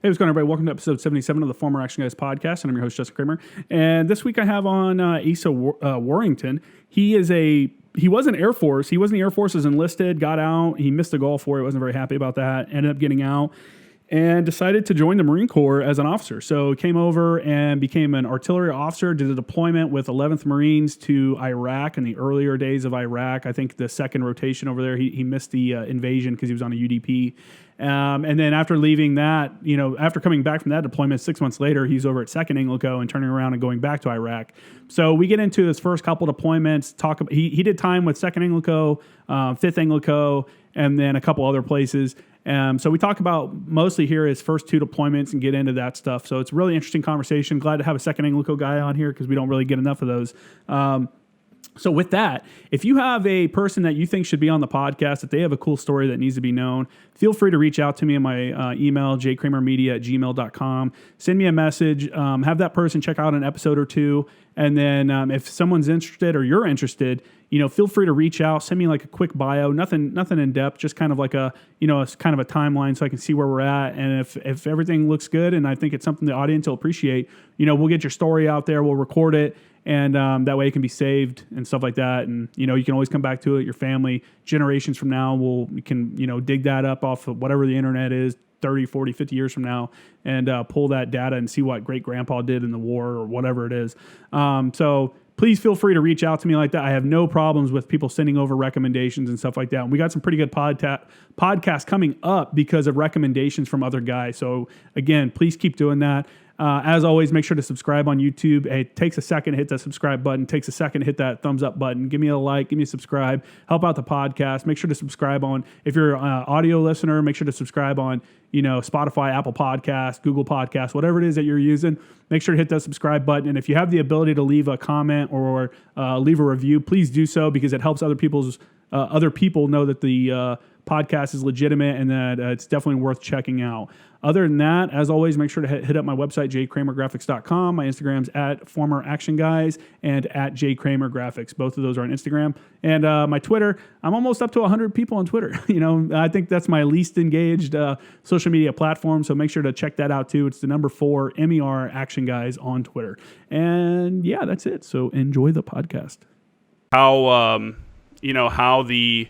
Hey, what's going on, everybody? Welcome to episode 77 of the Former Action Guys podcast, and I'm your host, Justin Kramer. And this week I have on Asa Warrington. He was in Air Force. He was in the Air Force as enlisted, got out. He missed the Gulf War. He wasn't very happy about that. Ended up getting out and decided to join the Marine Corps as an officer. So he came over and became an artillery officer, did a deployment with 11th Marines to Iraq in the earlier days of Iraq. I think the second rotation over there, he missed the invasion because he was on a UDP. And then after leaving that, after coming back from that deployment 6 months later, he's over at 2nd ANGLICO and turning around and going back to Iraq. So we get into his first couple deployments. He did time with 2nd ANGLICO, 5th ANGLICO, and then a couple other places. So we talk about mostly here his first two deployments and get into that stuff. So it's a really interesting conversation. Glad to have a 2nd ANGLICO guy on here because we don't really get enough of those. So with that, if you have a person that you think should be on the podcast, if they have a cool story that needs to be known, feel free to reach out to me in my email, jkramermedia@gmail.com. Send me a message. Have that person check out an episode or two. And then if someone's interested or you're interested, feel free to reach out. Send me like a quick bio, nothing in depth, just kind of like a kind of a timeline so I can see where we're at. And if everything looks good and I think it's something the audience will appreciate, we'll get your story out there. We'll record it. And that way it can be saved and stuff like that. And, you can always come back to it. Your family, generations from now, you can dig that up off of whatever the internet is 30, 40, 50 years from now and pull that data and see what great grandpa did in the war or whatever it is. So please feel free to reach out to me like that. I have no problems with people sending over recommendations and stuff like that. And we got some pretty good podcasts coming up because of recommendations from other guys. So again, please keep doing that. As always, make sure to subscribe on YouTube. It takes a second to hit that subscribe button. It takes a second to hit that thumbs up button. Give me a like. Give me a subscribe. Help out the podcast. Make sure to subscribe on, if you're an audio listener, make sure to subscribe on, Spotify, Apple Podcasts, Google Podcasts, whatever it is that you're using. Make sure to hit that subscribe button. And if you have the ability to leave a comment or leave a review, please do so because it helps other people know that the podcast is legitimate and that it's definitely worth checking out. Other than that, as always, make sure to hit up my website, jkramergraphics.com. My Instagram's at Former Action Guys and at jkramergraphics. Both of those are on Instagram. And my Twitter, I'm almost up to 100 people on Twitter. I think that's my least engaged social media platform. So make sure to check that out too. It's the number 4 MER Action Guys on Twitter. And yeah, that's it. So enjoy the podcast. How the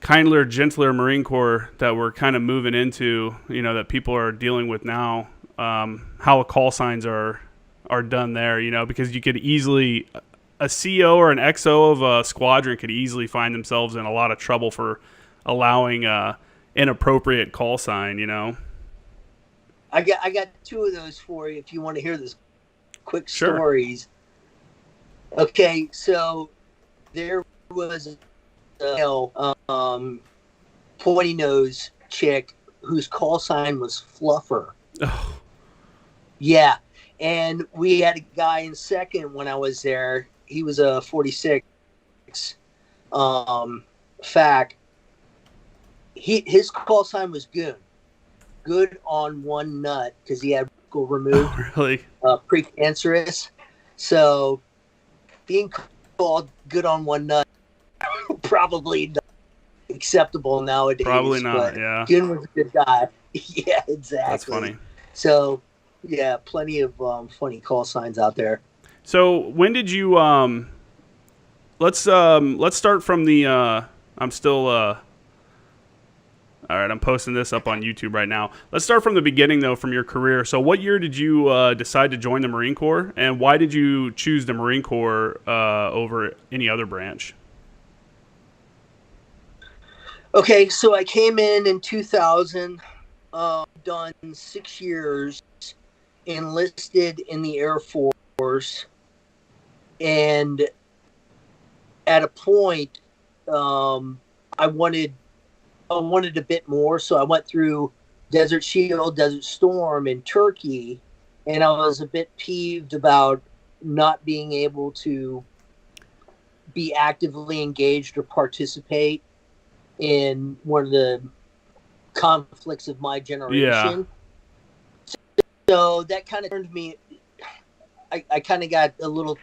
kindler, gentler Marine Corps that we're kind of moving into, that people are dealing with now, how call signs are done there, because you could easily, a CO or an XO of a squadron could easily find themselves in a lot of trouble for allowing inappropriate call sign, I got 2 of those for you if you want to hear this quick stories. Sure. Okay, so there was pointy nose chick whose call sign was Fluffer. Oh. Yeah, and we had a guy in 2nd when I was there. He was a 46. His call sign was Goon. Good on one nut because he had removed. Oh, really? Precancerous. So being called good on one nut probably not acceptable nowadays. Probably not, yeah. Goon was a good guy. Yeah, exactly. That's funny. So, yeah, plenty of funny call signs out there. So, when did you let's start from the I'm still all right, I'm posting this up on YouTube right now. Let's start from the beginning though, from your career. So, what year did you decide to join the Marine Corps, and why did you choose the Marine Corps over any other branch? Okay, so I came in 2000, done 6 years, enlisted in the Air Force, and at a point, I wanted a bit more, so I went through Desert Shield, Desert Storm in Turkey, and I was a bit peeved about not being able to be actively engaged or participate in one of the conflicts of my generation. Yeah. So that kind of turned me, I kind of got a little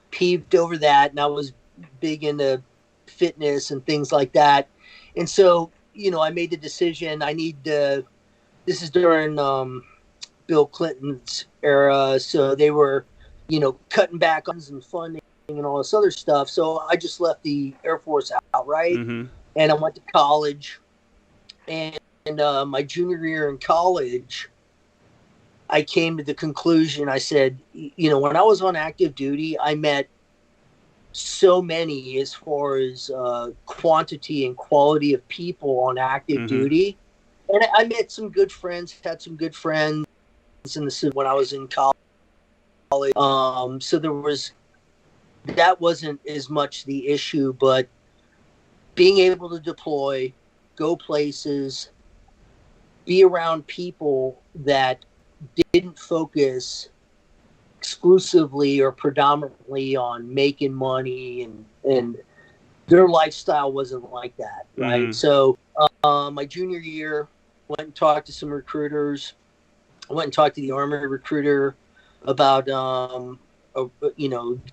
peeved over that, and I was big into fitness and things like that. And so, I made the decision I need to this is during Bill Clinton's era, so they were, cutting back on and funding and all this other stuff. So I just left the Air Force outright, Mm-hmm. and I went to college. And my junior year in college, I came to the conclusion. I said, when I was on active duty, I met so many as far as quantity and quality of people on active Mm-hmm. duty. And I met some good friends, had some good friends when I was in college. So that wasn't as much the issue, but being able to deploy, go places, be around people that didn't focus exclusively or predominantly on making money, and their lifestyle wasn't like that, right? Mm-hmm. So my junior year, went and talked to some recruiters. I went and talked to the Army recruiter about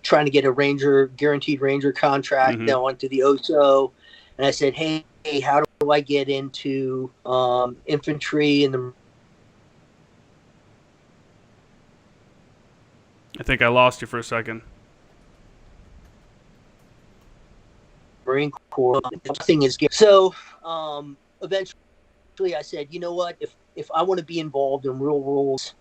trying to get a guaranteed Ranger contract. Mm-hmm. Then I went to the OSO, and I said, hey, how do I get into infantry and the I think I lost you for a second. Marine Corps? Nothing is good. So eventually I said, you know what? If I want to be involved in real rules,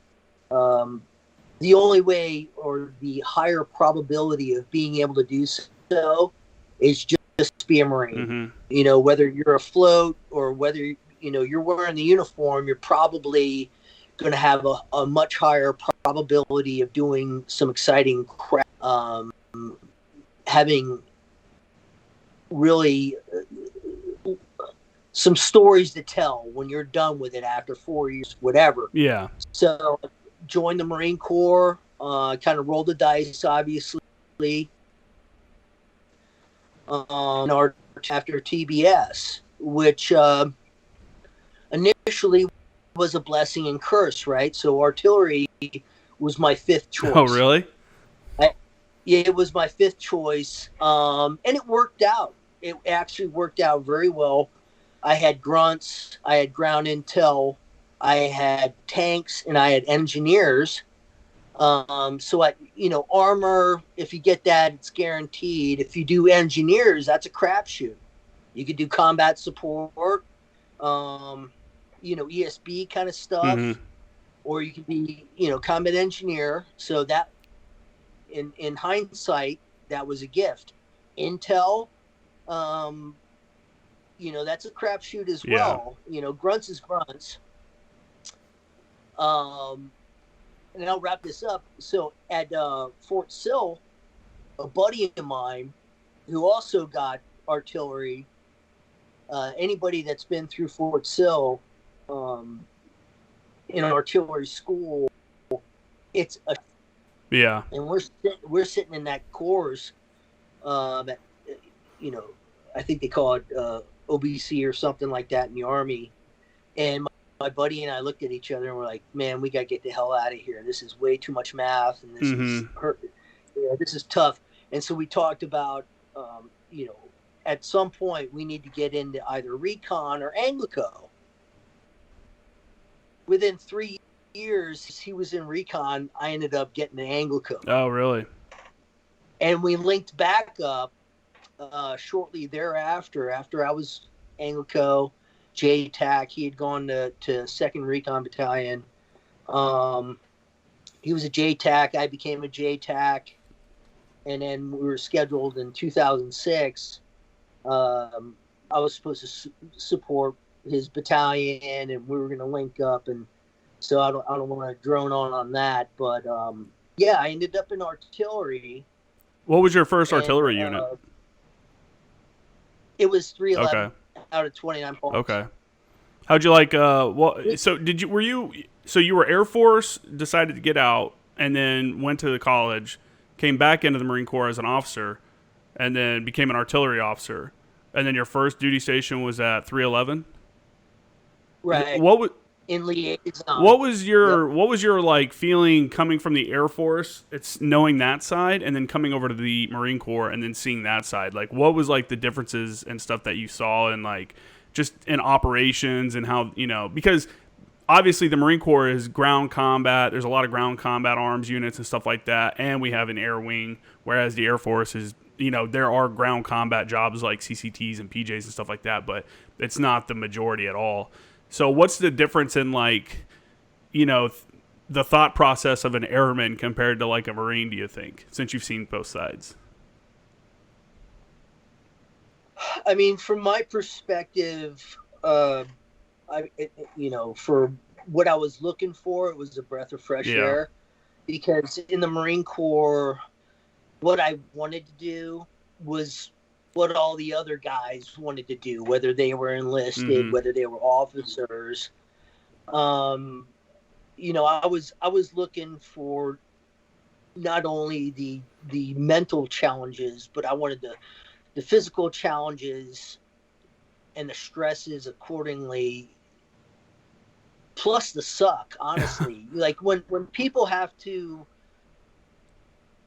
the only way or the higher probability of being able to do so is just be a Marine. Mm-hmm. Whether you're afloat or whether you're wearing the uniform, you're probably going to have a much higher probability of doing some exciting crap, having really some stories to tell when you're done with it after 4 years, whatever. Yeah. So joined the Marine Corps, kind of rolled the dice, obviously, after TBS, which initially was a blessing and curse, right? So artillery was my fifth choice. Oh, really? Yeah, it was my fifth choice, and it worked out. It actually worked out very well. I had grunts, I had ground intel, I had tanks, and I had engineers. So armor, if you get that, it's guaranteed. If you do engineers, that's a crapshoot. You could do combat support, ESB kind of stuff, Mm-hmm. or you could be, combat engineer. So that, in hindsight, that was a gift. Intel, that's a crapshoot as well. Grunts is grunts. And I'll wrap this up. So at Fort Sill, a buddy of mine who also got artillery, anybody that's been through Fort Sill in an artillery school, it's a and we're sitting in that course that I think they call it OBC or something like that in the Army, and my buddy and I looked at each other and we're like, man, we got to get the hell out of here. This is way too much math, and this is this is tough. And so we talked about, at some point we need to get into either recon or Anglico. Within 3 years he was in recon, I ended up getting an Anglico. Oh, really? And we linked back up shortly thereafter, after I was Anglico, JTAC. He had gone to 2nd Recon Battalion. He was a JTAC. I became a JTAC. And then we were scheduled in 2006. I was supposed to support his battalion, and we were going to link up. And so I don't want to drone on that. But, I ended up in artillery. What was your first artillery unit? It was 311. Okay. Out of 29 points. Okay. How'd you like? So you were Air Force, decided to get out, and then went to the college, came back into the Marine Corps as an officer, and then became an artillery officer, and then your first duty station was at 311. Right. In liaison. What was your like feeling coming from the Air Force? It's knowing that side, and then coming over to the Marine Corps, and then seeing that side. Like, what was like the differences and stuff that you saw, and like just in operations and how because obviously the Marine Corps is ground combat. There's a lot of ground combat arms units and stuff like that, and we have an air wing, whereas the Air Force is, there are ground combat jobs like CCTs and PJs and stuff like that, but it's not the majority at all. So what's the difference in like, the thought process of an airman compared to like a Marine, do you think, since you've seen both sides? I mean, from my perspective, for what I was looking for, it was a breath of fresh air. Because in the Marine Corps, what I wanted to do was what all the other guys wanted to do, whether they were enlisted, whether they were officers. I was looking for not only the mental challenges, but I wanted the physical challenges and the stresses accordingly, plus the suck, honestly. Like when people have to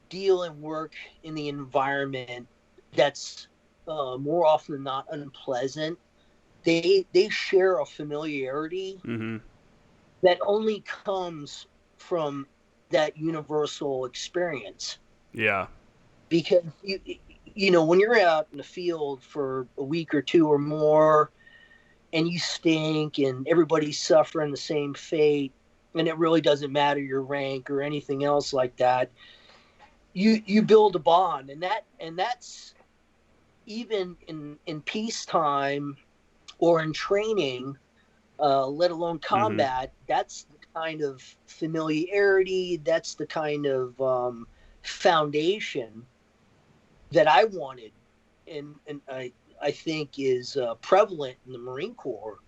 deal and work in the environment that's more often than not unpleasant, they share a familiarity that only comes from that universal experience. Yeah. Because when you're out in the field for a week or two or more and you stink and everybody's suffering the same fate, and it really doesn't matter your rank or anything else like that, you build a bond, and that's even in peacetime or in training, let alone combat. That's the kind of familiarity, that's the kind of foundation that I wanted, and I think is prevalent in the Marine Corps.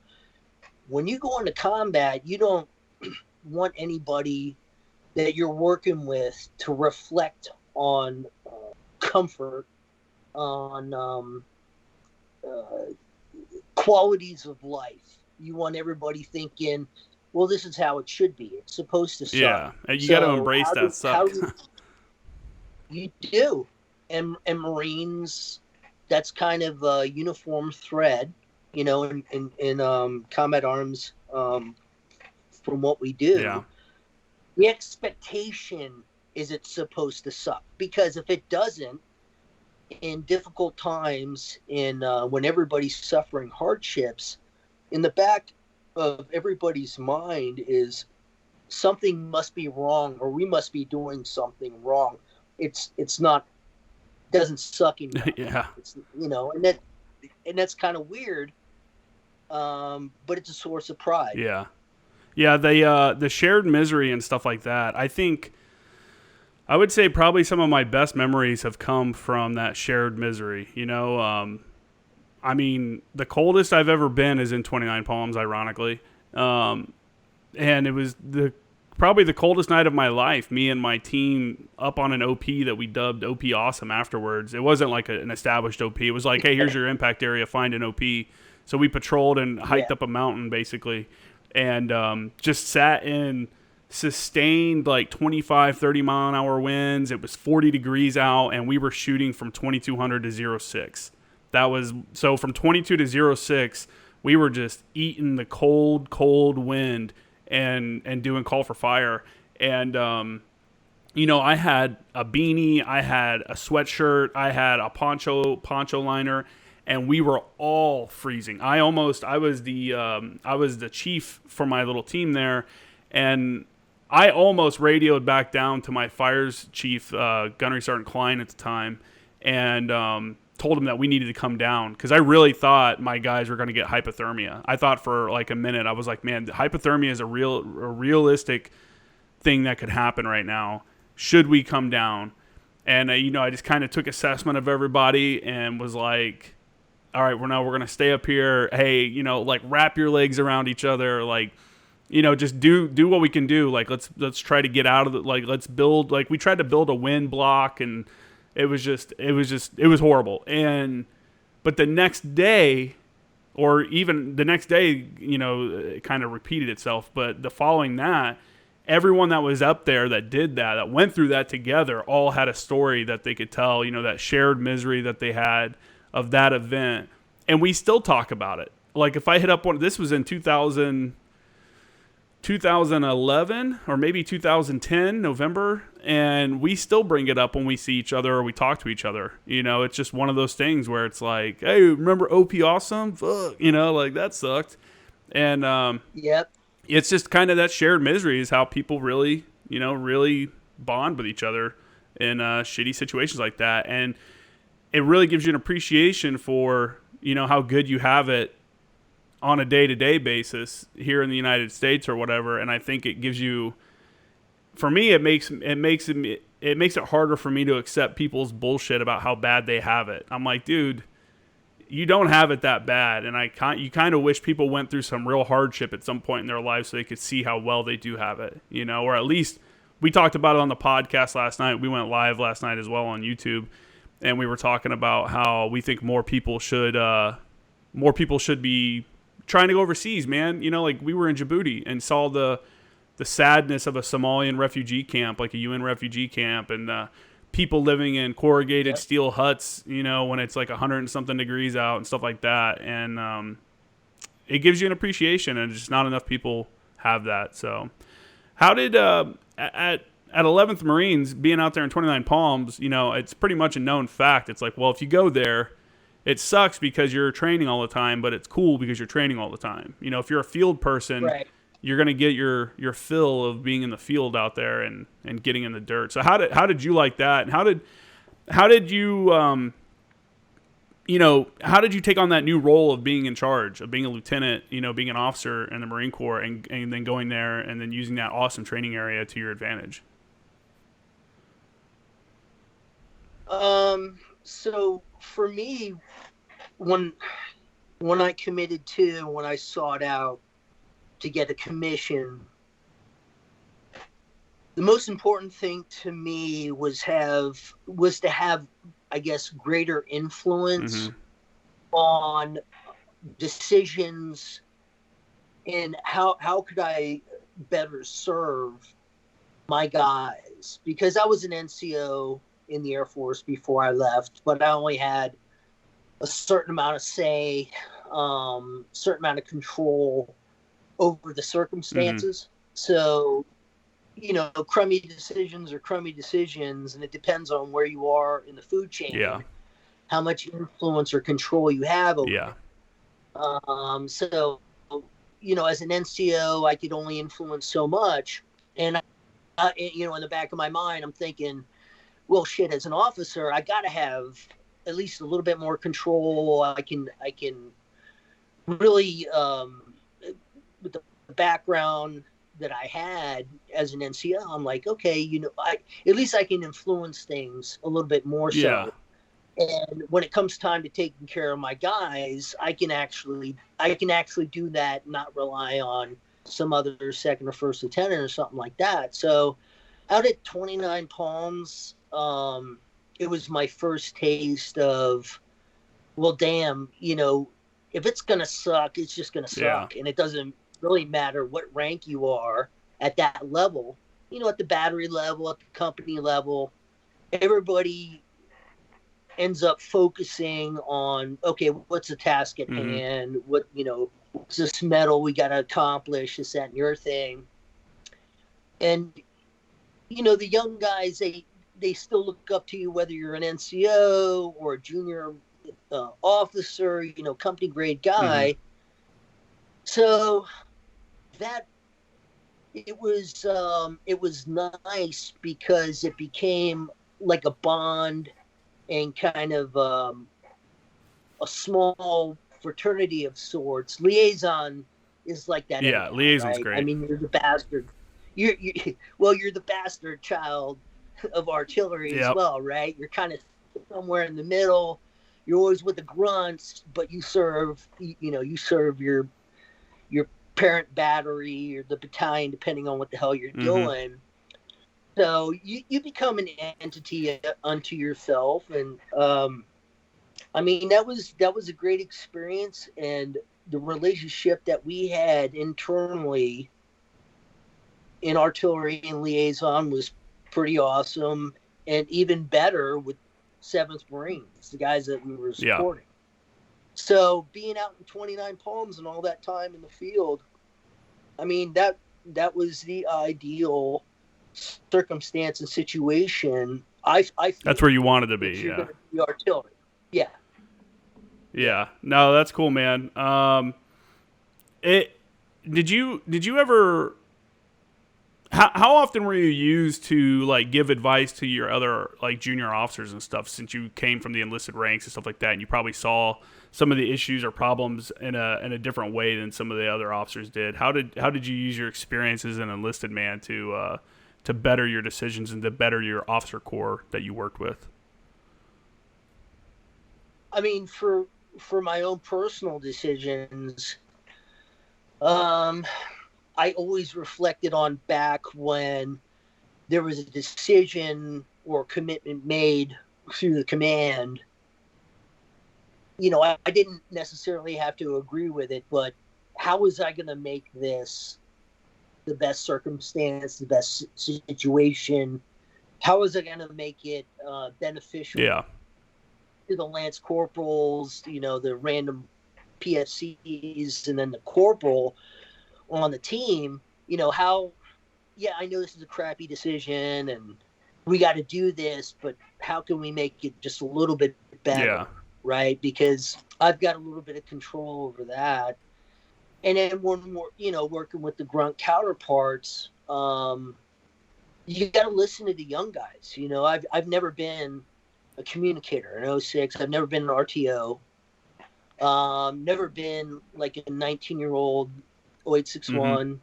When you go into combat, you don't want anybody that you're working with to reflect on comfort, on qualities of life. You want everybody thinking, well, this is how it should be. It's supposed to suck. Yeah, you got to embrace that suck. You do. And Marines, that's kind of a uniform thread, in combat arms, from what we do. Yeah. The expectation is it's supposed to suck, because if it doesn't, in difficult times, when everybody's suffering hardships, in the back of everybody's mind is something must be wrong, or we must be doing something wrong. It's not, doesn't suck enough. Yeah. It's, and that's kind of weird, but it's a source of pride. Yeah. Yeah, the shared misery and stuff like that. I think I would say probably some of my best memories have come from that shared misery. I mean, the coldest I've ever been is in 29 Palms, ironically. And it was probably the coldest night of my life, me and my team up on an OP that we dubbed OP Awesome afterwards. It wasn't like an established OP. It was like, hey, here's your impact area, find an OP. So we patrolled and hiked up a mountain, basically, and just sat in sustained like 25, 30 mile an hour winds. It was 40 degrees out, and we were shooting from 2200 to 06. That was, so from 22 to 06, we were just eating the cold wind and doing call for fire. And, I had a beanie, I had a sweatshirt, I had a poncho liner, and we were all freezing. I was the chief for my little team there, and I almost radioed back down to my fires chief, Gunnery Sergeant Klein at the time, and told him that we needed to come down, because I really thought my guys were going to get hypothermia. I thought for like a minute, I was like, man, hypothermia is a realistic thing that could happen right now. Should we come down? And I just kind of took assessment of everybody and was like, all right, we're going to stay up here. Hey, like wrap your legs around each other, like, just do what we can do. Like, let's try to get out of it. Like, let's build, like we tried to build a wind block, and it was horrible. But the next day, or even the next day, it kind of repeated itself. But the following that, everyone that was up there that went through that together, all had a story that they could tell, that shared misery that they had of that event. And we still talk about it. Like if I hit up this was in 2000, 2011 or maybe 2010 November, and we still bring it up when we see each other or we talk to each other. It's just one of those things where it's like, hey, remember OP Awesome? Fuck, like that sucked. And Yep. it's just kind of that shared misery is how people really, really bond with each other in shitty situations like that. And it really gives you an appreciation for, how good you have it on a day-to-day basis here in the United States or whatever. And I think it gives you, for me, it makes it harder for me to accept people's bullshit about how bad they have it. I'm like, dude, you don't have it that bad. And you kind of wish people went through some real hardship at some point in their life so they could see how well they do have it, or at least we talked about it on the podcast last night. We went live last night as well on YouTube. And we were talking about how we think more people should be trying to go overseas, man. Like we were in Djibouti and saw the sadness of a Somalian refugee camp, like a UN refugee camp, and people living in corrugated steel huts, when it's like 100 and something degrees out and stuff like that. And it gives you an appreciation, and just not enough people have that. So how did at 11th Marines, being out there in 29 Palms, it's pretty much a known fact. It's like, well, if you go there, it sucks because you're training all the time, but it's cool because you're training all the time. If you're a field person, right, you're going to get your fill of being in the field out there and getting in the dirt. So how did you like that? And how did you how did you take on that new role of being in charge, of being a lieutenant, being an officer in the Marine Corps and then going there and then using that awesome training area to your advantage? So for me, when I committed to, when I sought out to get a commission, the most important thing to me was to have, I guess, greater influence on decisions and how could I better serve my guys, because I was an NCO in the Air Force before I left, but I only had a certain amount of say, certain amount of control over the circumstances. So, crummy decisions are crummy decisions, and it depends on where you are in the food chain, how much influence or control you have over it. So, as an NCO, I could only influence so much. And, in the back of my mind, I'm thinking, well, shit, as an officer, I got to have at least a little bit more control. I can really, with the background that I had as an NCO, I'm like, okay, at least I can influence things a little bit more so. Yeah. And when it comes time to taking care of my guys, I can actually do that, not rely on some other second or first lieutenant or something like that. So out at 29 Palms, it was my first taste of, well, damn, if it's going to suck, it's just going to suck. And it doesn't really matter what rank you are at that level, at the battery level, at the company level, everybody ends up focusing on, okay, what's the task at hand? What's this medal we got to accomplish, this, that, and your thing. And, the young guys, they still look up to you, whether you're an NCO or a junior officer, company grade guy. So that it was nice because it became like a bond and kind of a small fraternity of sorts. Liaison is like that. Yeah, liaison's right? great. I mean, you're the bastard. You're the bastard child of artillery as well, right? You're kind of somewhere in the middle. You're always with the grunts, but you serve your parent battery or the battalion, depending on what the hell you're doing. So you become an entity unto yourself, and I mean that was a great experience, and the relationship that we had internally in artillery and liaison was pretty awesome, and even better with 7th Marines, the guys that we were supporting. So being out in 29 Palms and all that time in the field, I mean, that that was the ideal circumstance and situation. I feel That's where you wanted to be. if you're Yeah. going to be artillery. Yeah. Yeah. No, that's cool, man. It did you ever how often were you used to like give advice to your other like junior officers and stuff, since you came from the enlisted ranks and stuff like that, and you probably saw some of the issues or problems in a different way than some of the other officers did? How did you use your experience as an enlisted man to better your decisions and to better your officer corps that you worked with? I mean, for my own personal decisions, I always reflected on back when there was a decision or commitment made through the command. You know, I didn't necessarily have to agree with it, but how was I going to make this the best circumstance, the best situation? How was I going to make it beneficial Yeah. to the lance corporals, you know, the random PFCs, and then the corporal on the team? You know, how, yeah, I know this is a crappy decision and we got to do this, but how can we make it just a little bit better? Yeah. Right? Because I've got a little bit of control over that. And then when we're, you know, working with the grunt counterparts, you got to listen to the young guys. You know, I've never been a communicator in 06. I've never been an RTO. Never been like a 19-year-old 0861. Mm-hmm.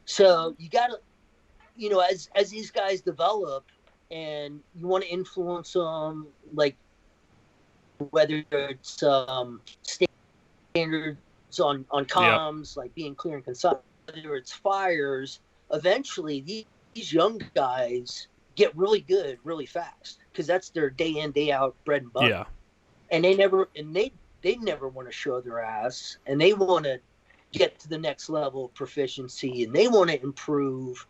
So you got to, you know, as these guys develop and you want to influence them, like whether it's standards on comms, like being clear and concise, whether it's fires, eventually these young guys get really good really fast because that's their day in, day out bread and butter. Yeah. And they never want to show their ass, and they want to get to the next level of proficiency, and they want to improve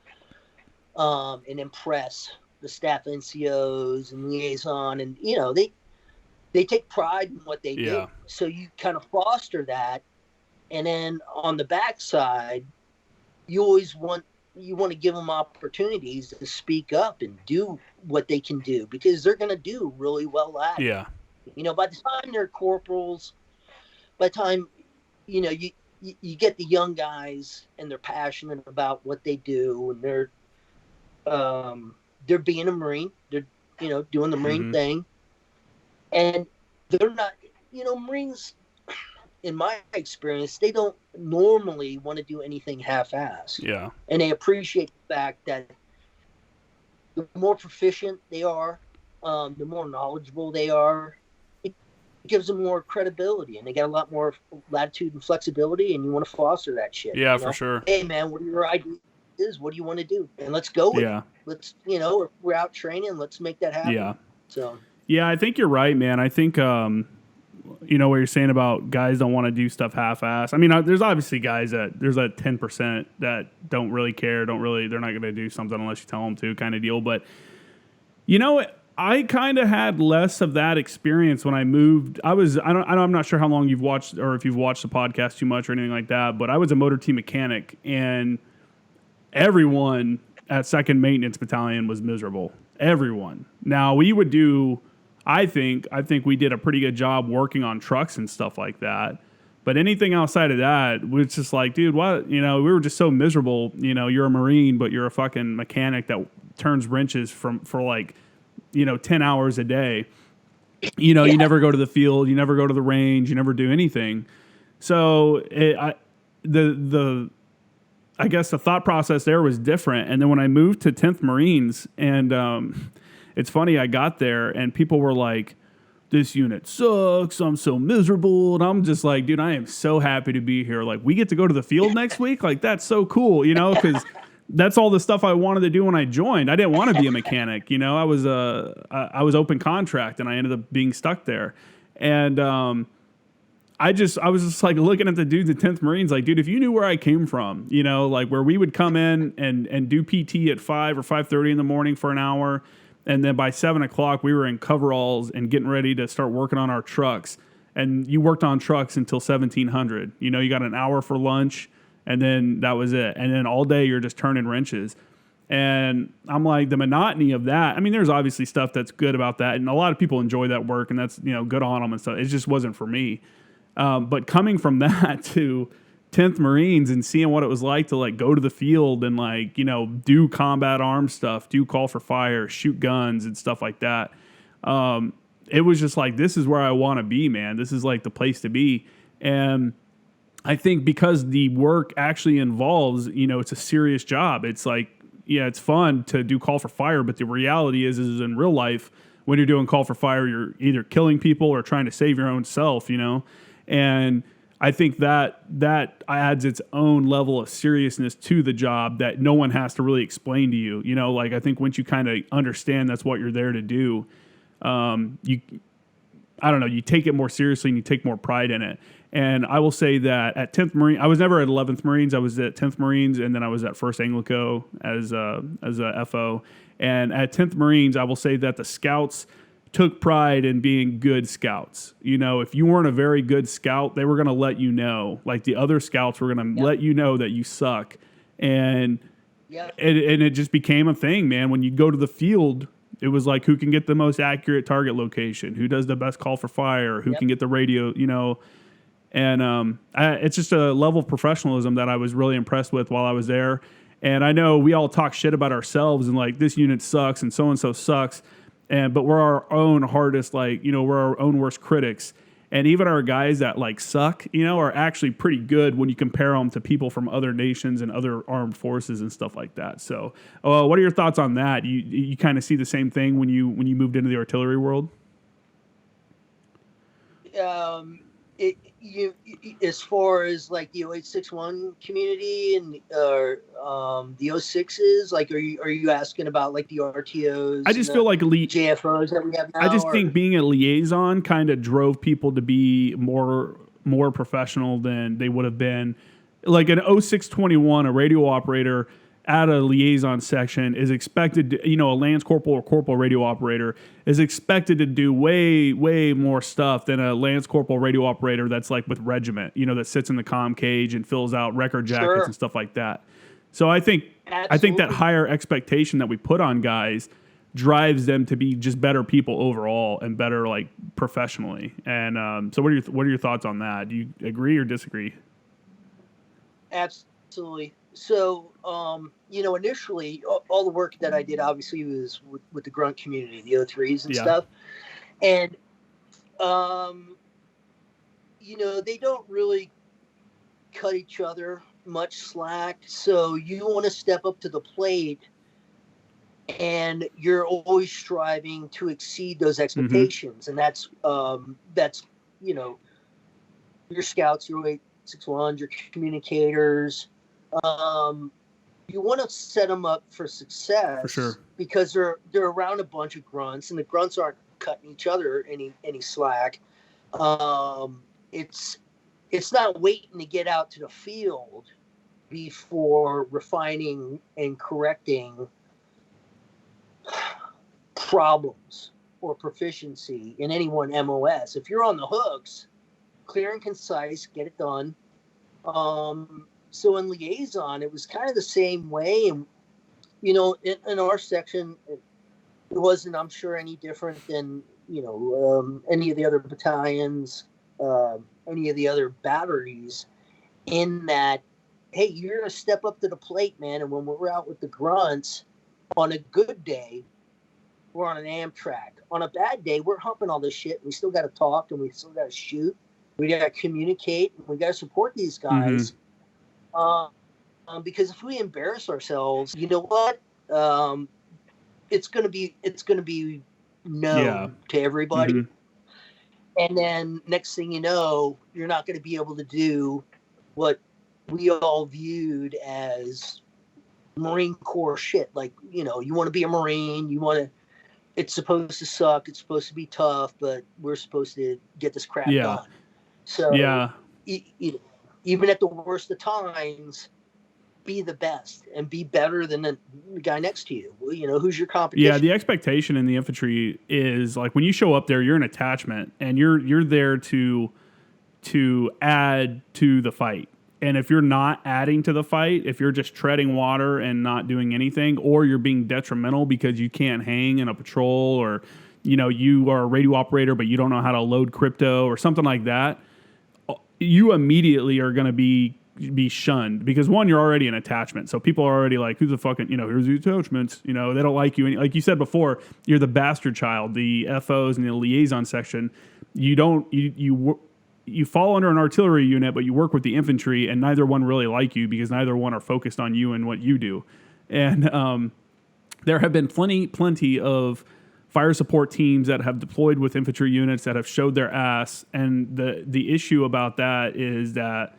and impress the staff NCOs and liaison, and you know they take pride in what they do. So you kind of foster that, and then on the backside, you always want to give them opportunities to speak up and do what they can do, because they're going to do really well at it. Yeah. You know, by the time they're corporals, by the time, you know, you get the young guys and they're passionate about what they do, and they're being a Marine, they're, you know, doing the Marine thing, and they're not, you know, Marines, in my experience, they don't normally want to do anything half-assed. Yeah. And they appreciate the fact that the more proficient they are, the more knowledgeable they are, it gives them more credibility, and they got a lot more latitude and flexibility, and you want to foster that shit. Yeah, you know? for sure. Hey, man, what are your ideas? What do you want to do? And let's go with it. Let's, you know, we're out training. Let's make that happen. Yeah. So. Yeah, I think you're right, man. I think, you know, what you're saying about guys don't want to do stuff half-assed. I mean, there's obviously guys there's a 10% that don't really care, they're not going to do something unless you tell them to, kind of deal. But, you know, I kind of had less of that experience when I moved. I'm not sure how long you've watched, or if you've watched the podcast too much or anything like that, but I was a motor team mechanic, and everyone at 2nd Maintenance Battalion was miserable. Everyone. Now, we would do, I think we did a pretty good job working on trucks and stuff like that. But anything outside of that was just like, dude, what? You know, we were just so miserable. You know, you're a Marine, but you're a fucking mechanic that turns wrenches for like, you know, 10 hours a day. You know, You never go to the field, you never go to the range, you never do anything. So I guess the thought process there was different. And then when I moved to 10th Marines, and it's funny, I got there and people were like, this unit sucks, I'm so miserable. And I'm just like, dude, I am so happy to be here. Like, we get to go to the field next week. Like, that's so cool, you know, because that's all the stuff I wanted to do when I joined. I didn't want to be a mechanic, you know. I was open contract, and I ended up being stuck there. And I was just like looking at the dudes at 10th Marines, like, dude, if you knew where I came from, you know, like where we would come in and do PT at 5 or 5:30 in the morning for an hour, and then by 7 o'clock we were in coveralls and getting ready to start working on our trucks. And you worked on trucks until 1700. You know, you got an hour for lunch, and then that was it. And then all day you're just turning wrenches. And I'm like, the monotony of that. I mean, there's obviously stuff that's good about that, and a lot of people enjoy that work, and that's, good on them and stuff. It just wasn't for me. But coming from that to 10th Marines and seeing what it was like to like go to the field and like, do combat arms stuff, do call for fire, shoot guns and stuff like that. It was just like, this is where I want to be, man. This is like the place to be. And I think because the work actually involves, it's a serious job. It's like, yeah, it's fun to do call for fire, but the reality is in real life, when you're doing call for fire, you're either killing people or trying to save your own self, And I think that adds its own level of seriousness to the job that no one has to really explain to you. Like I think once you kind of understand that's what you're there to do, I don't know, you take it more seriously and you take more pride in it. And I will say that at 10th Marine, I was never at 11th Marines. I was at 10th Marines, and then I was at 1st ANGLICO as a FO. And at 10th Marines, I will say that the scouts took pride in being good scouts. If you weren't a very good scout, they were going to let you know. Like the other scouts were going to let you know that you suck. And it just became a thing, man. When you go to the field, it was like, who can get the most accurate target location? Who does the best call for fire? Who can get the radio, And it's just a level of professionalism that I was really impressed with while I was there. And I know we all talk shit about ourselves and like, this unit sucks and so sucks. But we're our own hardest, we're our own worst critics. And even our guys that like suck, are actually pretty good when you compare them to people from other nations and other armed forces and stuff like that. So what are your thoughts on that? You kind of see the same thing when you moved into the artillery world? As far as like the 0861 community and the 06s, like are you asking about like the RTOs? I just feel like JFOs that we have now. I just think being a liaison kind of drove people to be more professional than they would have been. Like an 0621, a radio operator at a liaison section is expected to, a Lance Corporal or Corporal radio operator is expected to do way, way more stuff than a Lance Corporal radio operator that's like with regiment, that sits in the comm cage and fills out record jackets and stuff like that. So I think that higher expectation that we put on guys drives them to be just better people overall and better like professionally. And so what are your thoughts on that? Do you agree or disagree? Absolutely. So, initially, all the work that I did obviously was with the grunt community, the O3s and stuff. And, they don't really cut each other much slack. So you want to step up to the plate, and you're always striving to exceed those expectations. And that's your scouts, your 0861s, your communicators. You want to set them up for success, for sure, because they're around a bunch of grunts, and the grunts aren't cutting each other any slack. It's not waiting to get out to the field before refining and correcting problems or proficiency in any one MOS. If you're on the hooks, clear and concise, get it done. So in liaison, it was kind of the same way. And, in our section, it wasn't, I'm sure, any different than, any of the other battalions, any of the other batteries, in that, hey, you're going to step up to the plate, man. And when we're out with the grunts, on a good day, we're on an Amtrak. On a bad day, we're humping all this shit. We still got to talk, and we still got to shoot. We got to communicate. And we got to support these guys. Because if we embarrass ourselves, you know what? It's gonna be known to everybody, and then next thing you know, you're not going to be able to do what we all viewed as Marine Corps shit. Like, you want to be a Marine, it's supposed to suck, it's supposed to be tough, but we're supposed to get this crap done. So even at the worst of times, be the best and be better than the guy next to you. Who's your competition? Yeah, the expectation in the infantry is like when you show up there, you're an attachment and you're there to add to the fight. And if you're not adding to the fight, if you're just treading water and not doing anything, or you're being detrimental because you can't hang in a patrol, or you are a radio operator but you don't know how to load crypto or something like that, you immediately are going to be shunned, because one, you're already an attachment, so people are already like, who's the fucking, here's the attachments, they don't like you. And like you said before, you're the bastard child, the FOs and the liaison section. You fall under an artillery unit, but you work with the infantry, and neither one really like you because neither one are focused on you and what you do. And there have been plenty of fire support teams that have deployed with infantry units that have showed their ass. And the issue about that is that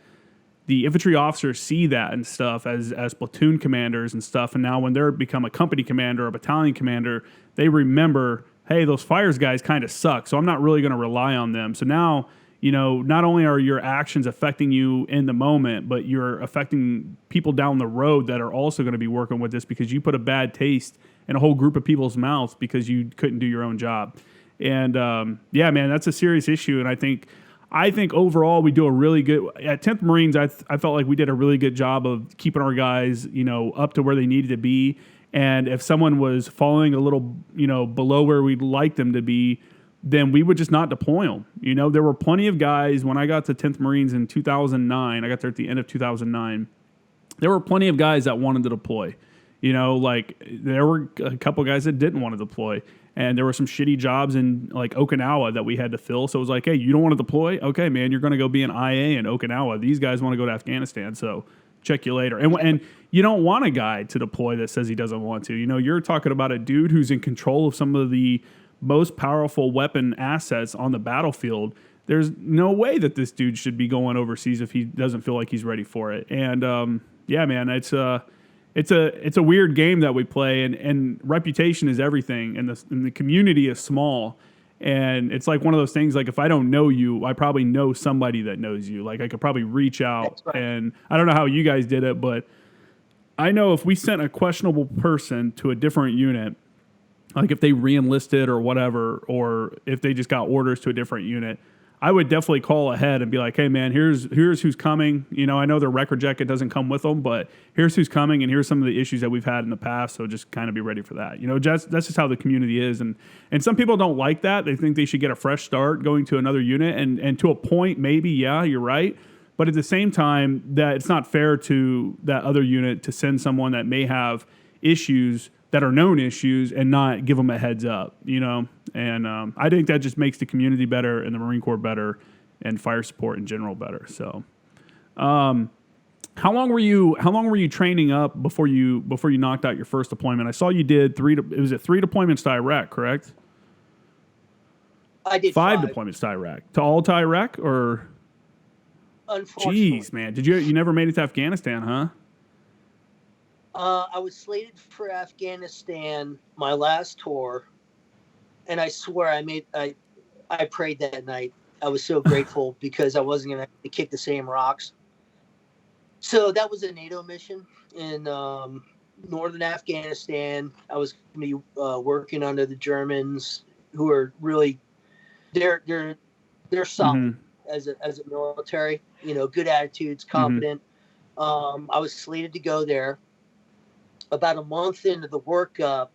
the infantry officers see that and stuff as platoon commanders and stuff. And now when they're become a company commander or a battalion commander, they remember, hey, those fires guys kind of suck, so I'm not really going to rely on them. So now, not only are your actions affecting you in the moment, but you're affecting people down the road that are also going to be working with this, because you put a bad taste in a whole group of people's mouths because you couldn't do your own job. And yeah, man, that's a serious issue. And I think overall we do a really good at 10th Marines. I felt like we did a really good job of keeping our guys, up to where they needed to be. And if someone was falling a little, below where we'd like them to be, then we would just not deploy them. There were plenty of guys when I got to 10th Marines in 2009. I got there at the end of 2009. There were plenty of guys that wanted to deploy. Like there were a couple guys that didn't want to deploy. And there were some shitty jobs in like Okinawa that we had to fill. So it was like, hey, you don't want to deploy? Okay, man, you're going to go be an IA in Okinawa. These guys want to go to Afghanistan, so check you later. And you don't want a guy to deploy that says he doesn't want to. You're talking about a dude who's in control of some of the most powerful weapon assets on the battlefield. There's no way that this dude should be going overseas if he doesn't feel like he's ready for it. And yeah, man, it's a weird game that we play, and reputation is everything, and the community is small. And it's like one of those things, like if I don't know you, I probably know somebody that knows you. Like I could probably reach out. Right. And I don't know how you guys did it, but I know if we sent a questionable person to a different unit, like if they re-enlisted or whatever, or if they just got orders to a different unit, I would definitely call ahead and be like, hey, man, here's who's coming. I know their record jacket doesn't come with them, but here's who's coming, and here's some of the issues that we've had in the past, so just kind of be ready for that. That's just how the community is. And some people don't like that. They think they should get a fresh start going to another unit, and to a point, maybe, yeah, you're right. But at the same time, that it's not fair to that other unit to send someone that may have issues that are known issues and not give them a heads up, And I think that just makes the community better and the Marine Corps better and fire support in general better. So, how long were you training up before you knocked out your first deployment? I saw you did 3 deployments to Iraq, correct? I did 5 deployments to Iraq. To Iraq, or? Unfortunately. Jeez, man. You never made it to Afghanistan, huh? I was slated for Afghanistan my last tour, and I swear I prayed that night. I was so grateful because I wasn't going to have to kick the same rocks. So that was a NATO mission in northern Afghanistan. I was going to be working under the Germans, who are really they're solid as a military. Good attitudes, competent. I was slated to go there. About a month into the workup,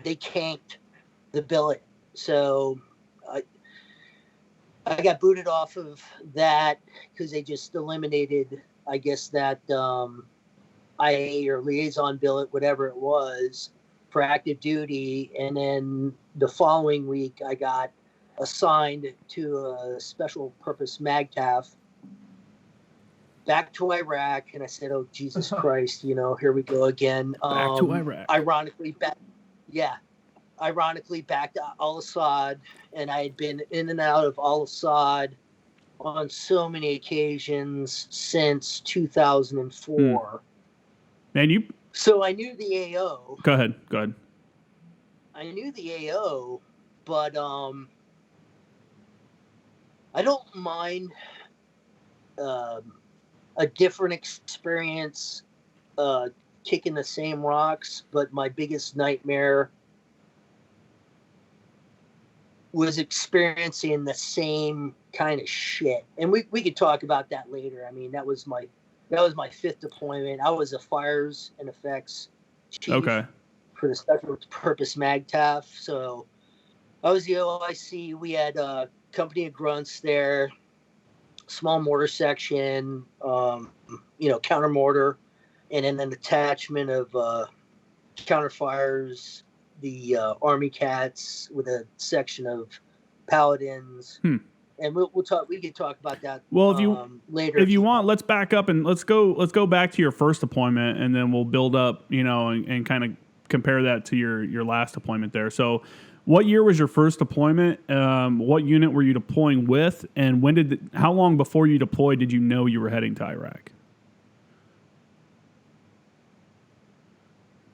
they canked the billet. So I got booted off of that because they just eliminated, I guess, that IA or liaison billet, whatever it was, for active duty. And then the following week, I got assigned to a special purpose MAGTAF back to Iraq, and I said, "Oh, Jesus Christ, here we go again." Back to Iraq. Ironically, back to Al-Assad, and I had been in and out of Al-Assad on so many occasions since 2004. Man, So I knew the AO. Go ahead. I knew the AO, but I don't mind a different experience kicking the same rocks, but my biggest nightmare was experiencing the same kind of shit. And we could talk about that later. I mean, that was my 5th deployment. I was a fires and effects chief for the special purpose MAGTF. So I was the OIC. We had a company of grunts there, small mortar section, counter mortar, and then an attachment of counter fires, the Army Cats with a section of Paladins. And we'll talk. We could talk about that. Well, later, if you want, let's back up and let's go back to your first deployment, and then we'll build up, and kind of compare that to your last deployment there. So, what year was your first deployment? What unit were you deploying with, and how long before you deployed did you know you were heading to Iraq?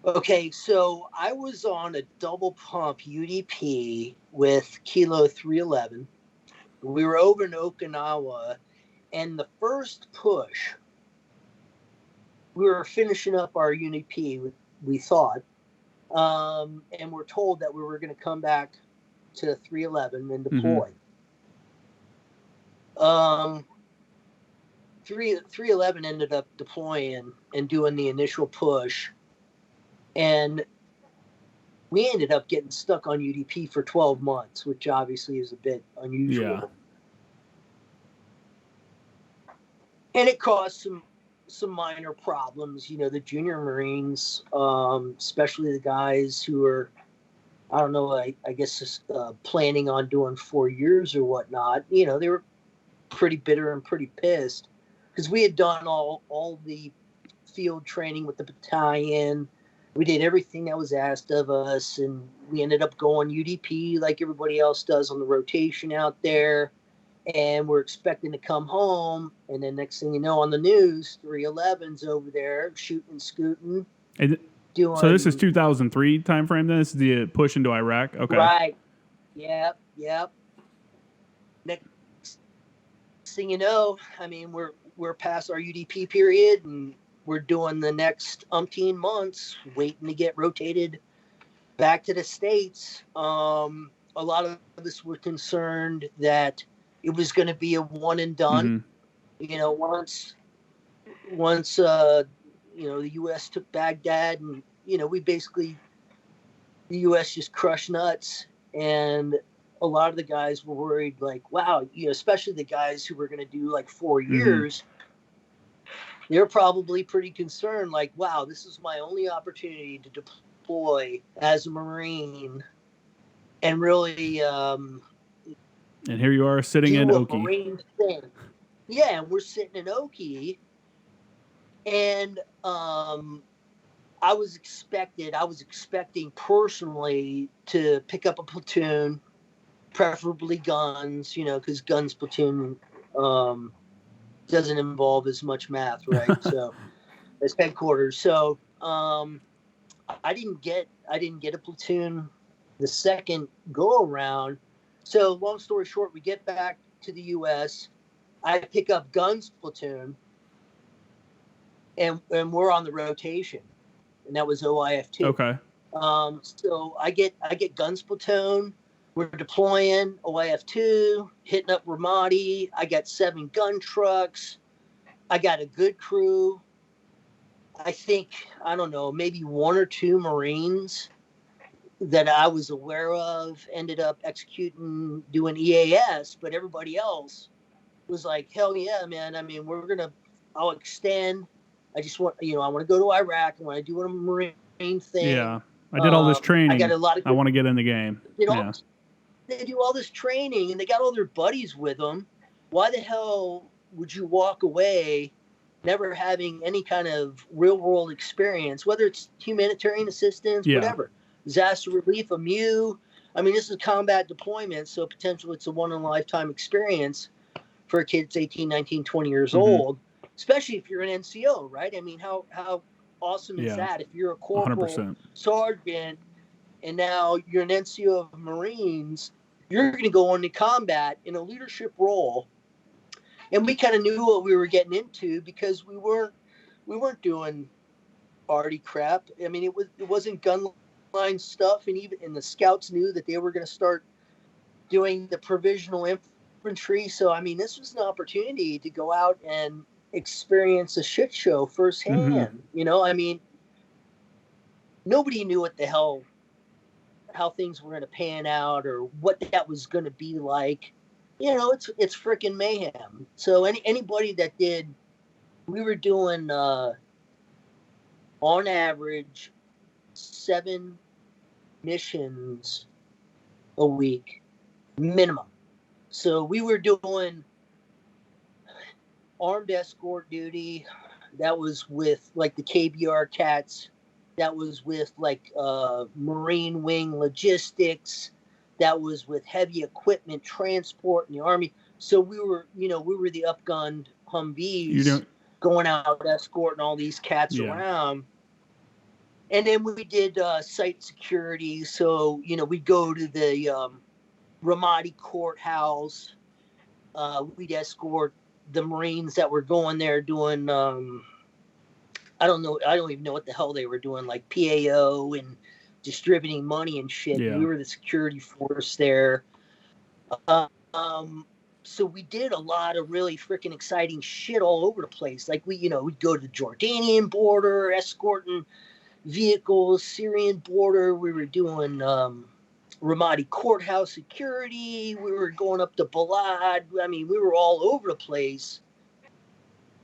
Okay, so I was on a double pump UDP with Kilo 311. We were over in Okinawa, and the first push, we were finishing up our UDP, we thought, and we're told that we were going to come back to 311 and deploy. 311 ended up deploying and doing the initial push. And we ended up getting stuck on UDP for 12 months, which obviously is a bit unusual. Yeah. And it caused some minor problems. The junior Marines, especially the guys who are, I don't know, I guess just, planning on doing 4 years or whatnot, they were pretty bitter and pretty pissed because we had done all the field training with the battalion. We did everything that was asked of us, and we ended up going UDP like everybody else does on the rotation out there. And we're expecting to come home, and then next thing you know, on the news, 311's over there shooting and scooting. So this is 2003 timeframe. Then this is the push into Iraq. Okay. Right. Yep. Next thing you know, I mean, we're past our UDP period, and we're doing the next umpteen months waiting to get rotated back to the States. A lot of us were concerned that it was going to be a one and done. Once the U.S. took Baghdad, and we basically, the U.S. just crushed nuts, and a lot of the guys were worried, like, wow, especially the guys who were going to do like 4 years. They're probably pretty concerned, like, wow, this is my only opportunity to deploy as a Marine and really and here you are sitting in Oki. Marine thing. Yeah, and we're sitting in Oki, and I was expecting personally to pick up a platoon, preferably guns, because guns platoon doesn't involve as much math, right? So as headquarters. So I didn't get a platoon the second go around. So long story short, we get back to the U.S. I pick up guns platoon, and we're on the rotation, and that was OIF 2. Okay. So I get guns platoon. We're deploying OIF 2, hitting up Ramadi. I got 7 gun trucks. I got a good crew. I think, I don't know, maybe 1 or 2 Marines that I was aware of ended up executing, doing EAS, but everybody else was like, hell yeah, man. I mean, I'll extend. I just want, I want to go to Iraq. I want to do a Marine thing. Yeah. I did all this training. I got a lot of I want to get in the game. They do all this training, and they got all their buddies with them. Why the hell would you walk away never having any kind of real world experience, whether it's humanitarian assistance, whatever, disaster relief, MU? I mean, this is combat deployment, so potentially it's a one in a lifetime experience for a kid that's 18, 19, 20 years old, especially if you're an NCO, right? I mean, how awesome is that? If you're a corporal, 100%. sergeant, and now you're an NCO of Marines, you're going to go into combat in a leadership role. And we kind of knew what we were getting into because we weren't doing arty crap. I mean, it wasn't gunline stuff, and the scouts knew that they were going to start doing the provisional infantry. So, I mean, this was an opportunity to go out and experience a shit show firsthand. You know, I mean, nobody knew what the hell, how things were going to pan out or what that was going to be like. You know, it's freaking mayhem. So anybody that did, we were doing on average 7 missions a week minimum. So we were doing armed escort duty. That was with like the KBR cats. That was with like Marine Wing logistics. That was with heavy equipment transport in the Army. So we were the upgunned Humvees going out escorting all these cats around. And then we did site security. So, we'd go to the Ramadi courthouse. We'd escort the Marines that were going there doing, I don't even know what the hell they were doing, like PAO and distributing money and shit. Yeah. We were the security force there. So we did a lot of really freaking exciting shit all over the place. Like we'd go to the Jordanian border, escorting vehicles, Syrian border. We were doing Ramadi courthouse security. We were going up to Balad. I mean, we were all over the place.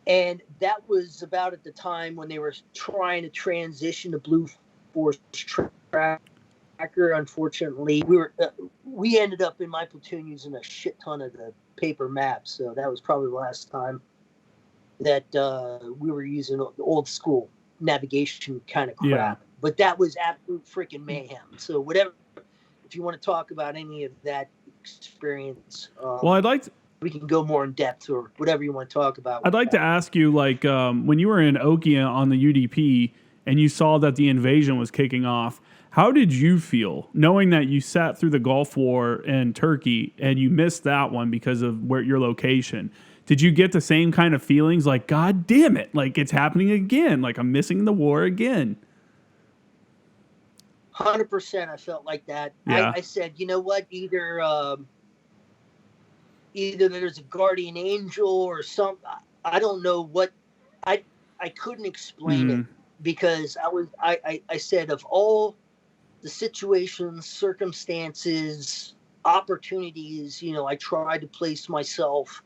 And that was about at the time when they were trying to transition to Blue Force Tracker. Unfortunately, we ended up in my platoon using a shit ton of the paper maps. So that was probably the last time that we were using the old school navigation kind of crap. Yeah. But that was absolute freaking mayhem. So whatever, if you want to talk about any of that experience, we can go more in depth or whatever you want to talk about. I'd like to ask you, like, when you were in Okia on the UDP and you saw that the invasion was kicking off, how did you feel knowing that you sat through the Gulf War in Turkey and you missed that one because of your location? Did you get the same kind of feelings like, God damn it, like it's happening again, like I'm missing the war again? 100% I felt like that. Yeah. I said, you know what, either there's a guardian angel or something. I don't know what. I couldn't explain it because I said, of all the situations, circumstances, opportunities, I tried to place myself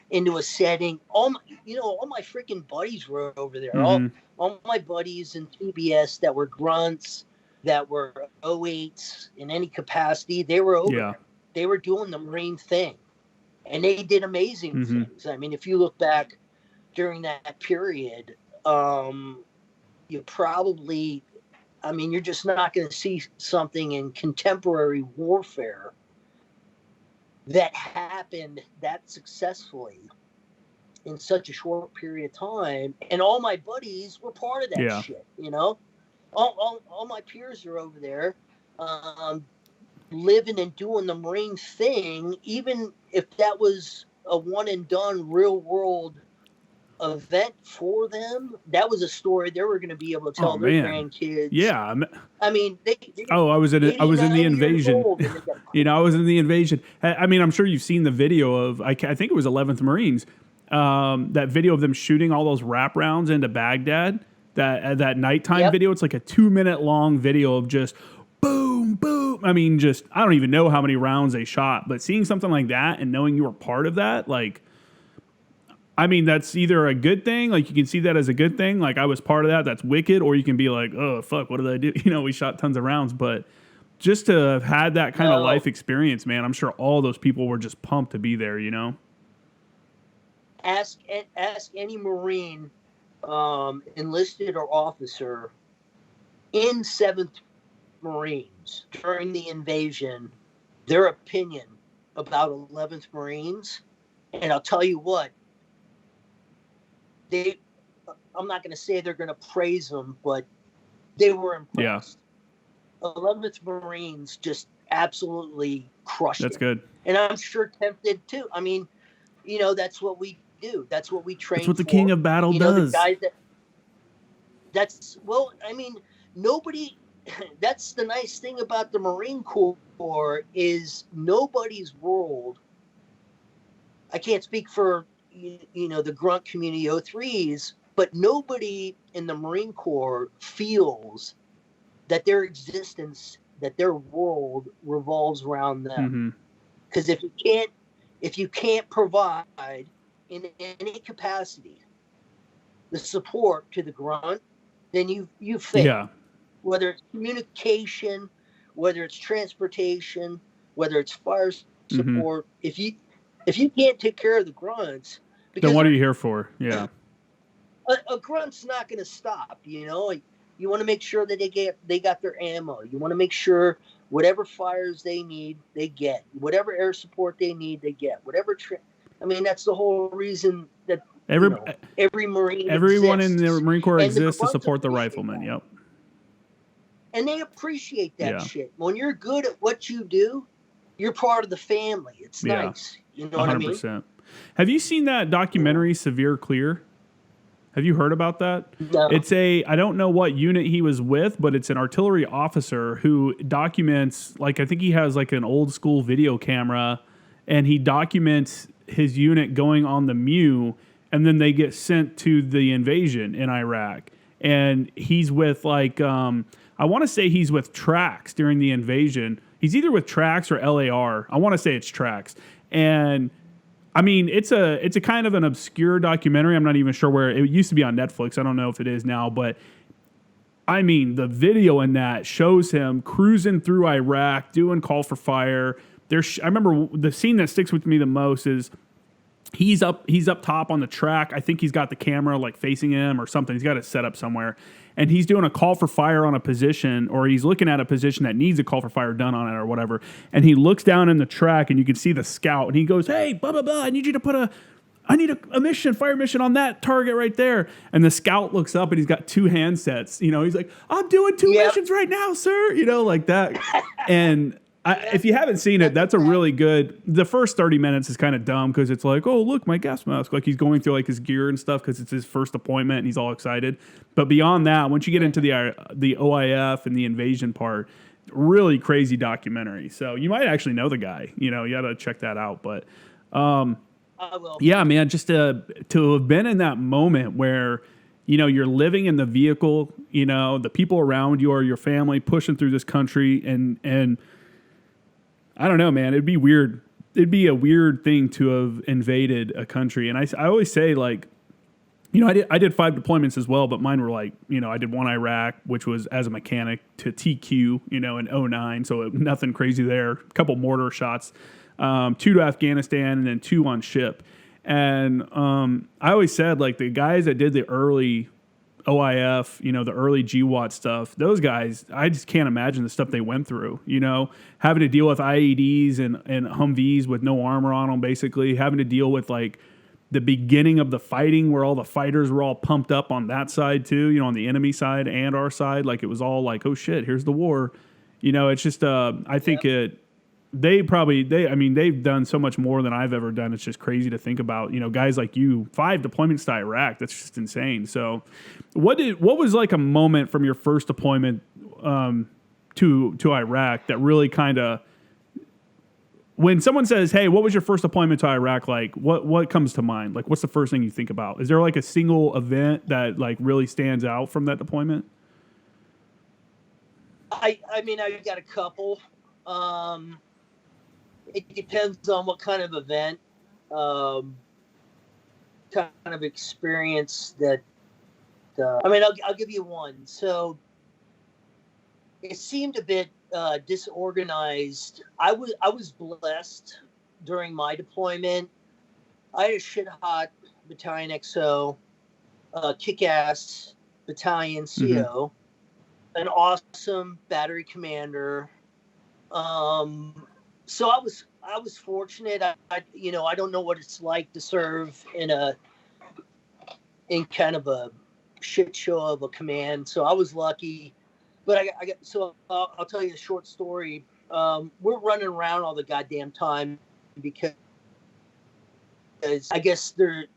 into a setting. All my freaking buddies were over there. All my buddies in TBS that were grunts, that were 08s in any capacity, they were over there. They were doing the Marine thing. And they did amazing things. I mean, if you look back during that period, you probably, you're just not going to see something in contemporary warfare that happened that successfully in such a short period of time. And all my buddies were part of that shit, All my peers are over there. Living and doing the Marine thing, even if that was a one and done real world event for them, that was a story they were going to be able to tell their grandkids. Yeah. I mean, I was in the invasion. I was in the invasion. I mean, I'm sure you've seen the video of, I think it was 11th Marines, that video of them shooting all those wrap rounds into Baghdad, that nighttime video. It's like a 2-minute long video of just boom, boom. I mean, just, I don't even know how many rounds they shot, but seeing something like that and knowing you were part of that, like, I mean, that's either a good thing, like you can see that as a good thing, like I was part of that, that's wicked, or you can be like, oh, fuck, what did I do? We shot tons of rounds, but just to have had that kind of life experience, man, I'm sure all those people were just pumped to be there, Ask any Marine, enlisted or officer, in 7th Marines during the invasion, their opinion about 11th Marines, and I'll tell you what, I'm not going to say they're going to praise them, but they were impressed. 11th Marines just absolutely crushed it. That's good. And I'm sure 10th did too. I mean, that's what we do. That's what we train for. That's what the king of battle does. The guys nobody that's the nice thing about the Marine Corps is nobody's world. I can't speak for the grunt community O3s, but nobody in the Marine Corps feels that their existence, that their world revolves around them. Mm-hmm. Because if you can't provide in any capacity the support to the grunt, then you fail. Yeah. Whether it's communication, whether it's transportation, whether it's fire support, if you can't take care of the grunts, Then what are you here for? Yeah. A grunt's not going to stop. You want to make sure that they got their ammo. You want to make sure whatever fires they need, they get. Whatever air support they need, they get. That's the whole reason that every Marine, everyone exists. in the Marine Corps exists to support the riflemen. That. Yep. And they appreciate that shit. When you're good at what you do, you're part of the family. It's nice. You know 100%. What I mean? Have you seen that documentary, Severe Clear? Have you heard about that? No. I don't know what unit he was with, but it's an artillery officer who documents, I think he has an old school video camera, and he documents his unit going on the Mew, and then they get sent to the invasion in Iraq. And he's with I want to say he's with Trax during the invasion. He's either with Trax or LAR. I want to say it's Trax. And it's a kind of an obscure documentary. I'm not even sure where it used to be on Netflix. I don't know if it is now, but the video in that shows him cruising through Iraq, doing call for fire. I remember the scene that sticks with me the most is he's up top on the track. I think he's got the camera facing him or something. He's got it set up somewhere. And he's doing a call for fire on a position, or he's looking at a position that needs a call for fire done on it or whatever. And he looks down in the track and you can see the scout and he goes, "Hey, blah, blah, blah, I need you to put a fire mission on that target right there." And the scout looks up and he's got two handsets. He's like, "I'm doing two missions right now, sir." Like that. And if you haven't seen it, that's a really good. The first 30 minutes is kind of dumb because it's like, "Oh, look, my gas mask." He's going through his gear and stuff because it's his first appointment and he's all excited. But beyond that, once you get into the OIF and the invasion part, really crazy documentary. So you might actually know the guy. You got to check that out. But I will. Yeah, man, just to have been in that moment where you're living in the vehicle. The people around you are your family pushing through this country and I don't know, man. It'd be weird. It'd be a weird thing to have invaded a country. And I always say, I did 5 deployments as well, but mine were I did one Iraq, which was as a mechanic, to TQ, in 2009. So nothing crazy there. A couple mortar shots, 2 to Afghanistan, and then 2 on ship. And I always said, the guys that did the early OIF, the early GWAT stuff, those guys, I just can't imagine the stuff they went through, having to deal with IEDs and Humvees with no armor on them, basically, having to deal with the beginning of the fighting where all the fighters were all pumped up on that side too, on the enemy side and our side. It was all oh shit, here's the war. It's just, I think they've done so much more than I've ever done. It's just crazy to think about, guys like you, 5 deployments to Iraq. That's just insane. So what was a moment from your first deployment to Iraq that really kind of, when someone says, "Hey, what was your first deployment to Iraq like?" What comes to mind? What's the first thing you think about? Is there a single event that really stands out from that deployment? I got a couple. It depends on what kind of event, kind of experience that. I'll give you one. So it seemed a bit disorganized. I was blessed during my deployment. I had a shit hot battalion XO, kick-ass battalion CO, an awesome battery commander. So I was fortunate. I don't know what it's like to serve in kind of a shit show of a command. So I was lucky, but I'll tell you a short story. We're running around all the goddamn time because I guess there's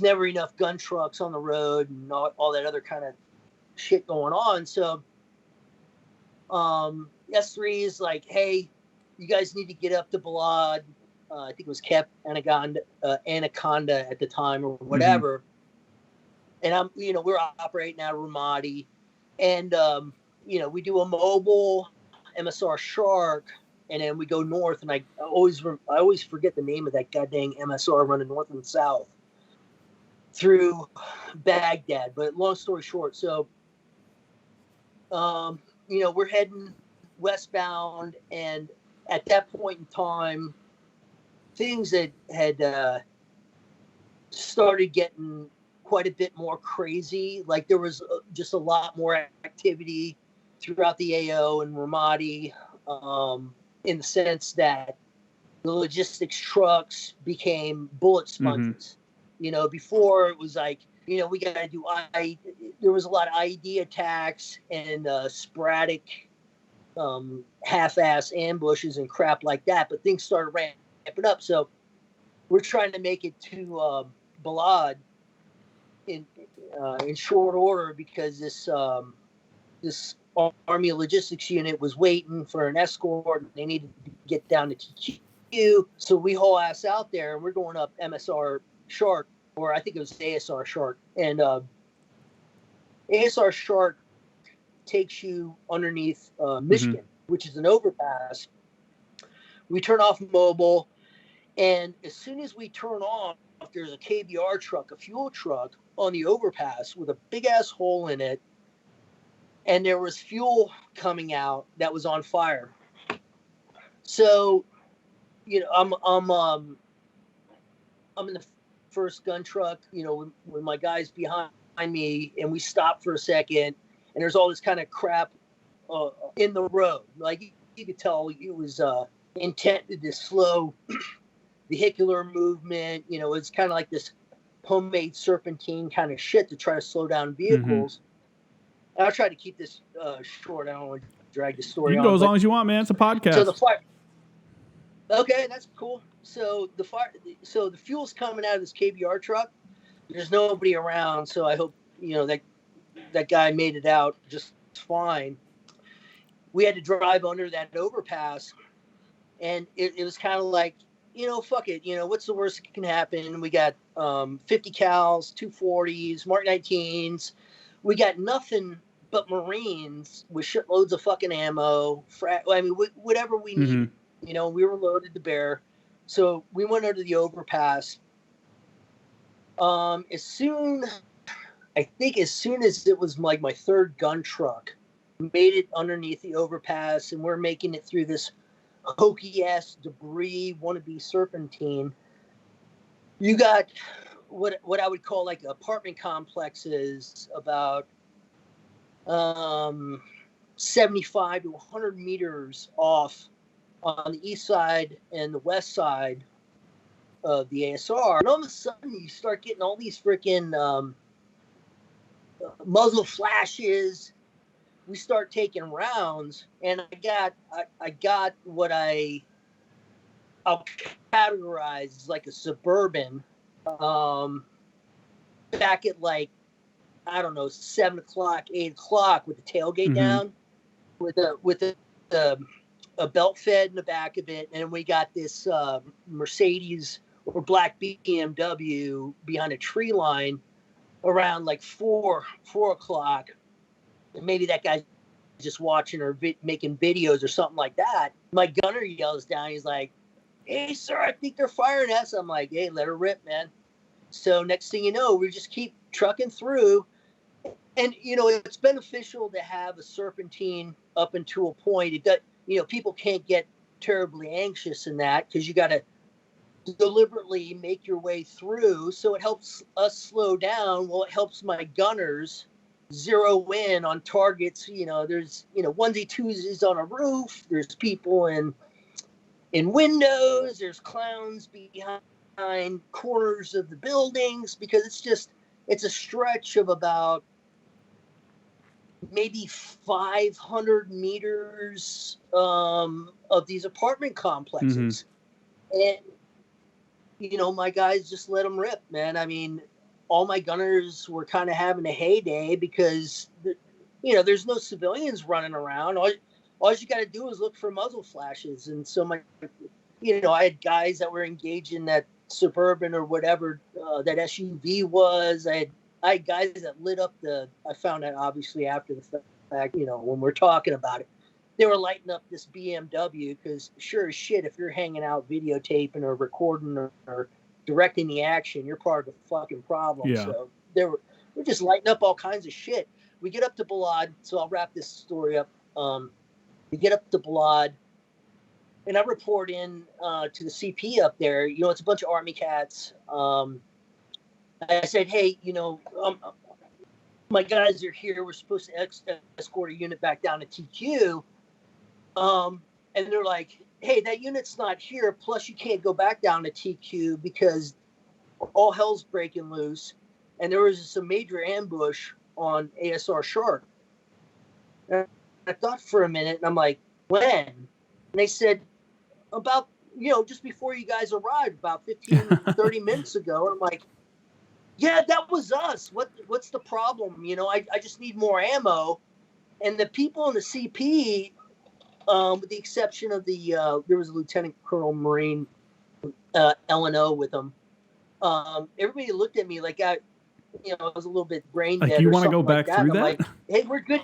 never enough gun trucks on the road and all that other kind of shit going on. So S3 is like, hey, you guys need to get up to Balad. I think it was Cap Anaconda at the time or whatever. And we're operating out of Ramadi, and we do a mobile MSR Shark, and then we go north. And I always forget the name of that goddamn MSR running north and south through Baghdad. But long story short, so we're heading westbound, and at that point in time, things that had started getting quite a bit more crazy. Like there was just a lot more activity throughout the AO and Ramadi, in the sense that the logistics trucks became bullet sponges. Before it was like, we got to do there was a lot of IED attacks and sporadic half-ass ambushes and crap like that, but things started ramping up. So we're trying to make it to Balad in short order, because this Army logistics unit was waiting for an escort, and they needed to get down to TQ. So we haul ass out there, and we're going up MSR Shark, or I think it was ASR Shark. And ASR Shark takes you underneath Michigan, which is an overpass. We turn off mobile, and as soon as we turn off, there's a KBR truck, a fuel truck, on the overpass with a big ass hole in it, and there was fuel coming out that was on fire. So, I'm in the first gun truck, when my guy's behind me, and we stop for a second, and there's all this kind of crap in the road. Like you could tell it was intended to slow vehicular movement. It's kind of like this homemade serpentine kind of shit to try to slow down vehicles. I'll try to keep this short. I don't want to drag the story on. You can go as long as you want, man. It's a podcast. So the fire. Okay, that's cool. So the fuel's coming out of this KBR truck. There's nobody around, so I hope that guy made it out just fine. We had to drive under that overpass, and it was kind of like, fuck it. What's the worst that can happen? We got 50 cals, 240s, Mark 19s. We got nothing but Marines with shitloads of fucking ammo. Whatever we need. We were loaded to bear. So we went under the overpass. As soon as it was like my third gun truck, made it underneath the overpass, and we're making it through this hokey ass debris wannabe serpentine. You got what I would call like apartment complexes about 75 to 100 meters off on the east side and the west side of the ASR. And all of a sudden you start getting all these freaking muzzle flashes. We start taking rounds, and I got what I'll categorize as like a Suburban, back at like, I don't know, 7 o'clock, 8 o'clock, with the tailgate down, with a belt fed in the back of it, and we got this Mercedes or black BMW behind a tree line around like 4 o'clock. And maybe that guy's just watching or making videos or something like that. My gunner yells down. He's like, "Hey, sir, I think they're firing us." I'm like, "Hey, let her rip, man." So next thing you know, we just keep trucking through. And, it's beneficial to have a serpentine up until a point. It does, people can't get terribly anxious in that, because you got to deliberately make your way through. So it helps us slow down. Well, it helps my gunners zero in on targets. There's onesie twosies on a roof, there's people in windows, there's clowns behind corners of the buildings, because it's a stretch of about maybe 500 meters of these apartment complexes. And my guys just let them rip, man. I mean, all my gunners were kind of having a heyday, because there's no civilians running around. all you got to do is look for muzzle flashes. And so I had guys that were engaged in that Suburban or whatever that SUV was. I had guys that lit up I found out obviously after the fact, when we're talking about it, they were lighting up this BMW because sure as shit, if you're hanging out videotaping or recording or directing the action, you're part of the fucking problem. Yeah. So we're just lighting up all kinds of shit. We get up to Balad, so I'll wrap this story up. We get up to Balad, and I report in to the CP up there. It's a bunch of Army cats. I said, hey, my guys are here. We're supposed to escort a unit back down to TQ. And they're like, hey, that unit's not here. Plus, you can't go back down to TQ because all hell's breaking loose. And there was some major ambush on ASR Shark. And I thought for a minute, and I'm like, when? And they said, about, just before you guys arrived, about 15, 30 minutes ago. And I'm like, yeah, that was us. What's the problem? I just need more ammo. And the people in the CP, with the exception of there was a Lieutenant Colonel Marine L&O with them. Everybody looked at me like I was a little bit brain dead. Like, you want to go like back through that? Like, hey, we're good.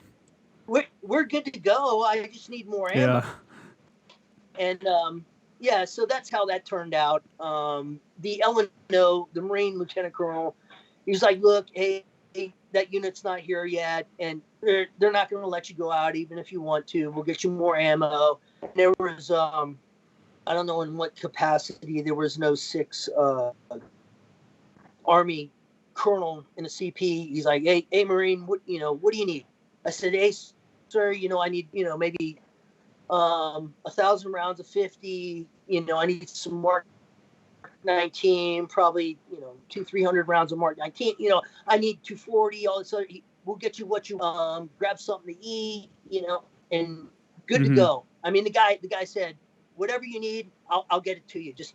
We're good to go. I just need more ammo. Yeah. And so that's how that turned out. The L&O, the Marine Lieutenant Colonel, he was like, look, hey, that unit's not here yet, and they're not going to let you go out even if you want to. We'll get you more ammo. And there was, I don't know in what capacity, there was no 6 Army colonel in the CP. He's like, hey, Marine, what do you need? I said, hey, sir, I need, maybe 1,000 rounds of 50. I need some Mark 19, probably 200-300 rounds of Mark 19. I need 240. All this other, we'll get you what you grab something to eat, and good to go. I mean, the guy said, whatever you need, I'll get it to you. Just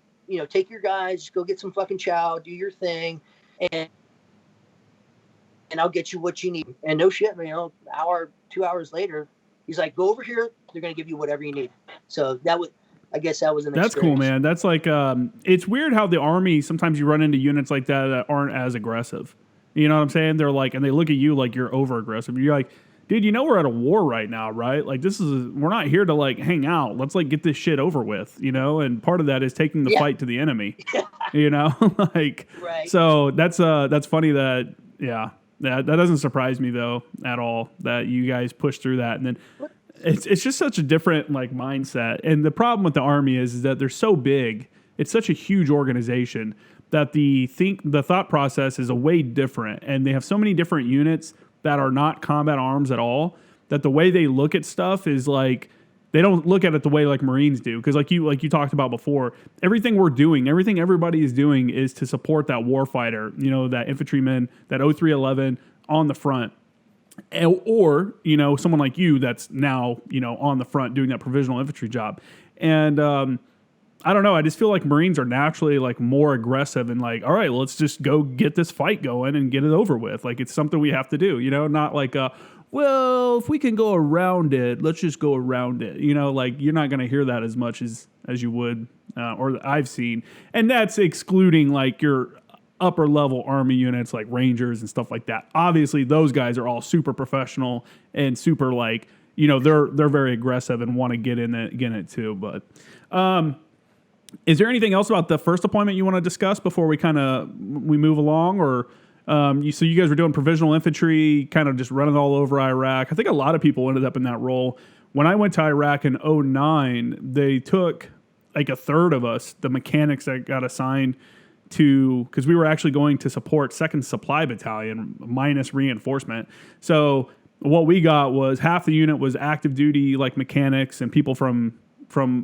take your guys, just go get some fucking chow, do your thing, and I'll get you what you need. And no shit, hour, 2 hours later, he's like, go over here. They're going to give you whatever you need. So I guess that was an That's experience. cool, man. That's like, it's weird how the Army, sometimes you run into units like that aren't as aggressive. You know what I'm saying? They're like, and they look at you like you're over aggressive. You're like, dude, we're at a war right now, right? Like we're not here to like hang out. Let's like get this shit over with, and part of that is taking the fight to the enemy, like, right. So that's funny that, that doesn't surprise me though at all that you guys push through that. And then it's just such a different like mindset. And the problem with the Army is that they're so big. It's such a huge organization that the thought process is a way different. And they have so many different units that are not combat arms at all, that the way they look at stuff is like, they don't look at it the way like Marines do. Because like you talked about before, everything we're doing, everything everybody is doing is to support that warfighter, that infantryman, that 0311 on the front. Or, someone like you that's now, on the front doing that provisional infantry job. And I don't know. I just feel like Marines are naturally like more aggressive and like, all right, let's just go get this fight going and get it over with. Like it's something we have to do, not like, well, if we can go around it, let's just go around it. Like you're not going to hear that as much as you would, or I've seen. And that's excluding like your upper level Army units like Rangers and stuff like that. Obviously, those guys are all super professional and super like, they're very aggressive and want to get in it too. But is there anything else about the first deployment you want to discuss before we move along? Or so you guys were doing provisional infantry, kind of just running all over Iraq. I think a lot of people ended up in that role. When I went to Iraq in 2009, they took like a third of us, the mechanics that got assigned to, because we were actually going to support 2nd Supply Battalion minus reinforcement. So what we got was half the unit was active duty like mechanics and people from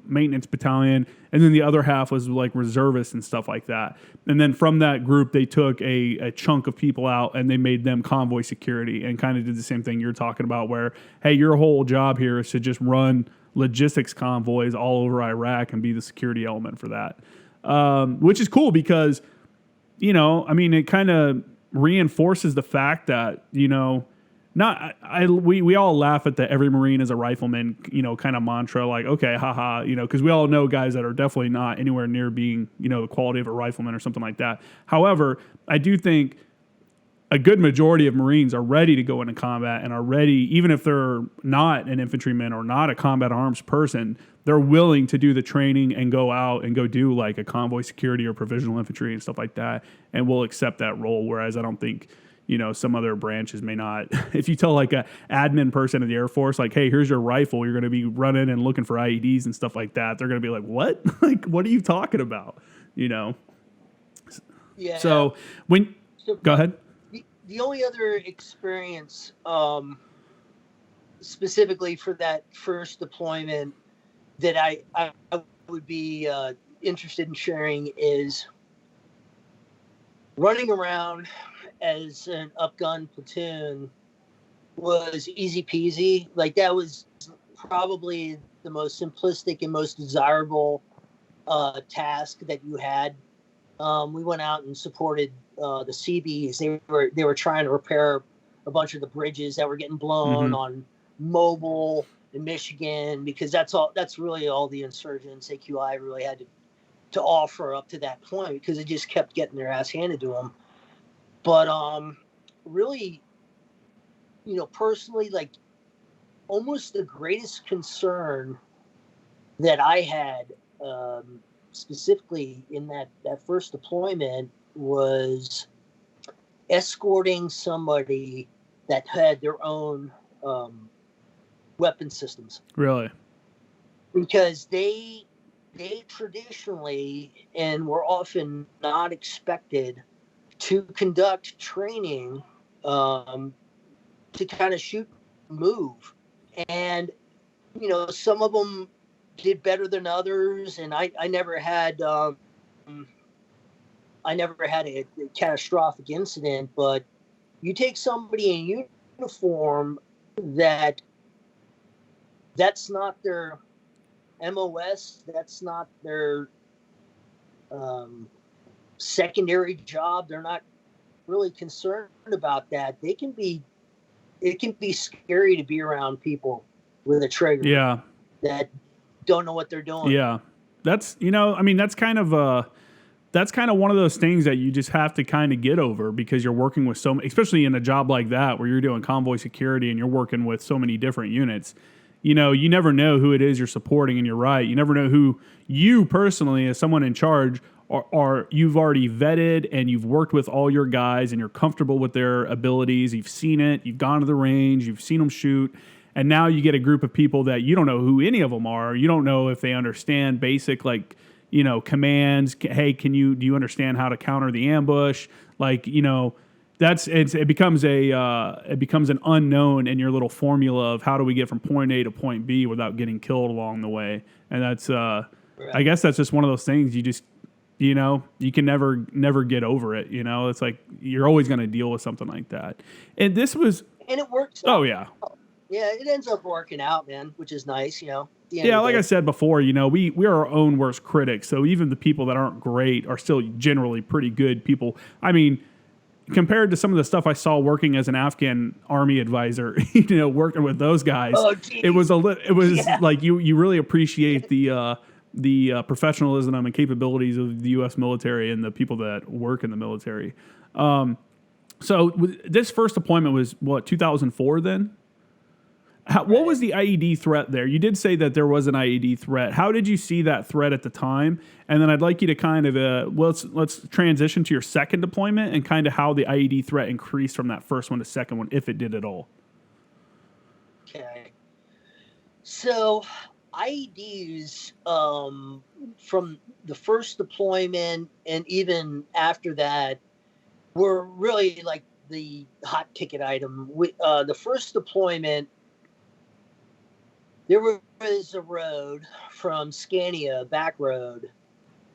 maintenance battalion, and then the other half was like reservists and stuff like that. And then from that group, they took a chunk of people out and they made them convoy security and kind of did the same thing you're talking about where, hey, your whole job here is to just run logistics convoys all over Iraq and be the security element for that. Which is cool because, it kind of reinforces the fact that, not we all laugh at the every Marine is a rifleman, kind of mantra, like, okay, haha, because we all know guys that are definitely not anywhere near being, the quality of a rifleman or something like that. However, I do think a good majority of Marines are ready to go into combat and are ready, even if they're not an infantryman or not a combat arms person, they're willing to do the training and go out and go do like a convoy security or provisional infantry and stuff like that, and will accept that role. Whereas I don't think, some other branches may not. If you tell like a admin person in the Air Force, like, hey, here's your rifle, you're going to be running and looking for IEDs and stuff like that, they're going to be like, what? Like, what are you talking about? Yeah. So go ahead. The only other experience, specifically for that first deployment, that I would be interested in sharing is running around as an upgun platoon was easy peasy. Like, that was probably the most simplistic and most desirable task that you had. We went out and supported the Seabees. They were trying to repair a bunch of the bridges that were getting blown on Mobile in Michigan, because that's really all the insurgents AQI really had to offer up to that point, because it just kept getting their ass handed to them. But really, personally, like, almost the greatest concern that I had, specifically in that first deployment, was escorting somebody that had their own weapon systems. Really? Because they traditionally and were often not expected to conduct training to kind of shoot and move. And, some of them did better than others. And I never had a catastrophic incident, but you take somebody in uniform that's not their MOS, that's not their secondary job, they're not really concerned about that. It can be scary to be around people with a trigger that don't know what they're doing. Yeah. That's, that's kind of one of those things that you just have to kind of get over, because you're working with especially in a job like that where you're doing convoy security and you're working with so many different units. You never know who it is you're supporting, and you're right. You never know who you personally, as someone in charge, are you've already vetted and you've worked with all your guys and you're comfortable with their abilities. You've seen it. You've gone to the range. You've seen them shoot. And now you get a group of people that you don't know who any of them are. You don't know if they understand basic, like, commands. Hey, do you understand how to counter the ambush? Like, it becomes an unknown in your little formula of how do we get from point A to point B without getting killed along the way. And that's, right. I guess that's just one of those things you just, you can never get over it. It's like, you're always going to deal with something like that. And it works. Oh yeah. Yeah. It ends up working out, man, which is nice, Yeah, like I said before, we are our own worst critics. So even the people that aren't great are still generally pretty good people. I mean, compared to some of the stuff I saw working as an Afghan army advisor, working with those guys, it was like you really appreciate the professionalism and capabilities of the U.S. military and the people that work in the military. So this first deployment was what, 2004 then? What was the IED threat there? You did say that there was an IED threat. How did you see that threat at the time? And then I'd like you to kind of let's transition to your second deployment and kind of how the IED threat increased from that first one to second one, if it did at all. Okay. So IEDs from the first deployment and even after that were really like the hot ticket item. The first deployment, there was a road from Scania, back road,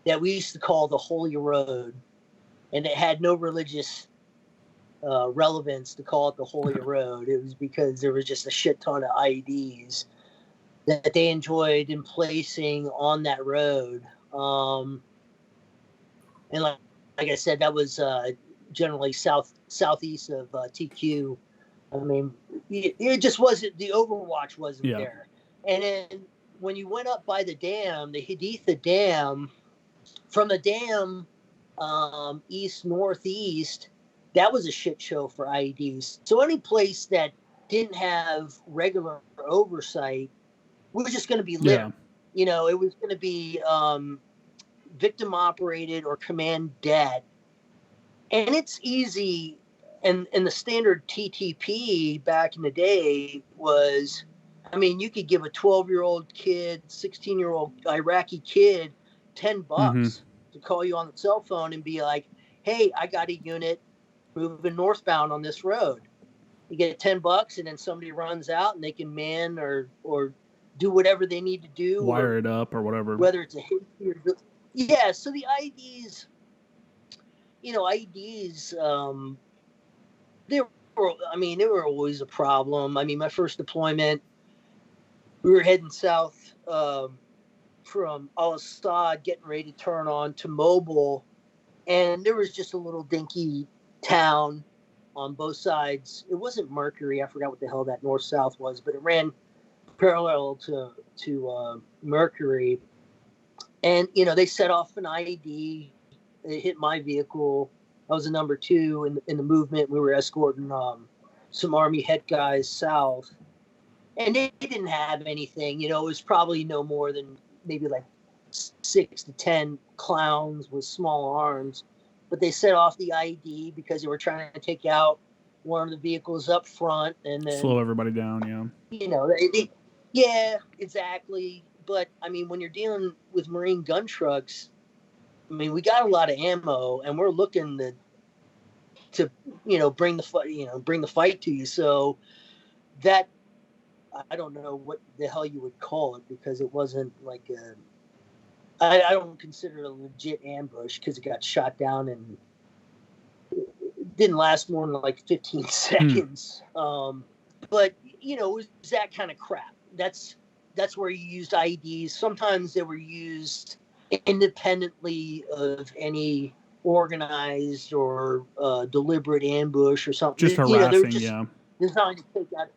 that we used to call the Holy Road, and it had no religious relevance to call it the Holy Road. It was because there was just a shit ton of IEDs that they enjoyed in placing on that road. And like I said, that was generally southeast of TQ, I mean, it just wasn't, the Overwatch wasn't Yeah. there. And then when you went up by the dam, the Haditha Dam, from the dam east northeast, that was a shit show for IEDs. So any place that didn't have regular oversight was just going to be littered. Yeah. It was going to be victim operated or command dead. And it's easy. And the standard TTP back in the day was, I mean, you could give a 12-year-old kid, 16-year-old Iraqi kid $10 to call you on the cell phone and be like, hey, I got a unit moving northbound on this road. You get $10 and then somebody runs out and they can man or do whatever they need to do. Wire it up or whatever. Whether it's a hit or, yeah, so the IEDs, they were always a problem. I mean, my first deployment, we were heading south from Al-Assad, getting ready to turn on to Mobil, and there was just a little dinky town on both sides. It wasn't Mercury. I forgot what the hell that north-south was, but it ran parallel to Mercury. And, they set off an IED. It hit my vehicle. I was a number 2 in the movement. We were escorting some Army head guys south. And they didn't have anything. It was probably no more than maybe like 6 to 10 clowns with small arms. But they set off the IED because they were trying to take out one of the vehicles up front. And then slow everybody down, yeah. Yeah, exactly. But, I mean, when you're dealing with Marine gun trucks, I mean, we got a lot of ammo, and we're looking to bring the fight to you. So that, I don't know what the hell you would call it, because it wasn't like I don't consider it a legit ambush, because it got shot down and it didn't last more than like 15 seconds. But it was that kind of crap. That's where you used IEDs. Sometimes they were used independently of any organized or deliberate ambush or something. Just harassing, they were just yeah. designed to take out,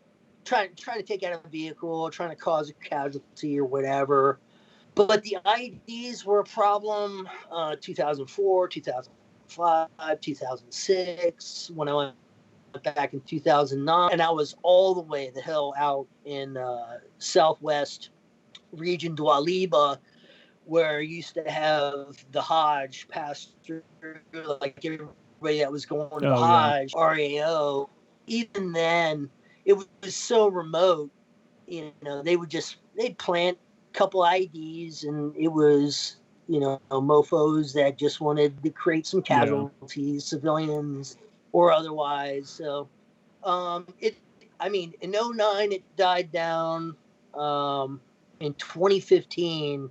trying to take out a vehicle, trying to cause a casualty or whatever. But the IEDs were a problem 2004, 2005, 2006, when I went back in 2009, and I was all the way the hell out in southwest region Doualiba, where I used to have the Hajj pass through, like everybody that was going to the Hajj, RAO. Even then, it was so remote, they'd plant a couple IEDs, and it was, mofos that just wanted to create some casualties, civilians or otherwise. So, in 2009, it died down. In 2015,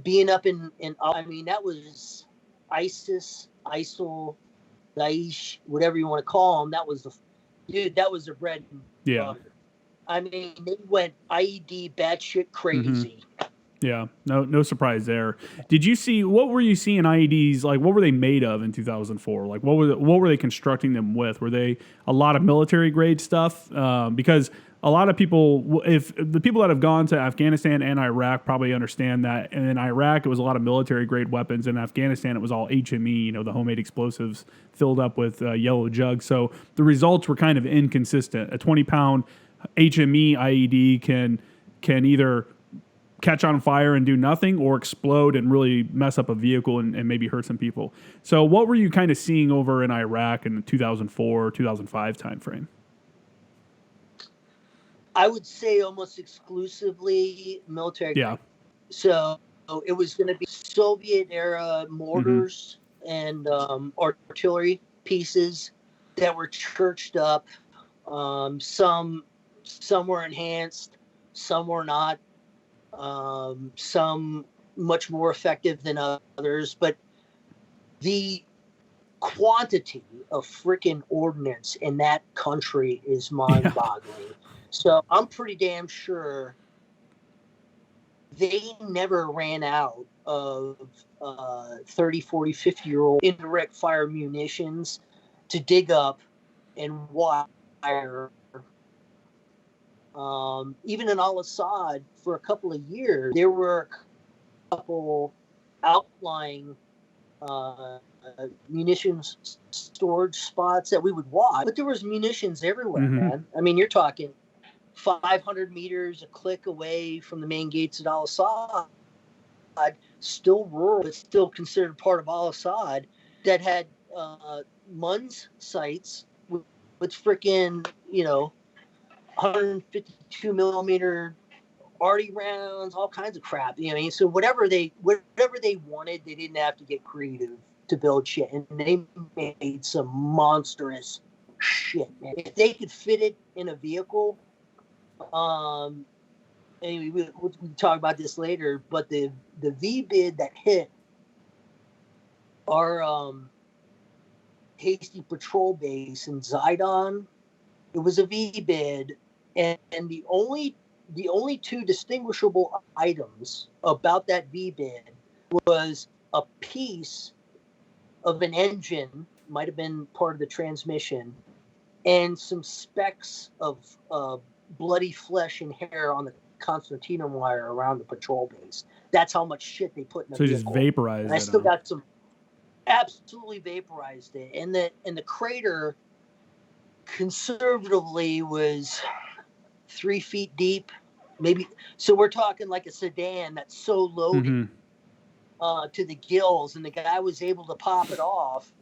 being up in that was ISIS, ISIL, Daesh, whatever you want to call them. That was the bread and butter. I mean, they went IED batshit crazy. Yeah, no surprise there. Did you see, what were you seeing IEDs, like what were they made of in 2004? Like what were they constructing them with? Were they a lot of military grade stuff? Because a lot of people, if the people that have gone to Afghanistan and Iraq probably understand that. And in Iraq, it was a lot of military grade weapons. In Afghanistan, it was all HME, the homemade explosives filled up with yellow jugs. So the results were kind of inconsistent. A 20-pound HME IED can either catch on fire and do nothing, or explode and really mess up a vehicle and maybe hurt some people. So what were you kind of seeing over in Iraq in the 2004, 2005 timeframe? I would say almost exclusively military. Yeah. So it was going to be Soviet era mortars and artillery pieces that were churched up. Some were enhanced, some were not. Some much more effective than others, but the quantity of freaking ordnance in that country is mind-boggling. Yeah. So I'm pretty damn sure they never ran out of 30, 40, 50-year-old indirect fire munitions to dig up and wire. Even in Al-Assad, for a couple of years, there were a couple outlying munitions storage spots that we would watch, but there was munitions everywhere, man. I mean, you're talking 500 meters a click away from the main gates at Al-Assad, still rural, but still considered part of Al-Assad, that had MUNS sites with freaking, 152 millimeter arty rounds, all kinds of crap. You know what I mean? So whatever they wanted, they didn't have to get creative to build shit, and they made some monstrous shit, man. If they could fit it in a vehicle, anyway, we'll talk about this later, but the V-bid that hit our Hasty Patrol base in Zidon, it was a V-bid, and the only two distinguishable items about that V-bid was a piece of an engine, might have been part of the transmission, and some specks of bloody flesh and hair on the concertina wire around the patrol base. That's how much shit they put in the vehicle. So just vaporized it. And I still got some, absolutely vaporized it. And the crater conservatively was 3 feet deep, maybe. So we're talking like a sedan that's so loaded to the gills, and the guy was able to pop it off.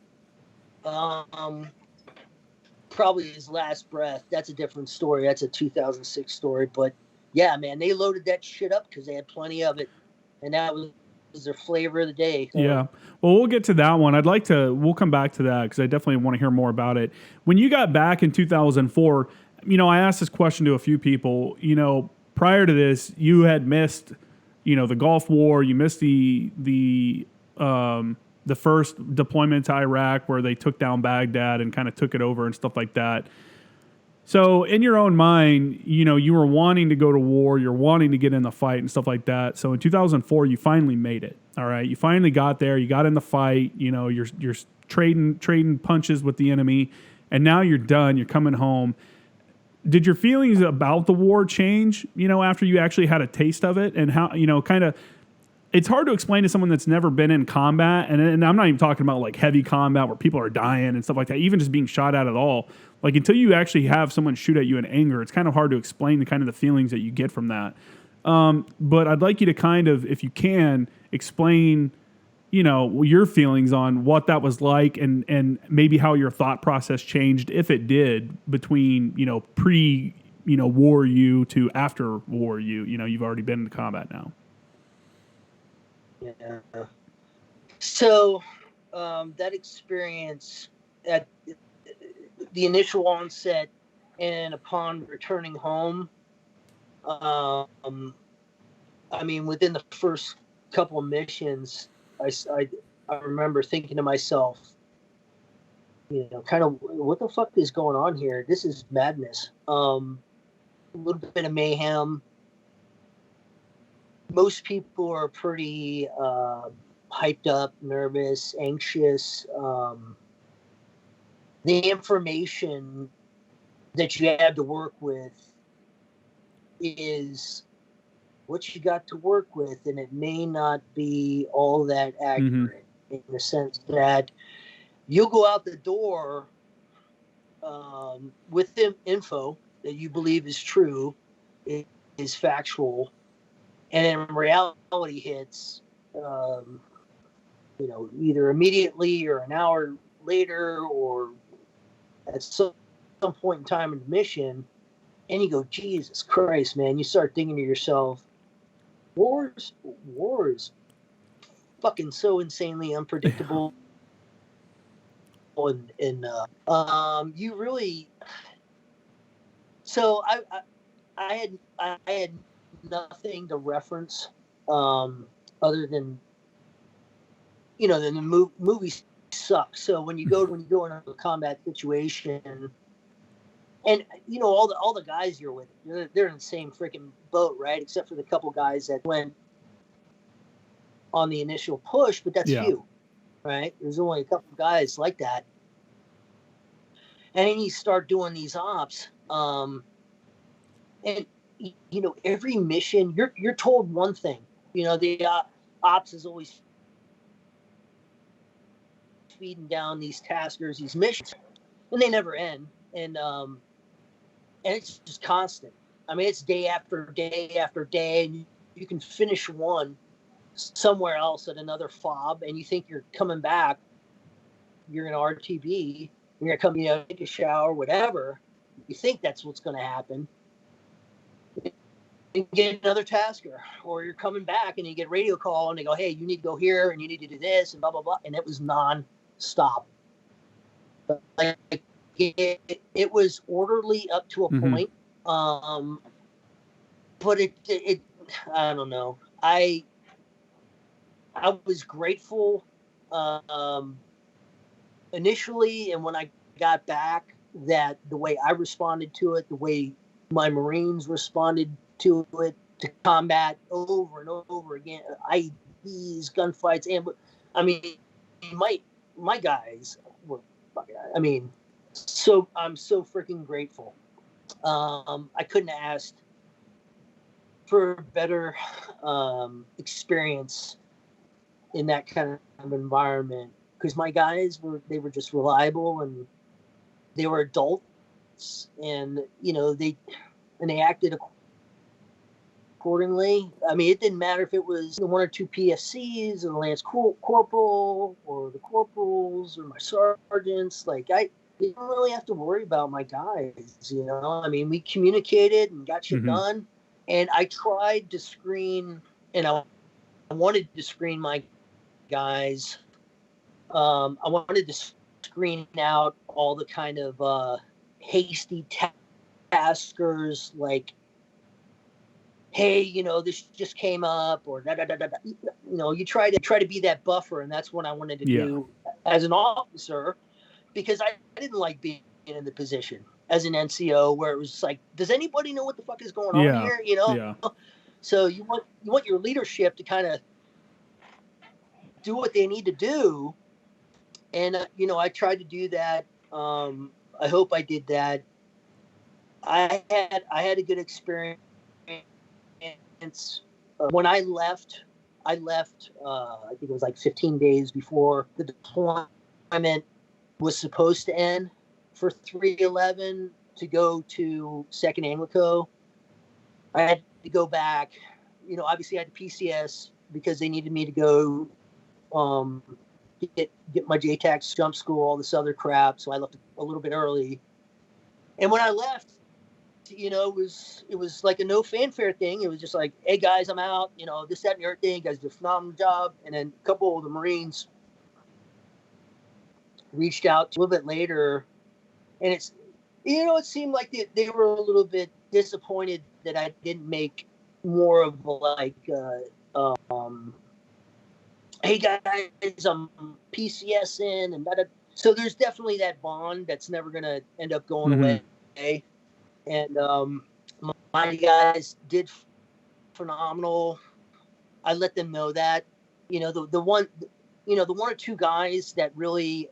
Probably his last breath. That's a different story. That's a 2006 story. But yeah, man, they loaded that shit up because they had plenty of it, and that was their flavor of the day. So. Yeah. Well, we'll get to that one. We'll come back to that because I definitely want to hear more about it. When you got back in 2004, I asked this question to a few people. Prior to this, you had missed, the Gulf War. You missed the first deployment to Iraq where they took down Baghdad and kind of took it over and stuff like that. So in your own mind, you were wanting to go to war, you're wanting to get in the fight and stuff like that. So in 2004, you finally made it. All right. You finally got there. You got in the fight. You're trading punches with the enemy, and now you're done. You're coming home. Did your feelings about the war change, after you actually had a taste of it, and how, it's hard to explain to someone that's never been in combat, and I'm not even talking about like heavy combat where people are dying and stuff like that, even just being shot at all. Like until you actually have someone shoot at you in anger, it's kind of hard to explain the feelings that you get from that. But I'd like you to kind of, if you can, explain, your feelings on what that was like, and maybe how your thought process changed, if it did, between, pre, war you to after war you. You've already been in combat now. Yeah. So that experience at the initial onset and upon returning home, within the first couple of missions, I remember thinking to myself, kind of, what the fuck is going on here? This is madness. A little bit of mayhem. Most people are pretty hyped up, nervous, anxious. The information that you have to work with is what you got to work with, and it may not be all that accurate in the sense that you'll go out the door with info that you believe is true, is factual, and then reality hits, either immediately or an hour later or at some point in time in the mission, and you go, Jesus Christ, man. You start thinking to yourself, war is fucking so insanely unpredictable. And you really, so I had nothing to reference other than the movie sucks. So when you go into a combat situation, and all the guys you're with, they're in the same freaking boat, right? Except for the couple guys that went on the initial push, but that's few, right? There's only a couple guys like that. And then you start doing these ops. And every mission you're told one thing. The ops is always feeding down these taskers these missions, and they never end. And it's just constant. I mean, it's day after day after day, and you can finish one somewhere else at another fob, and you think you're coming back, you're in RTB, you're gonna come, take a shower, whatever. You think that's what's going to happen. And get another tasker, or you're coming back and you get a radio call and they go, hey, you need to go here and you need to do this and blah blah blah, and it was non-stop. Like it was orderly up to a point, but it I don't know. I was grateful initially, and when I got back, that the way I responded to it, the way my Marines responded to it, to combat over and over again, IEDs, gunfights, and I mean, my guys were, so I'm so freaking grateful. I couldn't have asked for a better experience in that kind of environment, because my guys were just reliable, and they were adults, and they acted accordingly. I mean, it didn't matter if it was the one or two PFCs or the Lance Corporal or the corporals or my sergeants. Like, I didn't really have to worry about my guys, I mean, we communicated and got shit done. And I tried to screen, and I wanted to screen my guys. I wanted to screen out all the kind of hasty taskers, like, hey, this just came up, or da da da da. You try to be that buffer, and that's what I wanted to do as an officer, because I didn't like being in the position as an NCO where it was like, does anybody know what the fuck is going on here? Yeah. So you want your leadership to kind of do what they need to do, and I tried to do that. I hope I did that. I had a good experience. When I left, I think it was like 15 days before the deployment was supposed to end for 311 to go to 2nd ANGLICO. I had to go back. Obviously I had PCS because they needed me to go get my JTAX jump school, all this other crap. So I left a little bit early. And when I left, it was like a no fanfare thing. It was just like, hey guys, I'm out, this, that, and the other thing. You guys did a phenomenal job. And then a couple of the Marines reached out a little bit later, and it's, it seemed like they were a little bit disappointed that I didn't make more of like, hey guys, I'm PCS in, and that. So there's definitely that bond that's never going to end up going away. And my guys did phenomenal. I let them know that, the one or two guys that really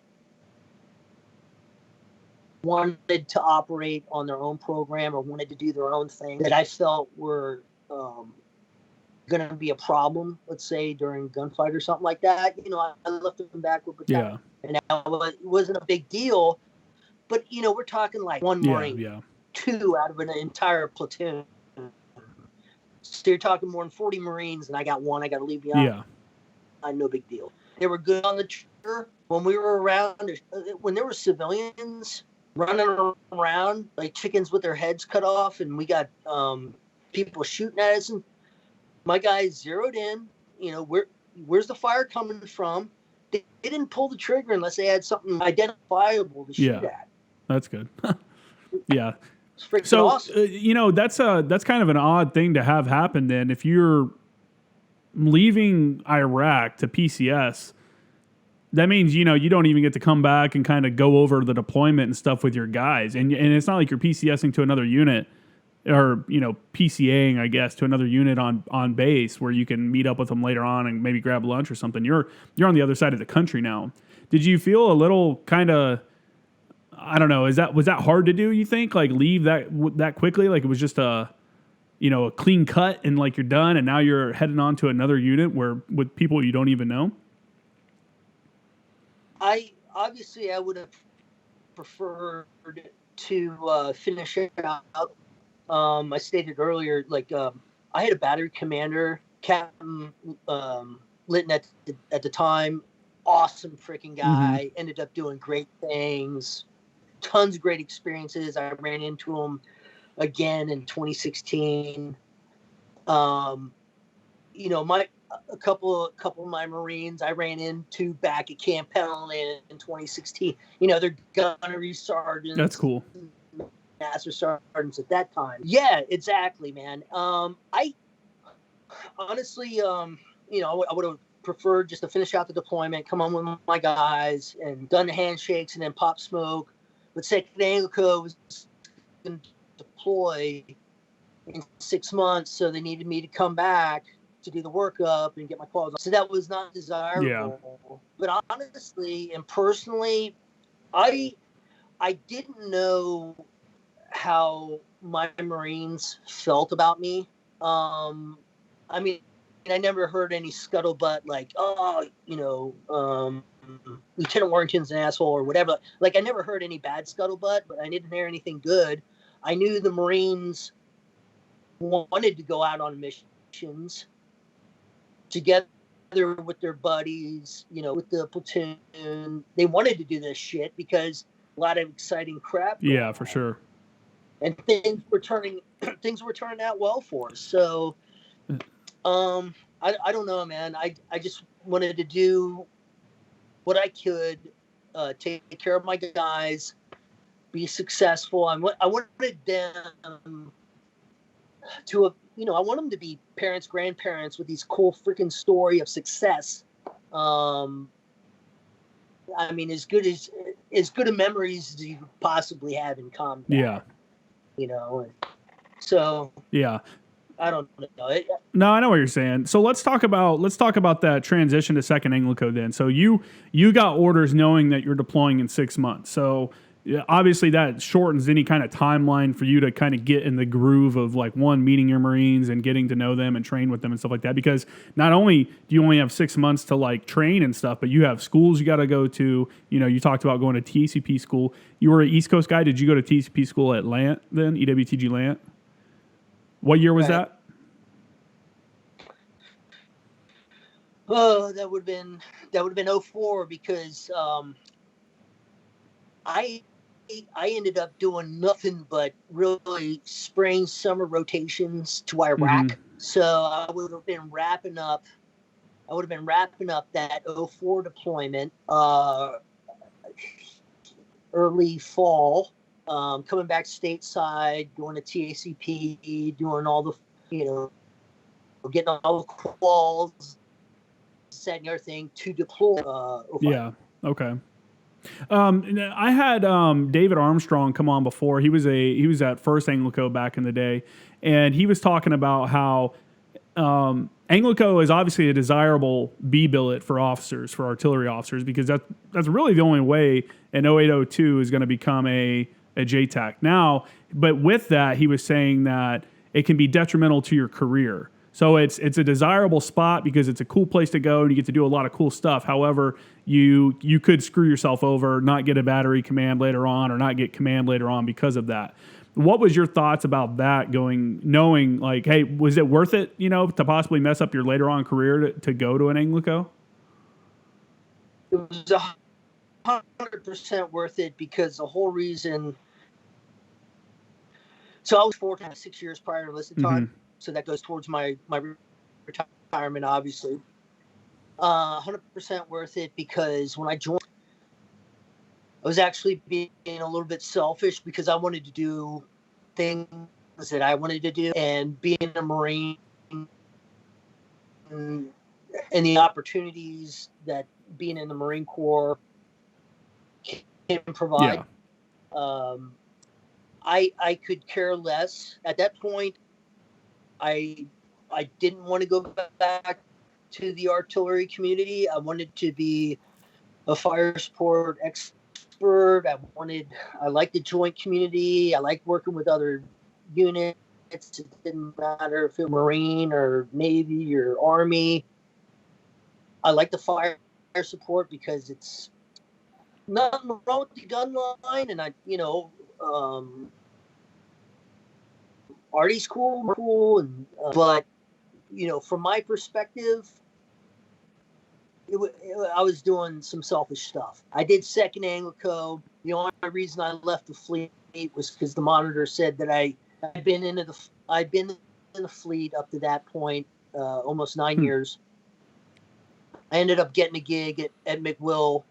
wanted to operate on their own program or wanted to do their own thing that I felt were going to be a problem, let's say during gunfight or something like that, I left them back with battalion. And it wasn't a big deal, but we're talking like one Marine, 2 out of an entire platoon. So you're talking more than 40 Marines, and I got 1 I got to leave behind. No big deal. They were good on the tour. When we were around, when there were civilians running around like chickens with their heads cut off, and we got people shooting at us, and my guys zeroed in, where's the fire coming from? They didn't pull the trigger unless they had something identifiable to shoot at. That's good. Yeah. So awesome. That's kind of an odd thing to have happen then. If you're leaving Iraq to PCS, that means, you don't even get to come back and kind of go over the deployment and stuff with your guys. And it's not like you're PCSing to another unit, or, PCAing, I guess, to another unit on base where you can meet up with them later on and maybe grab lunch or something. You're on the other side of the country now. Did you feel a little kind of, I don't know. Was that hard to do? You think like leave that quickly? Like it was just a a clean cut and like you're done, and now you're heading on to another unit where with people you don't even know. I would have preferred to finish it out. I stated earlier, like I had a battery commander, Captain Litton at the time, awesome freaking guy. Ended up doing great things, tons of great experiences. I ran into him again in 2016. A couple of my Marines I ran into back at Camp Pendleton in 2016. They're gunnery sergeants. That's cool. Master sergeants at that time. Yeah, exactly, man. I honestly, I would have preferred just to finish out the deployment, come on with my guys, and done the handshakes and then pop smoke. But Second ANGLICO was going to deploy in 6 months, so they needed me to come back to do the workup and get my quals. So that was not desirable. Yeah. But honestly and personally, I didn't know how my Marines felt about me. I mean, I never heard any scuttlebutt like, Lieutenant Warrington's an asshole or whatever. Like, I never heard any bad scuttlebutt, but I didn't hear anything good. I knew the Marines wanted to go out on missions together with their buddies, with the platoon. They wanted to do this shit because a lot of exciting crap. Yeah, for sure. And things were turning out well for us. So, I don't know, man. I just wanted to do what I could, take care of my guys, be successful. I wanted them to, I want them to be parents, grandparents with these cool freaking story of success. I mean, as good a memories as you could possibly have in combat. Yeah. So yeah, I don't know. No, I know what you're saying. So let's talk about that transition to Second ANGLICO then. So you got orders knowing that you're deploying in 6 months. So obviously that shortens any kind of timeline for you to kind of get in the groove of like meeting your Marines and getting to know them and train with them and stuff like that. Because not only do you only have 6 months to like train and stuff, but you have schools you got to go to. You talked about going to TCP school. You were an East Coast guy. Did you go to TCP school at Lant then? EWTG Lant? What year was that? Oh, that would have been 04 because I ended up doing nothing but really spring summer rotations to Iraq. So I would have been wrapping up that 04 deployment early fall, coming back stateside, going to TACP, doing all the getting all the quals, that and everything to deploy. Yeah. Okay. I had David Armstrong come on before. He was at First ANGLICO back in the day, and he was talking about how ANGLICO is obviously a desirable B billet for officers, for artillery officers, because that's really the only way an 0802 is going to become a JTAC now. But with that, he was saying that it can be detrimental to your career. So it's a desirable spot because it's a cool place to go and you get to do a lot of cool stuff. However, you could screw yourself over, not get a battery command later on, or not get command later on because of that. What was your thoughts about that knowing like, hey, was it worth it, to possibly mess up your later on career to go to an ANGLICO? It was 100% worth it because the whole reason. So I was 6 years prior to enlisted time. So that goes towards my retirement, obviously. 100% worth it because when I joined, I was actually being a little bit selfish because I wanted to do things that I wanted to do, and being a Marine and the opportunities that being in the Marine Corps can provide. Yeah. I could care less at that point. I didn't want to go back to the artillery community. I wanted to be a fire support expert. I liked the joint community. I liked working with other units. It didn't matter if it was Marine or Navy or Army. I like the fire support because it's nothing wrong with the gun line, and Artie's cool, and but from my perspective, I was doing some selfish stuff. I did second Anglico. The only reason I left the fleet was because the monitor said that I'd been in the fleet up to that point, almost 9 years. I ended up getting a gig at McWill,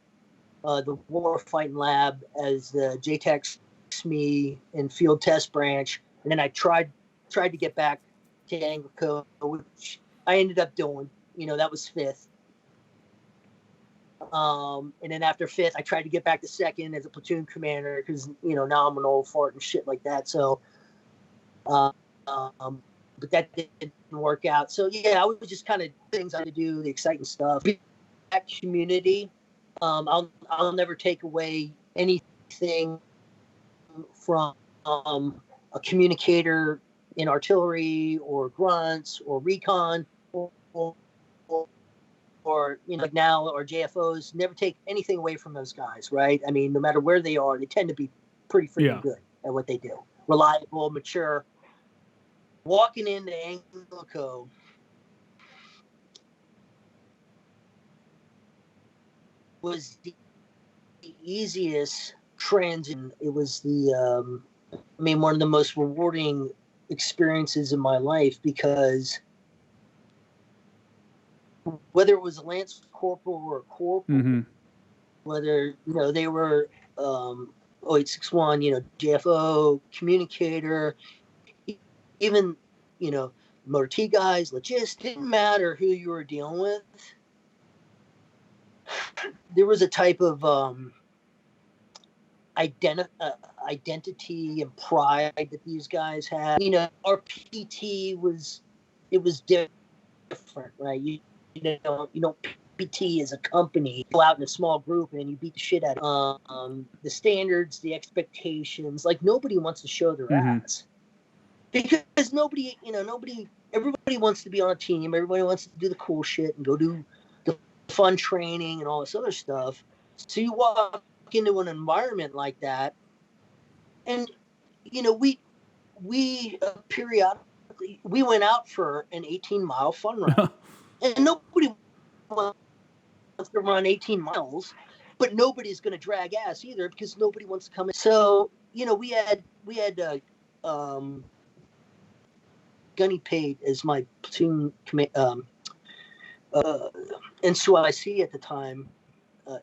the Warfighting Lab, as the JTAC SME and Field Test Branch, and then I tried to get back to Anglico, which I ended up doing. That was fifth. And then after fifth, I tried to get back to second as a platoon commander because now I'm an old fart and shit like that. So, but that didn't work out. So yeah, I was just kind of things I had to do, the exciting stuff. That community, I'll never take away anything from a communicator in artillery or grunts or recon or like now, or JFOs. Never take anything away from those guys, right? I mean, no matter where they are, they tend to be pretty freaking good at what they do. Reliable, mature. Walking into Anglico, was the easiest transition. It was one of the most rewarding experiences in my life, because whether it was a lance corporal or a corporal, whether they were 0861, JFO, communicator, even motor T guys, logistics, didn't matter who you were dealing with. There was a type of identity and pride that these guys had. Our PT was different, right? You don't PT as a company. You go out in a small group and you beat the shit out of the standards, the expectations. Like, nobody wants to show their ass, because everybody wants to be on a team. Everybody wants to do the cool shit and go do the fun training and all this other stuff. So you walk into an environment like that, and we periodically we went out for an 18-mile fun run. And nobody wants to run 18 miles, but nobody's going to drag ass either, because nobody wants to come in. So, we had Gunny Pate as my platoon NCOIC at the time,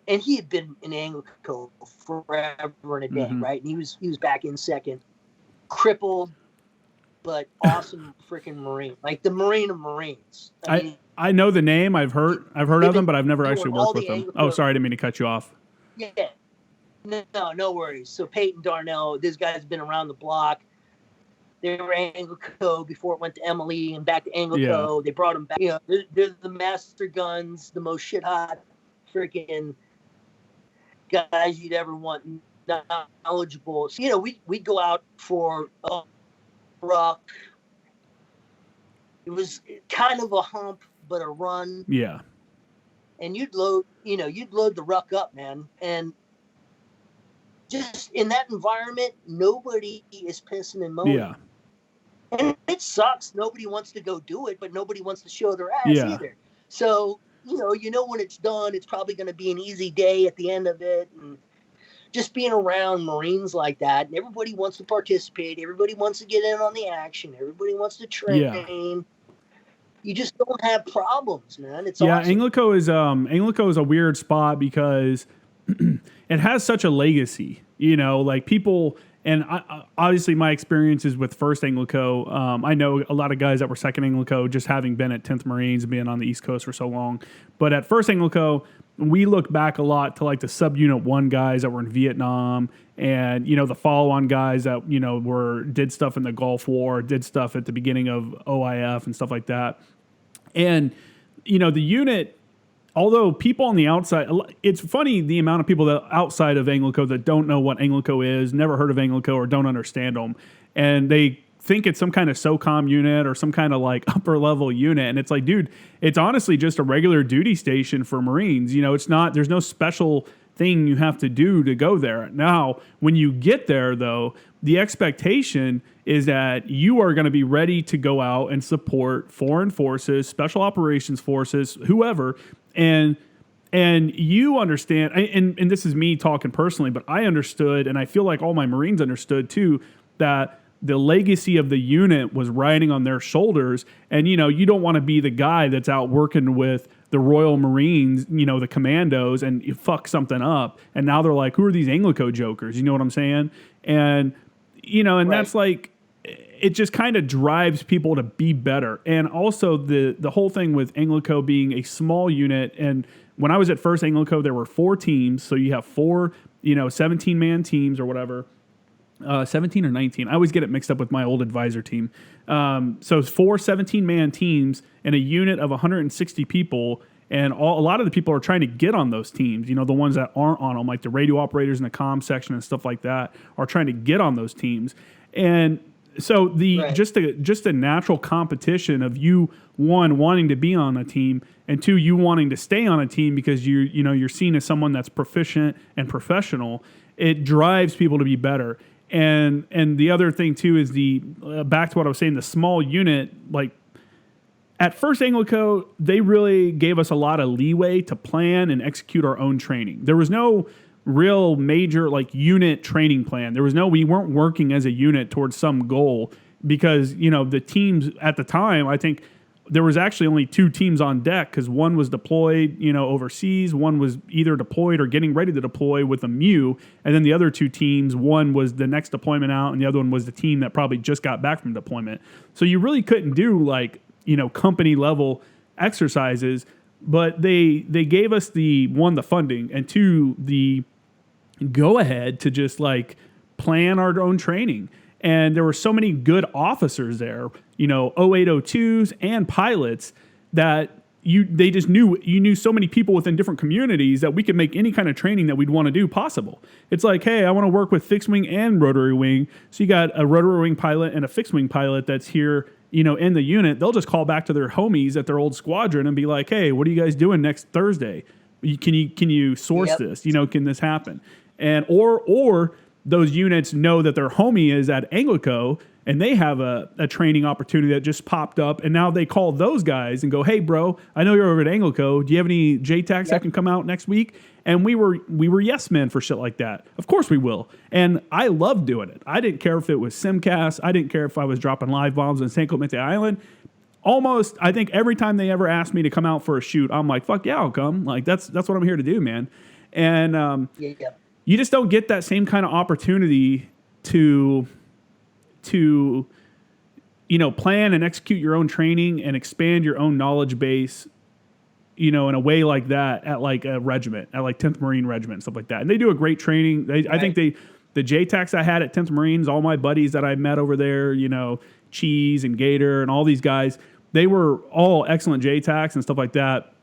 and he had been in Anglico forever and a day, right? And he was back in second, crippled, but awesome freaking Marine, like the Marine of Marines. I know the name. I've heard of them, but I've never actually worked with them. Oh, sorry, I didn't mean to cut you off. Yeah, no worries. So Peyton Darnell, this guy's been around the block. They were Anglico before it went to Emily and back to Anglico. Yeah. They brought them back. They're the master guns, the most shit hot freaking guys you'd ever want, knowledgeable. So, we'd go out for a ruck. It was kind of a hump, but a run. Yeah. And you'd load the ruck up, man. And just in that environment, nobody is pissing and moaning. Yeah. And it sucks. Nobody wants to go do it, but nobody wants to show their ass either. So, when it's done, it's probably going to be an easy day at the end of it. And just being around Marines like that, and everybody wants to participate. Everybody wants to get in on the action. Everybody wants to train. Yeah. You just don't have problems, man. It's awesome. Anglico is a weird spot because it has such a legacy. Like people, and obviously my experiences with first Anglico, I know a lot of guys that were second Anglico, just having been at 10th Marines and being on the East Coast for so long. But at first Anglico, we look back a lot to like the subunit 1 guys that were in Vietnam, and the follow-on guys that did stuff in the Gulf War, did stuff at the beginning of OIF and stuff like that. And the unit, although people on the outside, it's funny the amount of people that outside of Anglico that don't know what Anglico is, never heard of Anglico, or don't understand them, and they think it's some kind of SOCOM unit or some kind of like upper level unit. And it's like, dude, it's honestly just a regular duty station for Marines. You know, it's not, there's no special thing you have to do to go there. Now, when you get there though, the expectation is that you are going to be ready to go out and support foreign forces, special operations forces, whoever. And you understand, and this is me talking personally, but I understood, and I feel like all my Marines understood too, that the legacy of the unit was riding on their shoulders. And, you know, you don't want to be the guy that's out working with the Royal Marines, you know, the commandos, and you fuck something up. And now they're like, who are these Anglico jokers? You know what I'm saying? And, you know, and right. That's like, it just kind of drives people to be better. And also the whole thing with Anglico being a small unit. And when I was at First Anglico, there were 4 teams. So you have 4, you know, 17-man teams or whatever. 17 or 19. I always get it mixed up with my old advisor team. So it's 4 17-man teams and a unit of 160 people. And a lot of the people are trying to get on those teams. You know, the ones that aren't on them, like the radio operators in the comm section and stuff like that, are trying to get on those teams. And so right. just a natural competition of you, one, wanting to be on a team, and 2, you wanting to stay on a team because you're seen as someone that's proficient and professional. It drives people to be better. And the other thing too is back to what I was saying, the small unit, like at First Anglico, they really gave us a lot of leeway to plan and execute our own training. There was no real major like unit training plan. We weren't working as a unit towards some goal because, you know, the teams at the time, I think there was actually only 2 teams on deck because one was deployed, you know, overseas. One was either deployed or getting ready to deploy with a MEU. And then the other 2 teams, one was the next deployment out and the other one was the team that probably just got back from deployment. So you really couldn't do like, you know, company level exercises, but they gave us the funding, and 2, the go ahead to just like plan our own training. And there were so many good officers there, you know, 0802s and pilots that you knew so many people within different communities that we could make any kind of training that we'd want to do possible. It's like, hey, I want to work with fixed wing and rotary wing. So you got a rotary wing pilot and a fixed wing pilot that's here, you know, in the unit. They'll just call back to their homies at their old squadron and be like, hey, what are you guys doing next Thursday? Can you source this? You know, can this happen? And or those units know that their homie is at Anglico and they have a training opportunity that just popped up, and now they call those guys and go, hey, bro, I know you're over at Anglico. Do you have any JTACs that can come out next week? And we were yes men for shit like that. Of course we will. And I loved doing it. I didn't care if it was simcast. I didn't care if I was dropping live bombs on San Clemente Island. Almost, I think every time they ever asked me to come out for a shoot, I'm like, fuck yeah, I'll come. Like, that's what I'm here to do, man. And you just don't get that same kind of opportunity to you know, plan and execute your own training and expand your own knowledge base, you know, in a way like that at like a regiment, at like 10th Marine Regiment and stuff like that. And they do a great training. I think the JTACs I had at 10th Marines, all my buddies that I met over there, you know, Cheese and Gator and all these guys, they were all excellent JTACs and stuff like that.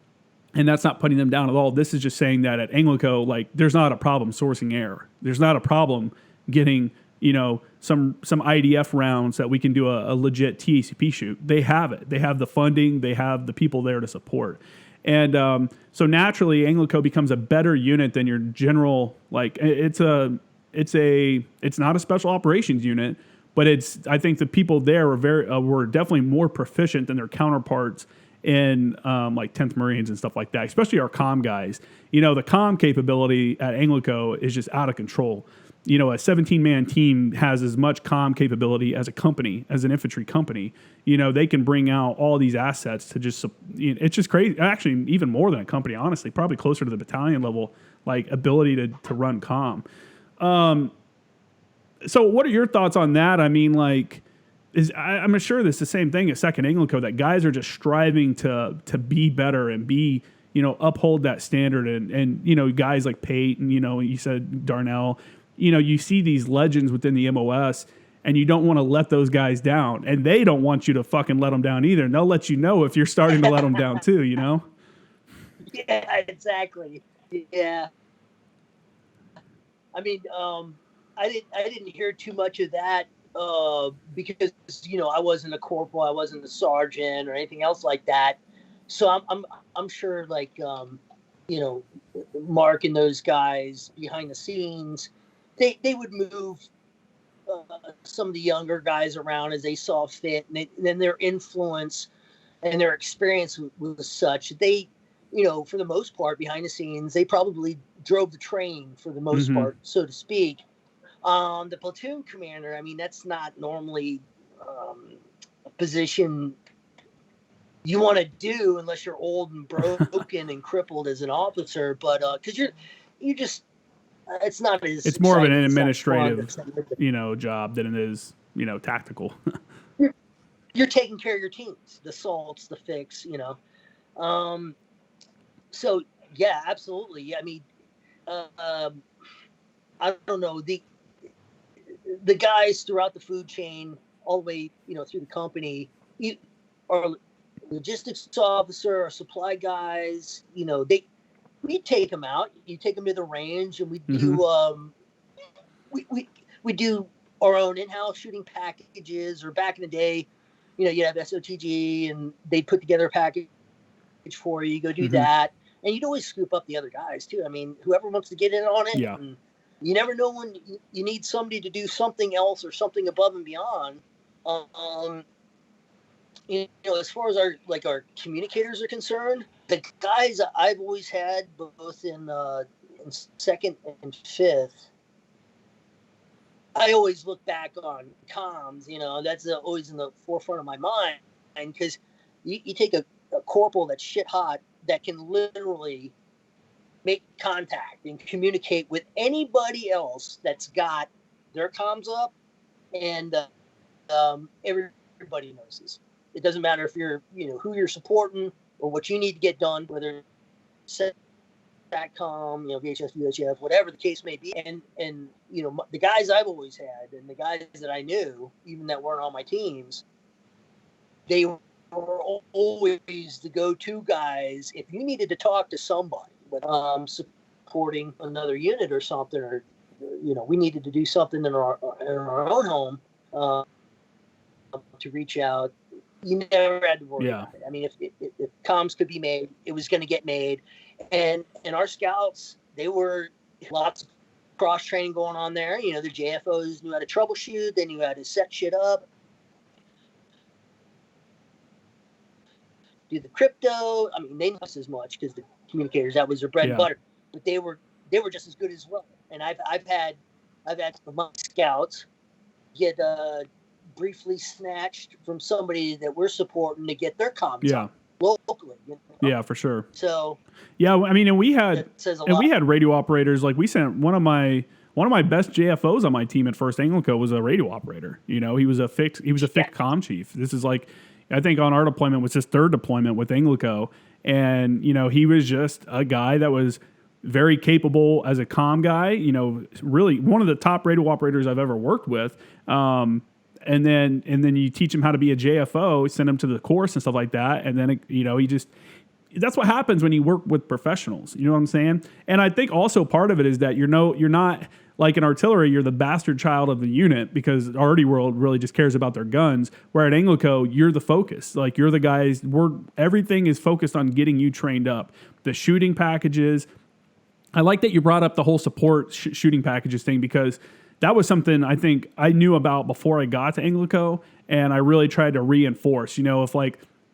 And that's not putting them down at all. This is just saying that at Anglico, like, there's not a problem sourcing air. There's not a problem getting, you know, some IDF rounds that we can do a legit TACP shoot. They have it. They have the funding. They have the people there to support. And so naturally, Anglico becomes a better unit than your general. Like, it's not a special operations unit, but I think the people there were definitely more proficient than their counterparts in like 10th Marines and stuff like that, especially our comm guys. You know, the comm capability at Anglico is just out of control. You know, a 17-man team has as much comm capability as a company, as an infantry company. You know, they can bring out all these assets to just, it's just crazy. Actually, even more than a company, honestly, probably closer to the battalion level, like ability to run comm. So what are your thoughts on that? I mean, like, I'm sure this is the same thing as Second Anglico, that guys are just striving to be better and be, you know, uphold that standard. And you know, guys like Pate and, you know, you said Darnell, you know, you see these legends within the MOS and you don't want to let those guys down. And they don't want you to fucking let them down either. And they'll let you know if you're starting to let them down too, you know? Yeah, exactly. Yeah. I mean, I didn't hear too much of that because I wasn't a corporal, I wasn't a sergeant or anything else like that. So I'm sure like you know Mark and those guys behind the scenes, they would move some of the younger guys around as they saw fit, and then their influence and their experience was such they, for the most part, behind the scenes, they probably drove the train for the most Mm-hmm. part, so to speak. The platoon commander, I mean, that's not normally a position you want to do unless you're old and broken and crippled as an officer. But because you just, it's not as It's more of an exciting. It's not fun. administrative, job than it is, tactical. You're taking care of your teams, the salts, the fix. Um, so yeah, absolutely. Yeah, I mean, uh, I don't know the guys throughout the food chain, all the way through the company, our logistics officer, our supply guys. We take them out. You take them to the range, and we Mm-hmm. do we do our own in-house shooting packages. Or back in the day, you'd have SOTG, and they'd put together a package for you. You go do Mm-hmm. that, and you'd always scoop up the other guys too. I mean, whoever wants to get in on it. Yeah. And you never know when you need somebody to do something else or something above and beyond. As far as our communicators are concerned, the guys I've always had, both in second and fifth, I always look back on comms. That's always in the forefront of my mind, because you take a corporal that's shit hot that can literally make contact and communicate with anybody else that's got their comms up, and everybody knows this. It doesn't matter if you're, who you're supporting or what you need to get done, whether it's SATCOM, VHF, UHF, whatever the case may be. And the guys I've always had, and the guys that I knew, even that weren't on my teams, they were always the go-to guys if you needed to talk to somebody, supporting another unit or something, or we needed to do something in our own home to reach out. You never had to worry about it. I mean, if comms could be made, it was going to get made. And our scouts, they were lots of cross training going on there. The JFOs knew how to troubleshoot. They knew how to set shit up, do the crypto. I mean, they knew us as much because the communicators, that was their bread and butter. But they were just as good as well. And I've had my scouts get briefly snatched from somebody that we're supporting to get their comms up locally. Yeah, for sure. So yeah, I mean, and we had radio operators. Like, we sent one of my best JFOs on my team at First Anglico was a radio operator. He was a fixed comm chief. This is like, I think on our deployment was his third deployment with Anglico, and he was just a guy that was very capable as a comm guy. Really one of the top radio operators I've ever worked with. And then you teach him how to be a JFO, send him to the course and stuff like that. And then, that's what happens when you work with professionals. You know what I'm saying? And I think also part of it is that you're not like in artillery, you're the bastard child of the unit, because Arty World really just cares about their guns. Where at Anglico, you're the focus. Like, you're the guys, everything is focused on getting you trained up. The shooting packages. I like that you brought up the whole support shooting packages thing, because that was something I think I knew about before I got to Anglico, and I really tried to reinforce.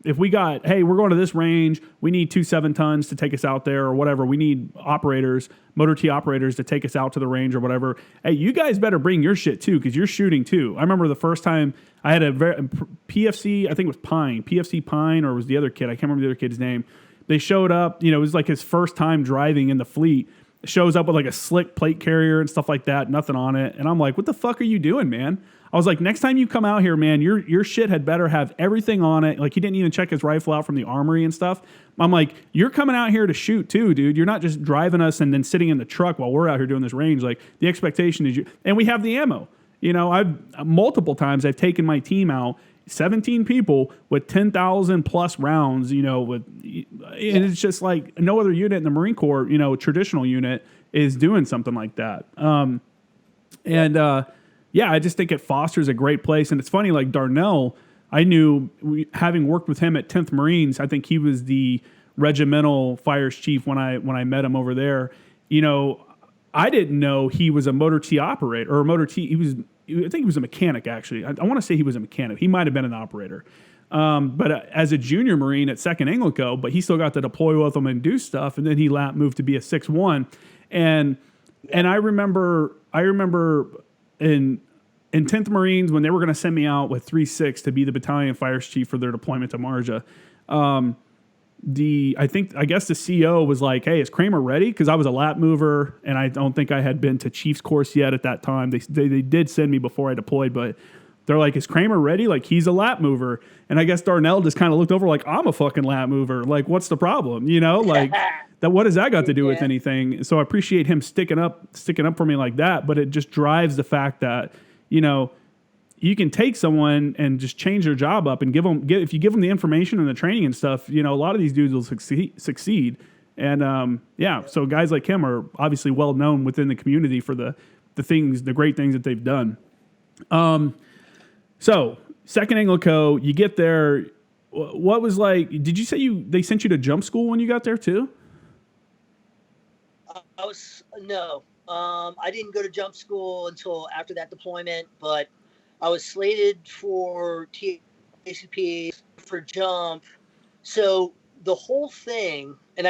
If we got, hey, we're going to this range, we need 2 7-tons to take us out there or whatever. We need operators, motor T operators to take us out to the range or whatever. Hey, you guys better bring your shit too, because you're shooting too. I remember the first time I had a PFC, I think it was PFC Pine, or was the other kid, I can't remember the other kid's name. They showed up, it was like his first time driving in the fleet. Shows up with like a slick plate carrier and stuff like that, nothing on it. And I'm like, what the fuck are you doing, man? I was like, next time you come out here, man, your shit had better have everything on it. Like, he didn't even check his rifle out from the armory and stuff. I'm like, you're coming out here to shoot too, dude. You're not just driving us and then sitting in the truck while we're out here doing this range. Like, the expectation is and we have the ammo. I've multiple times I've taken my team out, 17 people with 10,000 plus rounds, with And it's just like no other unit in the Marine Corps, traditional unit is doing something like that. I just think it fosters a great place. And it's funny, like Darnell, I knew, having worked with him at 10th Marines, I think he was the regimental fires chief when I met him over there. I didn't know he was a motor T operator or a motor T. I think he was a mechanic, actually. I want to say he was a mechanic. He might have been an operator. But as a junior Marine at 2nd Anglico, but he still got to deploy with them and do stuff. And then he moved to be a 6-1. And I remember in 10th Marines, when they were going to send me out with 3-6 to be the battalion fires chief for their deployment to Marja, I guess the CO was like, "Hey, is Kramer ready?" Because I was a lap mover, and I don't think I had been to Chief's course yet at that time. They did send me before I deployed, but they're like, "Is Kramer ready?" Like, he's a lap mover. And I guess Darnell just kind of looked over like, "I'm a fucking lap mover. Like, what's the problem?" Like that. What has that got to do with anything? So I appreciate him sticking up for me like that. But it just drives the fact that you can take someone and just change their job up and if you give them the information and the training and stuff, a lot of these dudes will succeed. And so guys like him are obviously well known within the community for the great things that they've done. So 2nd Anglico, you get there. What was like? Did you say they sent you to jump school when you got there too? No. I didn't go to jump school until after that deployment, but I was slated for TACP, for jump. So the whole thing, and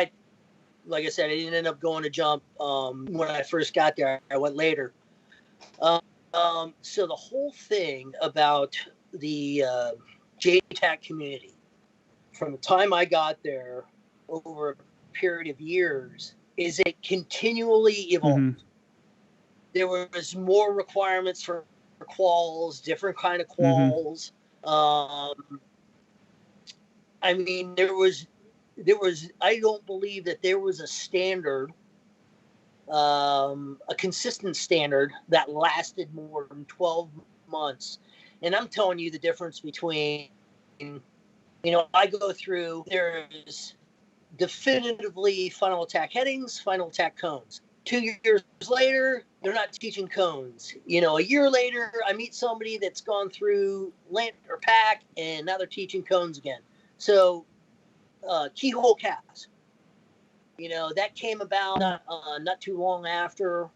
like I said, I didn't end up going to jump when I first got there. I went later. So the whole thing about the JTAC community, from the time I got there over a period of years, is it continually evolved. Mm-hmm. There was more requirements for quals, different kind of quals. Mm-hmm. I mean, there was. I don't believe that there was a standard, a consistent standard that lasted more than 12 months. And I'm telling you the difference between, I go through. There's definitively final attack headings, final attack cones. 2 years later, they're not teaching cones. A year later, I meet somebody that's gone through Lent or PAC, and now they're teaching cones again. So, keyhole cast. That came about not too long after.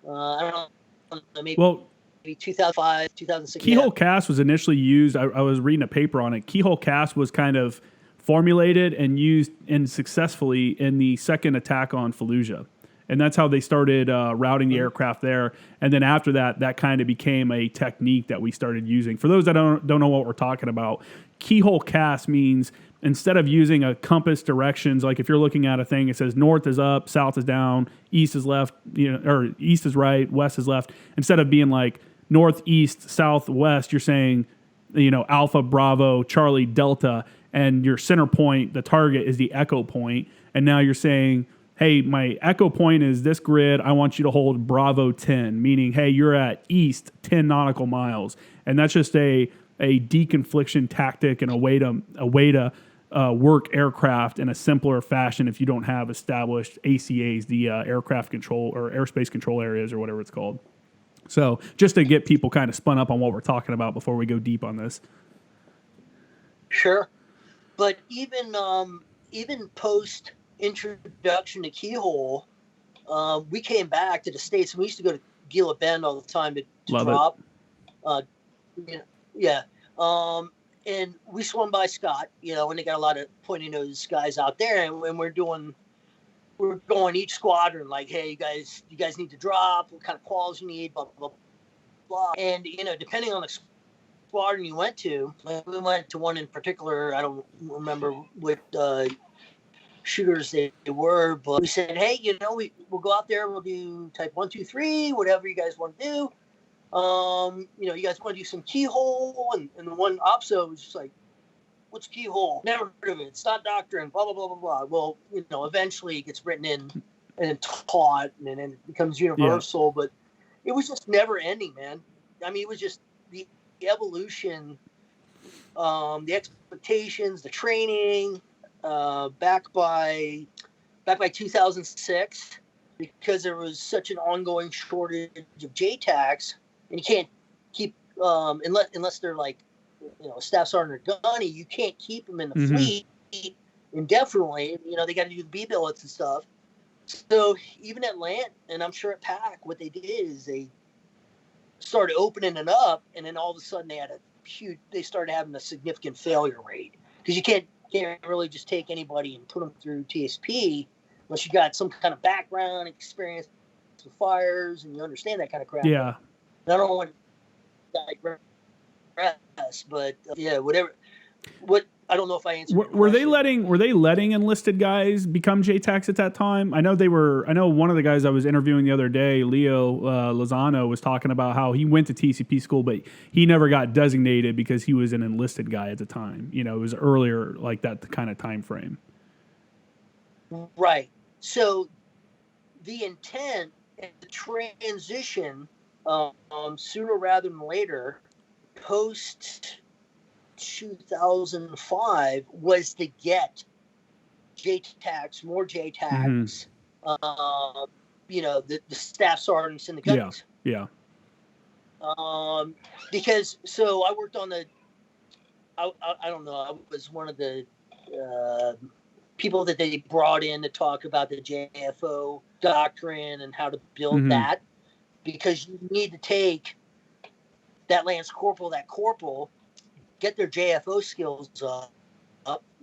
I don't know, maybe 2005, 2006. Keyhole cast was initially used. I was reading a paper on it. Keyhole cast was kind of formulated and used successfully in the second attack on Fallujah. And that's how they started routing the aircraft there. And then after that kind of became a technique that we started using. For those that don't know what we're talking about, keyhole cast means instead of using a compass directions, like if you're looking at a thing, it says north is up, south is down, east is left, or east is right, west is left. Instead of being like northeast, southwest, you're saying, Alpha, Bravo, Charlie, Delta, and your center point, the target, is the echo point. And now you're saying, hey, my echo point is this grid. I want you to hold Bravo 10, meaning, hey, you're at east 10 nautical miles. And that's just a deconfliction tactic and a way to work aircraft in a simpler fashion if you don't have established ACAs, the aircraft control or airspace control areas or whatever it's called. So just to get people kind of spun up on what we're talking about before we go deep on this. Sure. But even post introduction to keyhole, we came back to the States, and we used to go to Gila Bend all the time to drop. And we swung by Scott, and they got a lot of pointy nose guys out there, and we're going each squadron like, hey, you guys need to drop, what kind of quals you need, blah blah blah. And depending on the squadron you went to, we went to one in particular. I don't remember what shooters they were, but we said, hey, we'll go out there, we'll do type 1, 2, 3, whatever you guys want to do. You guys want to do some keyhole, and the one OPSO was just like, what's keyhole? Never heard of it. It's not doctrine, blah, blah, blah, blah, blah. Well, eventually it gets written in and taught, and then it becomes universal, but it was just never ending, man. I mean, it was just the evolution, the expectations, the training, back by 2006, because there was such an ongoing shortage of JTACs, and you can't keep unless they're like, staff sergeant or gunny, you can't keep them in the fleet indefinitely. They got to do the B billets and stuff. So even at Lant, and I'm sure at PAC, what they did is they started opening it up, and then all of a sudden they started having a significant failure rate, because you can't really just take anybody and put them through TSP unless you got some kind of background experience with fires and you understand that kind of crap. Yeah. I don't want to digress, but yeah, whatever. What I don't know if I answered. Were they letting enlisted guys become JTACs at that time? I know they were. I know one of the guys I was interviewing the other day, Leo Lozano, was talking about how he went to TCP school, but he never got designated because he was an enlisted guy at the time. It was earlier, like that kind of time frame. Right. So the intent and the transition, sooner rather than later, post 2005, was to get JTACs, more JTACs, the staff sergeants and the guns. Yeah. Because so I worked on I don't know, I was one of the people that they brought in to talk about the JFO doctrine and how to build that, because you need to take that lance corporal, that corporal, get their JFO skills up.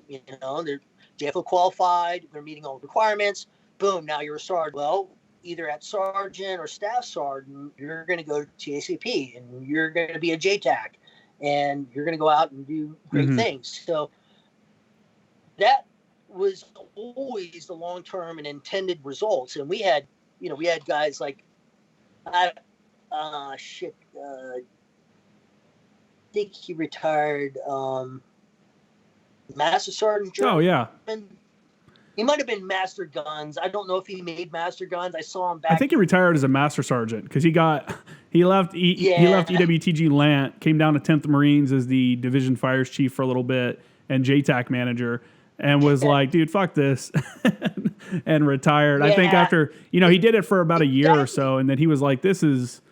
They're JFO qualified, they're meeting all the requirements. Boom, now you're a sergeant. Well, either at sergeant or staff sergeant, you're going to go to TACP and you're going to be a JTAC and you're going to go out and do great things. So that was always the long-term and intended results. And we had guys like, I think he retired, Master Sergeant German. Oh, yeah. He might have been Master Guns. I don't know if he made Master Guns. I saw him back. I think he retired as a Master Sergeant because he left EWTG Lant, came down to 10th Marines as the Division Fires Chief for a little bit and JTAC Manager, and was like, dude, fuck this, and retired. I think after, he did it for about a year or so, and then he was like, this isn't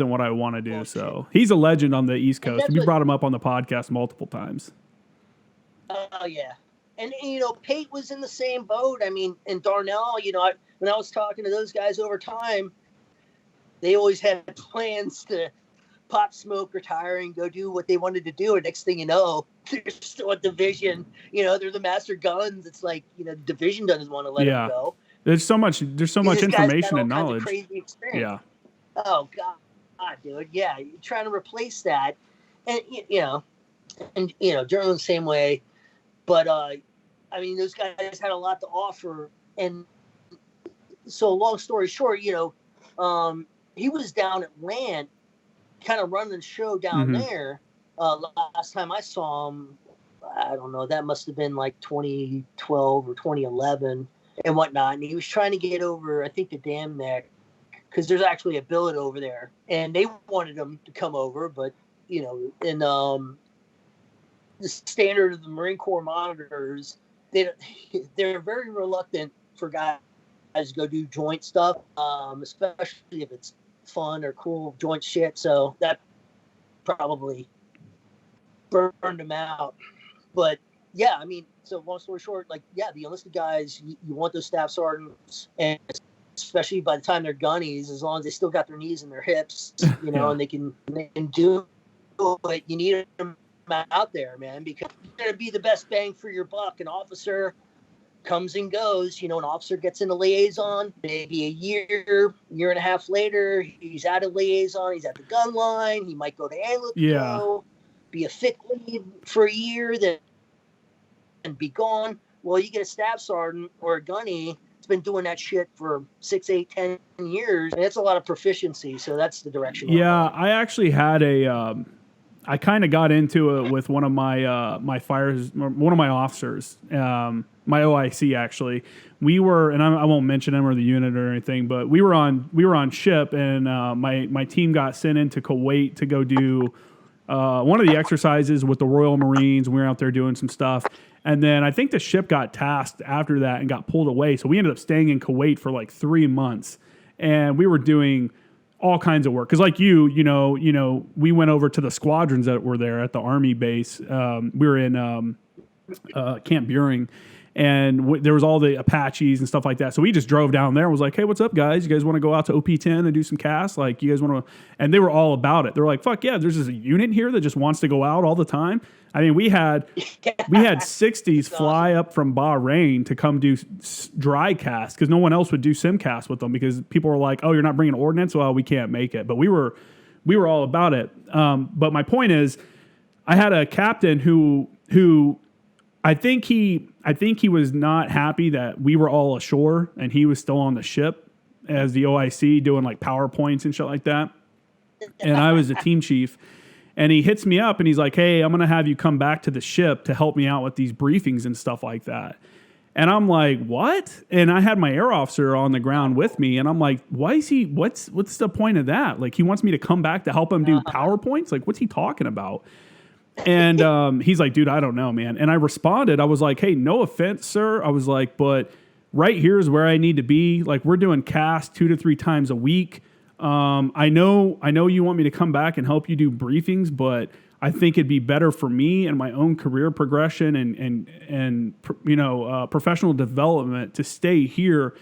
what I want to do. Bullshit. So he's a legend on the East Coast. We brought him up on the podcast multiple times. Oh, yeah. And Pate was in the same boat. I mean, and Darnell, when I was talking to those guys over time, they always had plans to pop smoke, retire, and go do what they wanted to do. And next thing you know, they're still a division. They're the Master Guns. It's like, the division doesn't want to let them go. There's so much information and knowledge. Crazy experience. Yeah. Oh, God, dude. Yeah, you're trying to replace that. And, Journal the same way. But, those guys had a lot to offer. And so long story short, he was down at Lant, kind of running the show down there. Last time I saw him, I don't know, that must have been like 2012 or 2011 and whatnot. And he was trying to get over, I think, the Dam Neck, because there's actually a billet over there. And they wanted him to come over, but, in the standard of the Marine Corps monitors, they're very reluctant for guys to go do joint stuff, especially if it's fun or cool joint shit. So that probably burned them out. But yeah, so long story short, the enlisted guys, you want those staff sergeants, and especially by the time they're gunnies, as long as they still got their knees and their hips, and they can do it, you need them out there, man, because you're going to be the best bang for your buck. An officer comes and goes. An officer gets in a liaison, maybe a year and a half later, he's out of liaison, he's at the gun line, he might go to ANGLICO, be a FIC lead for a year, then and be gone. Well, you get a staff sergeant or a gunny that's been doing that shit for 6, 8, 10 years, and it's a lot of proficiency, so that's the direction. Yeah, I actually had I kind of got into it with one of my one of my officers, my OIC actually. We were, and I won't mention him or the unit or anything, but we were on ship, and my team got sent into Kuwait to go do one of the exercises with the Royal Marines. We were out there doing some stuff. And then I think the ship got tasked after that and got pulled away. So we ended up staying in Kuwait for like 3 months. And we were doing all kinds of work. Because like you know, we went over to the squadrons that were there at the Army base. We were in Camp Buring. And there was all the Apaches and stuff like that. So we just drove down there and was like, hey, what's up, guys? You guys want to go out to OP-10 and do some casts? Like, you guys want to? And they were all about it. They're like, fuck yeah, there's this unit here that just wants to go out all the time. I mean, we had 60s fly up from Bahrain to come do dry casts because no one else would do sim casts with them because people were like, oh, you're not bringing ordnance? Well, we can't make it. But we were all about it. But my point is, I had a captain who I think he was not happy that we were all ashore and he was still on the ship as the OIC doing like PowerPoints and shit like that. And I was the team chief. And he hits me up and he's like, hey, I'm going to have you come back to the ship to help me out with these briefings and stuff like that. And I'm like, what? And I had my air officer on the ground with me. And I'm like, why is he, what's the point of that? Like, he wants me to come back to help him do PowerPoints? Like, what's he talking about? And he's like, dude, I don't know, man. And I responded, I was like, hey, no offense, sir. I was like, but right here is where I need to be. Like, we're doing casts 2 to 3 times a week. I know you want me to come back and help you do briefings, but I think it'd be better for me and my own career progression and professional development to stay here.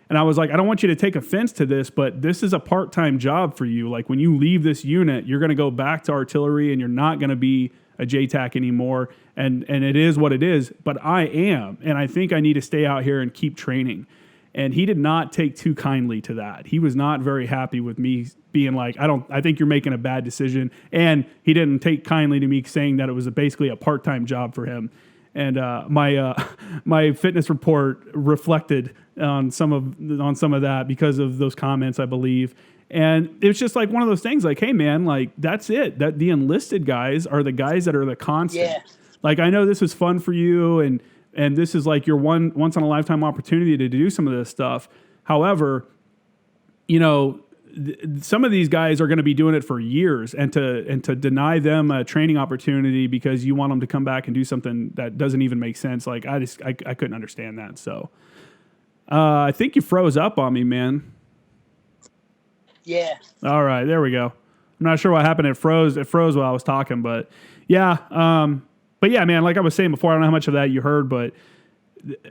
And I was like, I don't want you to take offense to this, but this is a part-time job for you. Like, when you leave this unit, you're going to go back to artillery and you're not going to be a JTAC anymore. And it is what it is, but I am. And I think I need to stay out here and keep training. And he did not take too kindly to that. He was not very happy with me being like, I think you're making a bad decision. And he didn't take kindly to me saying that it was basically a part-time job for him. And my fitness report reflected on some of that because of those comments, I believe. And it's just like one of those things like, hey man, like that's it. That the enlisted guys are the guys that are the constant. Yeah. Like, I know this is fun for you and this is like your once in a lifetime opportunity to do some of this stuff. However, some of these guys are going to be doing it for years, and to deny them a training opportunity because you want them to come back and do something that doesn't even make sense. Like, I couldn't understand that. So, I think you froze up on me, man. Yeah. All right, there we go. I'm not sure what happened. It froze while I was talking, but yeah. But yeah, man, like I was saying before, I don't know how much of that you heard, but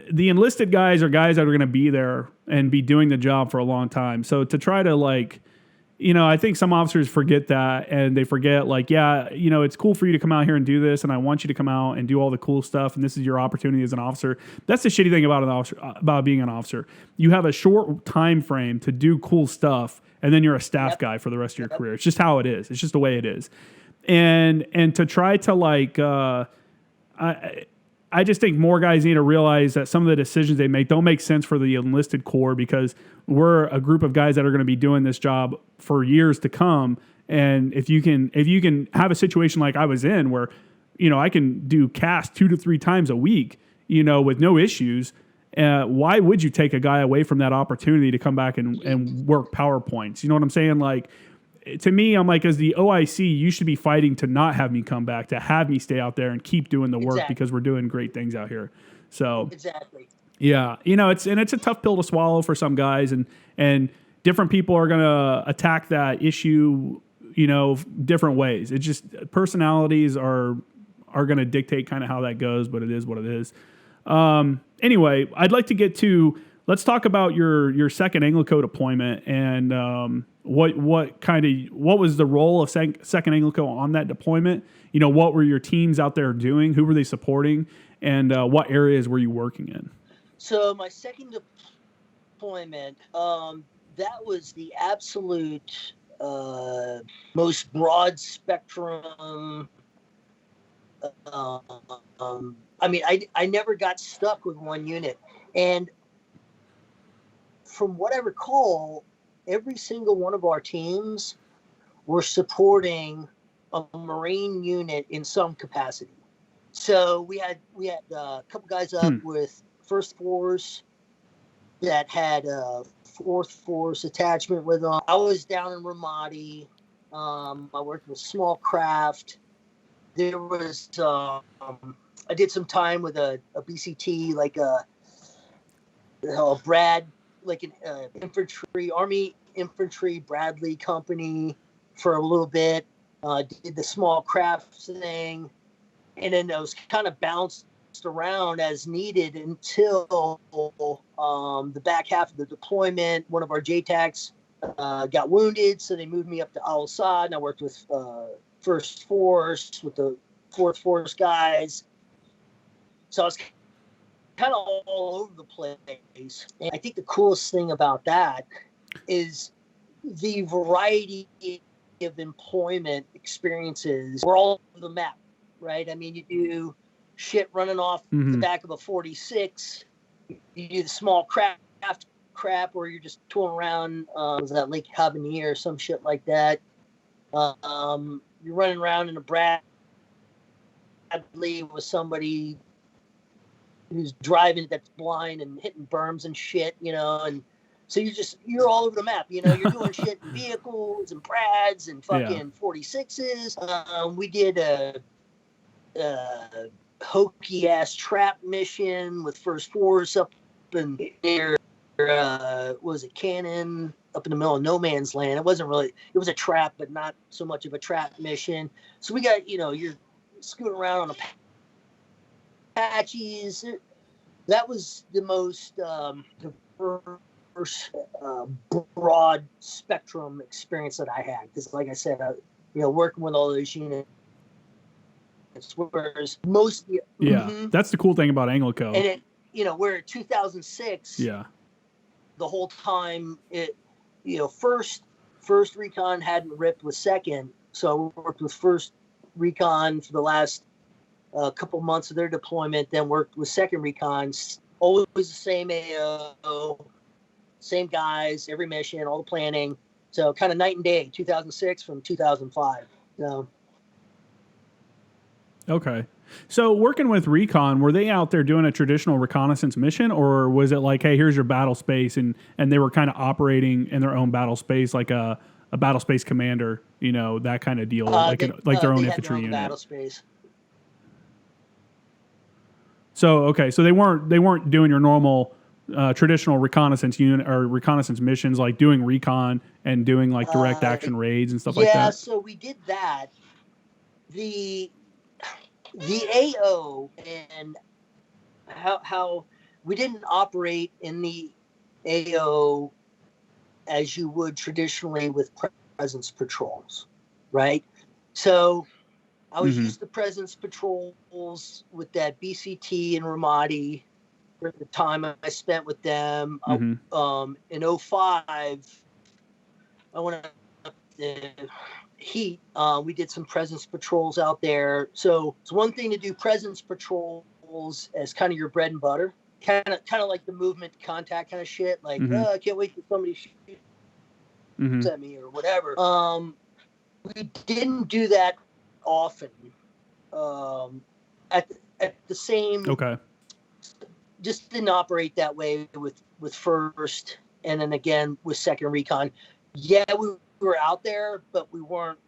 the enlisted guys are guys that are going to be there and be doing the job for a long time. So to try to I think some officers forget that, and they forget it's cool for you to come out here and do this, and I want you to come out and do all the cool stuff, and this is your opportunity as an officer. That's the shitty thing about being an officer. You have a short time frame to do cool stuff, and then you're a staff guy for the rest of your career. It's just how it is. It's just the way it is. And to try to I just think more guys need to realize that some of the decisions they make don't make sense for the enlisted corps, because we're a group of guys that are going to be doing this job for years to come. And if you can have a situation like I was in where, I can do casts 2 to 3 times a week, with no issues, why would you take a guy away from that opportunity to come back and work PowerPoints? You know what I'm saying? Like, to me, I'm like, as the OIC, you should be fighting to not have me come back, to have me stay out there and keep doing the work, because we're doing great things out here. So exactly. Yeah. It's a tough pill to swallow for some guys, and different people are going to attack that issue, different ways. It's just personalities are going to dictate kind of how that goes, but it is what it is. Anyway, I'd like to get to, let's talk about your second ANGLICO deployment, and what was the role of second ANGLICO on that deployment? What were your teams out there doing? Who were they supporting? And what areas were you working in? So my second deployment, that was the absolute most broad spectrum. I never got stuck with one unit. And from what I recall, every single one of our teams were supporting a Marine unit in some capacity. So we had a couple guys up with First Force that had a Fourth Force attachment with them. I was down in Ramadi. I worked with small craft. there was I did some time with a BCT, like a Brad, like an Army infantry Bradley company for a little bit. Did the small crafts thing, and then I was kind of bounced around as needed until the back half of the deployment. One of our JTACs got wounded, so they moved me up to Al Assad, and I worked with First Force, with the Fourth Force guys. So I was kind of all over the place. And I think the coolest thing about that is the variety of employment experiences. We're all over the map, right? I mean, you do shit running off the back of a 46. You do the small crap where you're just touring around was that Lake Havana or some shit like that. You're running around in a Bradley with somebody who's driving that's blind and hitting berms and shit, and so you're all over the map, you're doing shit in vehicles and Brads and fucking 46s. We did a hokey ass trap mission with First Force up in near was it Cannon, up in the middle of no man's land. It was a trap, but not so much of a trap mission. So we got, you're scooting around on Apaches. That was the most diverse, broad spectrum experience that I had. Because, like I said, working with all those units, whereas mostly, that's the cool thing about Anglico. And we're at 2006. Yeah. The whole time, first recon hadn't ripped with second, so I worked with first recon for the last couple months of their deployment, then worked with second recons, always the same AO, same guys, every mission, all the planning. So kind of night and day, 2006 from 2005. So. Okay. So working with recon, were they out there doing a traditional reconnaissance mission, or was it like, hey, here's your battle space, and they were kind of operating in their own battle space, like a battle space commander, that kind of deal, like their own infantry unit? Battle space. So okay, so they weren't doing your normal traditional reconnaissance unit or reconnaissance missions, like doing recon and doing like direct action raids and stuff like that. Yeah, so we did that. The AO and how we didn't operate in the AO as you would traditionally with presence patrols, right? So I was used to presence patrols with that BCT and Ramadi for the time I spent with them. In 05, I went up the Heat. We did some presence patrols out there. So it's one thing to do presence patrols as kind of your bread and butter, kind of like the movement contact kind of shit. Like, I can't wait for somebody shoots at me or whatever. We didn't do that often. At the same, just didn't operate that way with first, and then again with second recon. Yeah, we were out there, but we weren't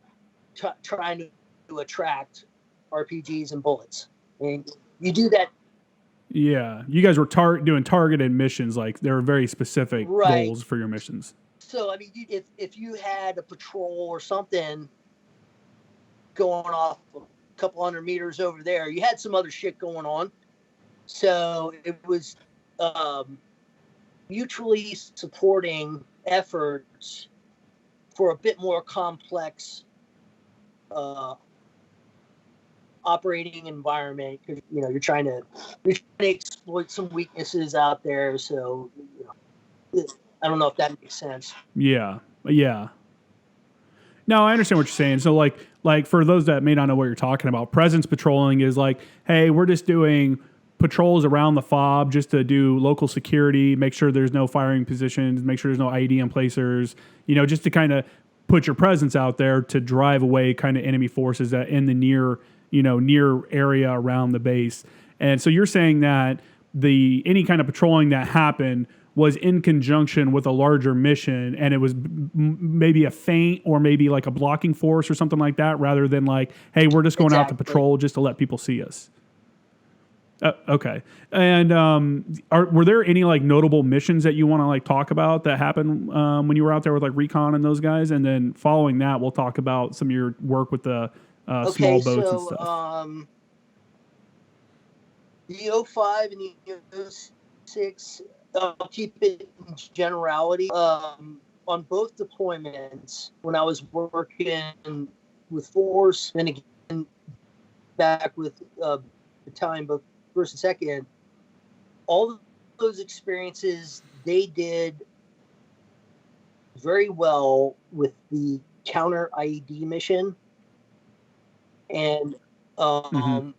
trying to attract RPGs and bullets. I mean, you do that. Yeah, you guys were doing targeted missions, like there were very specific goals for your missions. So I mean, if you had a patrol or something going off a couple hundred meters over there, you had some other shit going on. So it was mutually supporting efforts for a bit more complex operating environment, because you're trying to exploit some weaknesses out there. So I don't know if that makes sense. Yeah. No, I understand what you're saying. So like for those that may not know what you're talking about, presence patrolling is like, hey, we're just doing patrols around the FOB just to do local security, make sure there's no firing positions, make sure there's no IED placers, just to kind of put your presence out there to drive away kind of enemy forces that in the near area around the base. And so you're saying that any kind of patrolling that happened was in conjunction with a larger mission, and it was maybe a feint or maybe like a blocking force or something like that, rather than like, hey, we're just going out to patrol just to let people see us. Okay. And were there any like notable missions that you want to like talk about that happened when you were out there with like Recon and those guys? And then following that, we'll talk about some of your work with the small boats and stuff. The 05 and the 06, I'll keep it in generality. On both deployments, when I was working with Force, and again back with battalion, both first and second, all of those experiences, they did very well with the counter IED mission. And I'll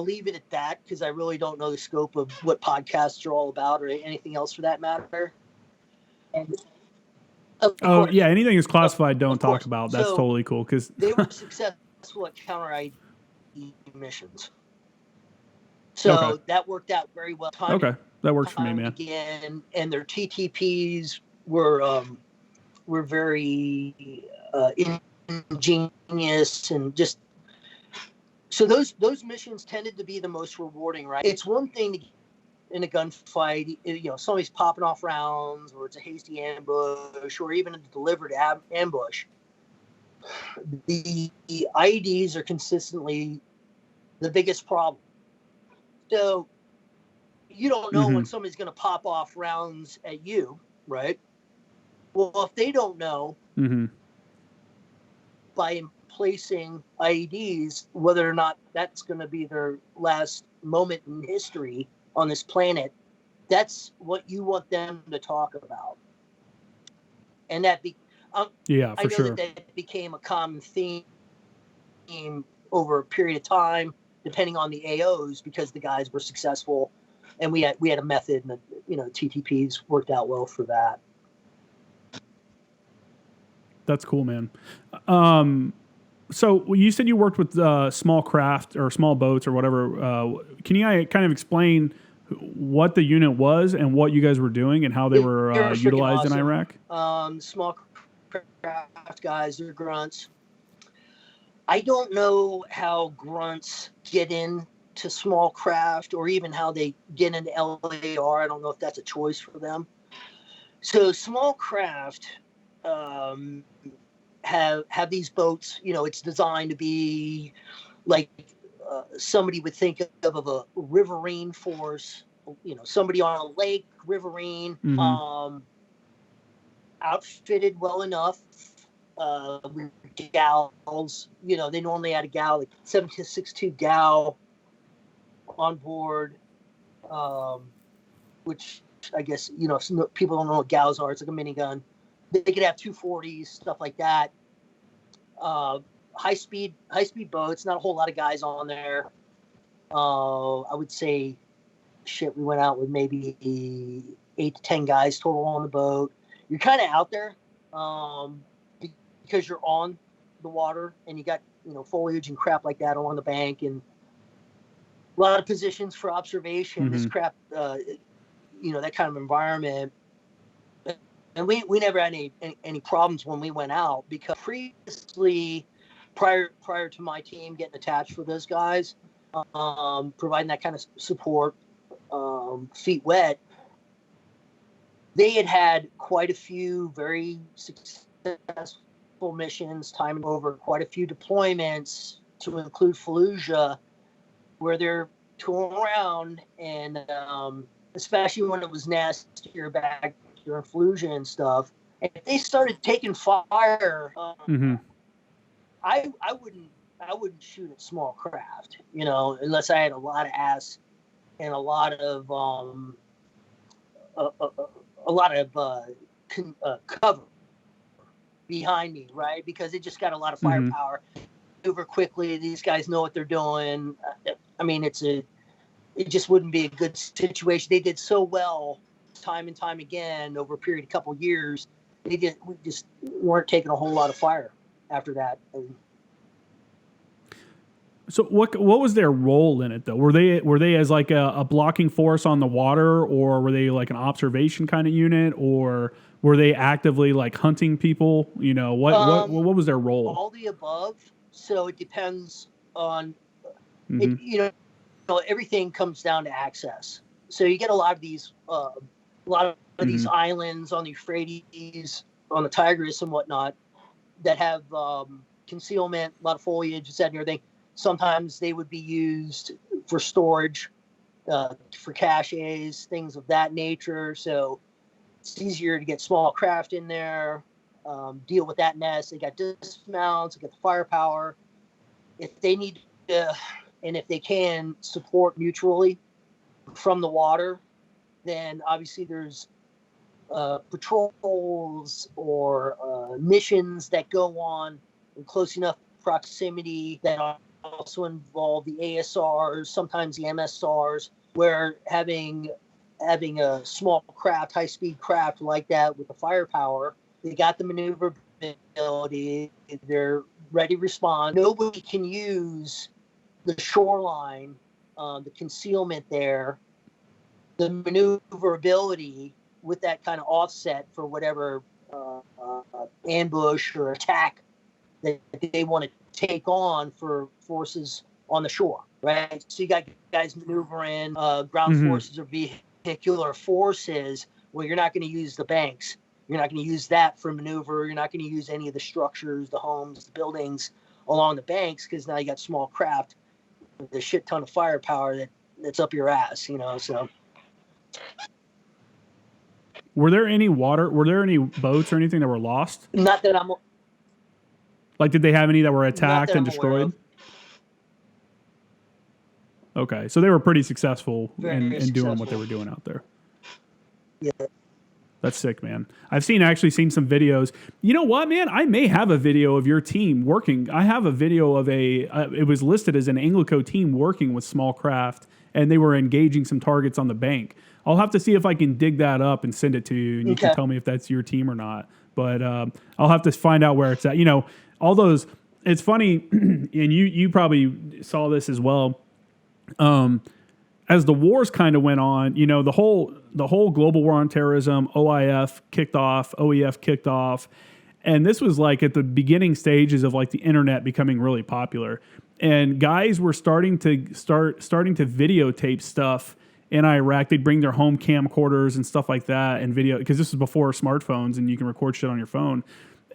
leave it at that because I really don't know the scope of what podcasts are all about or anything else for that matter. And course, yeah, anything is classified, don't talk about. That's totally cool because they were successful at counter IED missions. So that worked out very well. That works for me, man. Again, and their TTPs were very ingenious and just. So those missions tended to be the most rewarding, right? It's one thing to get in a gunfight, somebody's popping off rounds, or it's a hasty ambush, or even a delivered ambush. The IEDs are consistently the biggest problem. So you don't know when somebody's going to pop off rounds at you, right? Well, if they don't know by placing IEDs whether or not that's going to be their last moment in history on this planet, that's what you want them to talk about. And that I know that became a common theme over a period of time, depending on the AOs, because the guys were successful, and we had a method, and TTPs worked out well for that. That's cool, man. So you said you worked with small craft or small boats or whatever. Can you kind of explain what the unit was and what you guys were doing and how they were utilized in Iraq? Small craft guys, they're grunts. I don't know how grunts get into small craft or even how they get into LAR. I don't know if that's a choice for them. So small craft have these boats. It's designed to be like somebody would think of a riverine force. Somebody on a lake, riverine, outfitted well enough. With gals, they normally had a gal, like 7.62 gal on board, which I guess, people don't know what gals are. It's like a minigun. They could have 240s, stuff like that. High speed boats, not a whole lot of guys on there. I would say, we went out with maybe 8 to 10 guys total on the boat. You're kind of out there, because you're on the water and you got, foliage and crap like that along the bank, and a lot of positions for observation, this crap, that kind of environment. And we never had any problems when we went out, because previously, prior to my team getting attached with those guys, providing that kind of support, feet wet, they had quite a few very successful missions, time over quite a few deployments, to include Fallujah, where they're touring around, and especially when it was nastier back during Fallujah and stuff, and if they started taking fire, I wouldn't shoot at small craft, unless I had a lot of ass and a lot of cover behind me, right? Because it just got a lot of firepower. Over quickly, these guys know what they're doing. I mean, it just wouldn't be a good situation. They did so well time and time again over a period of a couple of years. We just weren't taking a whole lot of fire after that. So what was their role in it though? Were they as like a blocking force on the water, or were they like an observation kind of unit, or were they actively like hunting people? You know, what was their role? All the above. So it depends on it. Mm-hmm. You know, everything comes down to access. So you get a lot of these Mm-hmm. islands on the Euphrates, on the Tigris and whatnot that have concealment, a lot of foliage, and everything. Sometimes they would be used for storage, for caches, things of that nature. So it's easier to get small craft in there, deal with that nest. They got dismounts, they got the firepower. If they need to, and if they can support mutually from the water, then obviously there's patrols or missions that go on in close enough proximity that also involve the ASRs, sometimes the MSRs, where having a small craft, high-speed craft like that with the firepower, they got the maneuverability, they're ready to respond. Nobody can use the shoreline, the concealment there, the maneuverability with that kind of offset for whatever ambush or attack that they want to take on for forces on the shore, right? So you got guys maneuvering ground Mm-hmm. forces or vehicular forces where you're not going to use the banks. You're not going to use that for maneuver. You're not going to use any of the structures, the homes, the buildings along the banks, because now you got small craft with a shit ton of firepower that's up your ass, you know. So Were there any boats or anything that were lost? not that I'm Like, did they have any that were not attacked that and I'm aware destroyed? of. Okay, so they were pretty successful in Very doing what they successful. were doing out there. Yeah. That's sick, man. I've actually seen some videos. You know what, man? I may have a video of your team working. I have a video of it was listed as an ANGLICO team working with small craft, and they were engaging some targets on the bank. I'll have to see if I can dig that up and send it to you, and you can Okay. tell me if that's your team or not. But I'll have to find out where it's at. You know, all those. It's funny, and you probably saw this as well. As the wars kind of went on, you know, the whole global war on terrorism, OIF kicked off, OEF kicked off, and this was like at the beginning stages of like the internet becoming really popular, and guys were starting to videotape stuff in Iraq. They'd bring their home camcorders and stuff like that and video, because this was before smartphones and you can record shit on your phone.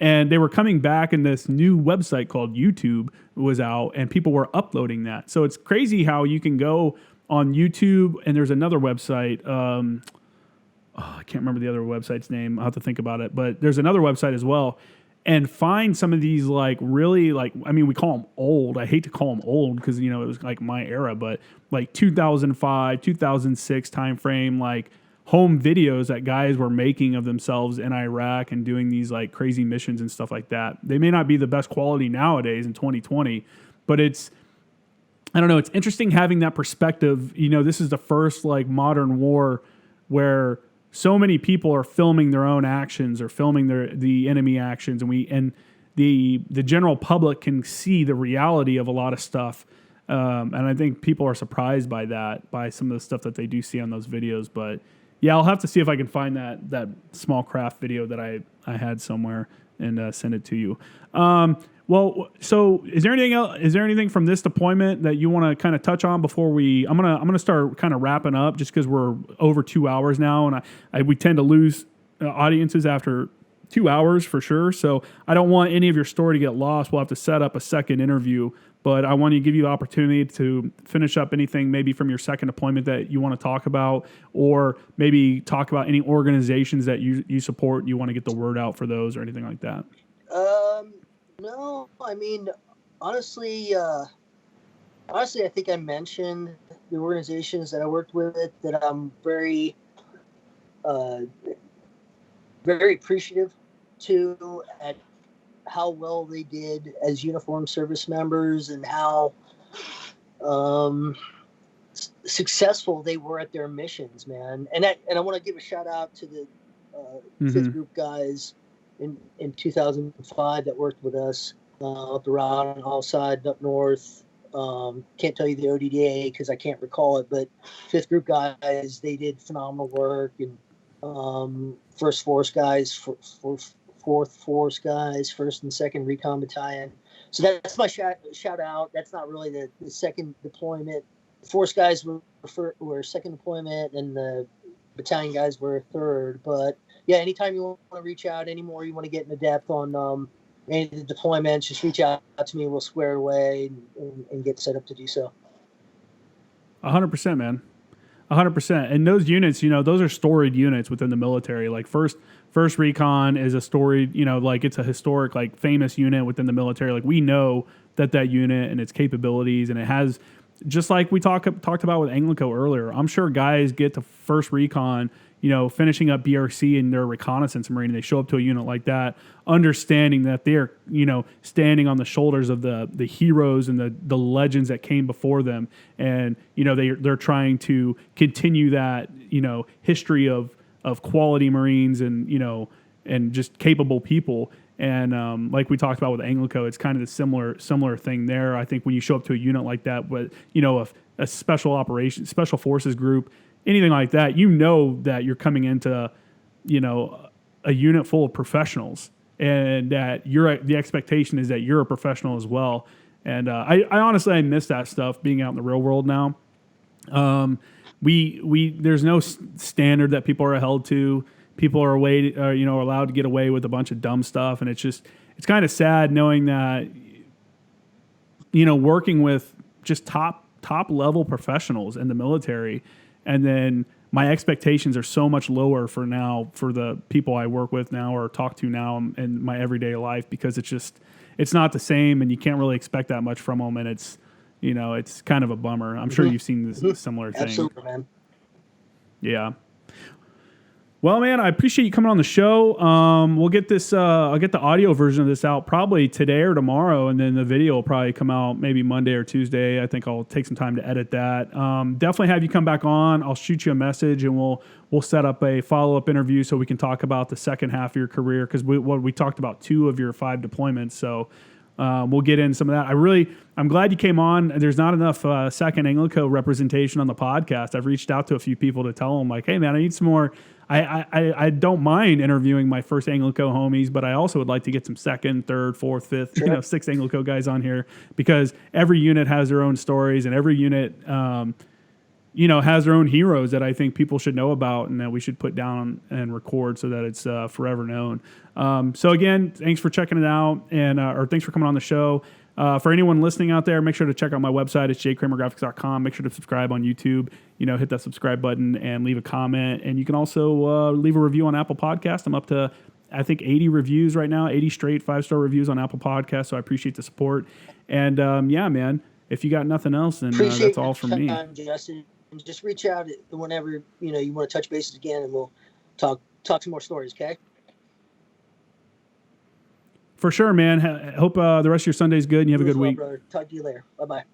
And they were coming back, and this new website called YouTube was out, and people were uploading that. So it's crazy how you can go on YouTube, and there's another website. I can't remember the other website's name. I'll have to think about it. But there's another website as well, and find some of these like really like, I mean, we call them old. I hate to call them old because, you know, it was like my era, but like 2005, 2006 timeframe, like home videos that guys were making of themselves in Iraq and doing these like crazy missions and stuff like that. They may not be the best quality nowadays in 2020, but I don't know, it's interesting having that perspective. You know, this is the first like modern war where so many people are filming their own actions or filming the enemy actions, and the general public can see the reality of a lot of stuff. And I think people are surprised by that, by some of the stuff that they do see on those videos. But yeah, I'll have to see if I can find that small craft video that I had somewhere and send it to you. Well, so is there anything else? Is there anything from this deployment that you want to kind of touch on before I'm gonna start kind of wrapping up, just because we're over 2 hours now, and we tend to lose audiences after 2 hours for sure. So I don't want any of your story to get lost. We'll have to set up a second interview, but I want to give you the opportunity to finish up anything maybe from your second deployment that you want to talk about, or maybe talk about any organizations that you support. You want to get the word out for those or anything like that. No, I mean, honestly, I think I mentioned the organizations that I worked with that I'm very, very appreciative to at how well they did as uniformed service members and how successful they were at their missions, man. And I want to give a shout out to the fifth group guys in 2005 that worked with us up around Hallside, up north, Can't tell you the ODDA because I can't recall it, but 5th Group guys, they did phenomenal work, and 1st Force guys, 4th Force guys, 1st and 2nd Recon Battalion. So that's my shout out. That's not really the 2nd deployment. The Force guys were 2nd deployment, and the battalion guys were 3rd. But yeah, anytime you want to reach out anymore, you want to get into depth on any of the deployments, just reach out to me. We'll square away and get set up to do so. 100%, man. 100%. And those units, those are storied units within the military. Like first Recon is a storied, like it's a historic, like famous unit within the military. Like we know that unit and its capabilities, and it has, just like we talked about with ANGLICO earlier. I'm sure guys get to 1st Recon, finishing up BRC in their reconnaissance marine, and they show up to a unit like that, understanding that they're, standing on the shoulders of the heroes and the legends that came before them. And, they're trying to continue that, history of quality Marines and, and just capable people. And like we talked about with ANGLICO, it's kind of the similar thing there. I think when you show up to a unit like that, but, a special operations, special forces group, anything like that, that you're coming into, a unit full of professionals, and that the expectation is that you're a professional as well. And I honestly, I miss that stuff being out in the real world now. There's no standard that people are held to. People are allowed to get away with a bunch of dumb stuff. And it's kind of sad knowing that, working with just top level professionals in the military, and then my expectations are so much lower for the people I work with now or talk to now in my everyday life, because it's not the same, and you can't really expect that much from them. And it's kind of a bummer. I'm sure you've seen this similar thing. Absolutely, man. Yeah. Well, man, I appreciate you coming on the show. We'll get this. I'll get the audio version of this out probably today or tomorrow, and then the video will probably come out maybe Monday or Tuesday. I think I'll take some time to edit that. Definitely have you come back on. I'll shoot you a message, and we'll set up a follow-up interview so we can talk about the second half of your career, because we talked about 2 of your 5 deployments. So we'll get in some of that. I'm glad you came on. There's not enough second ANGLICO representation on the podcast. I've reached out to a few people to tell them, like, hey, man, I need some more. I don't mind interviewing my first ANGLICO homies, but I also would like to get some 2nd, 3rd, 4th, 5th, sure. 6th ANGLICO guys on here, because every unit has their own stories, and every unit, has their own heroes that I think people should know about and that we should put down and record so that it's forever known. So again, thanks for checking it out, or thanks for coming on the show. For anyone listening out there, make sure to check out my website. It's jkramergraphics.com. Make sure to subscribe on YouTube. Hit that subscribe button and leave a comment. And you can also leave a review on Apple Podcast. I'm up to, I think, 80 reviews right now, 80 straight 5-star reviews on Apple Podcast. So I appreciate the support. And yeah, man, if you got nothing else, then that's all from me. Justin. And just reach out whenever you want to touch bases again, and we'll talk some more stories. Okay. For sure, man. Hope the rest of your Sunday's good and you have a good week. Brother. Talk to you later. Bye-bye.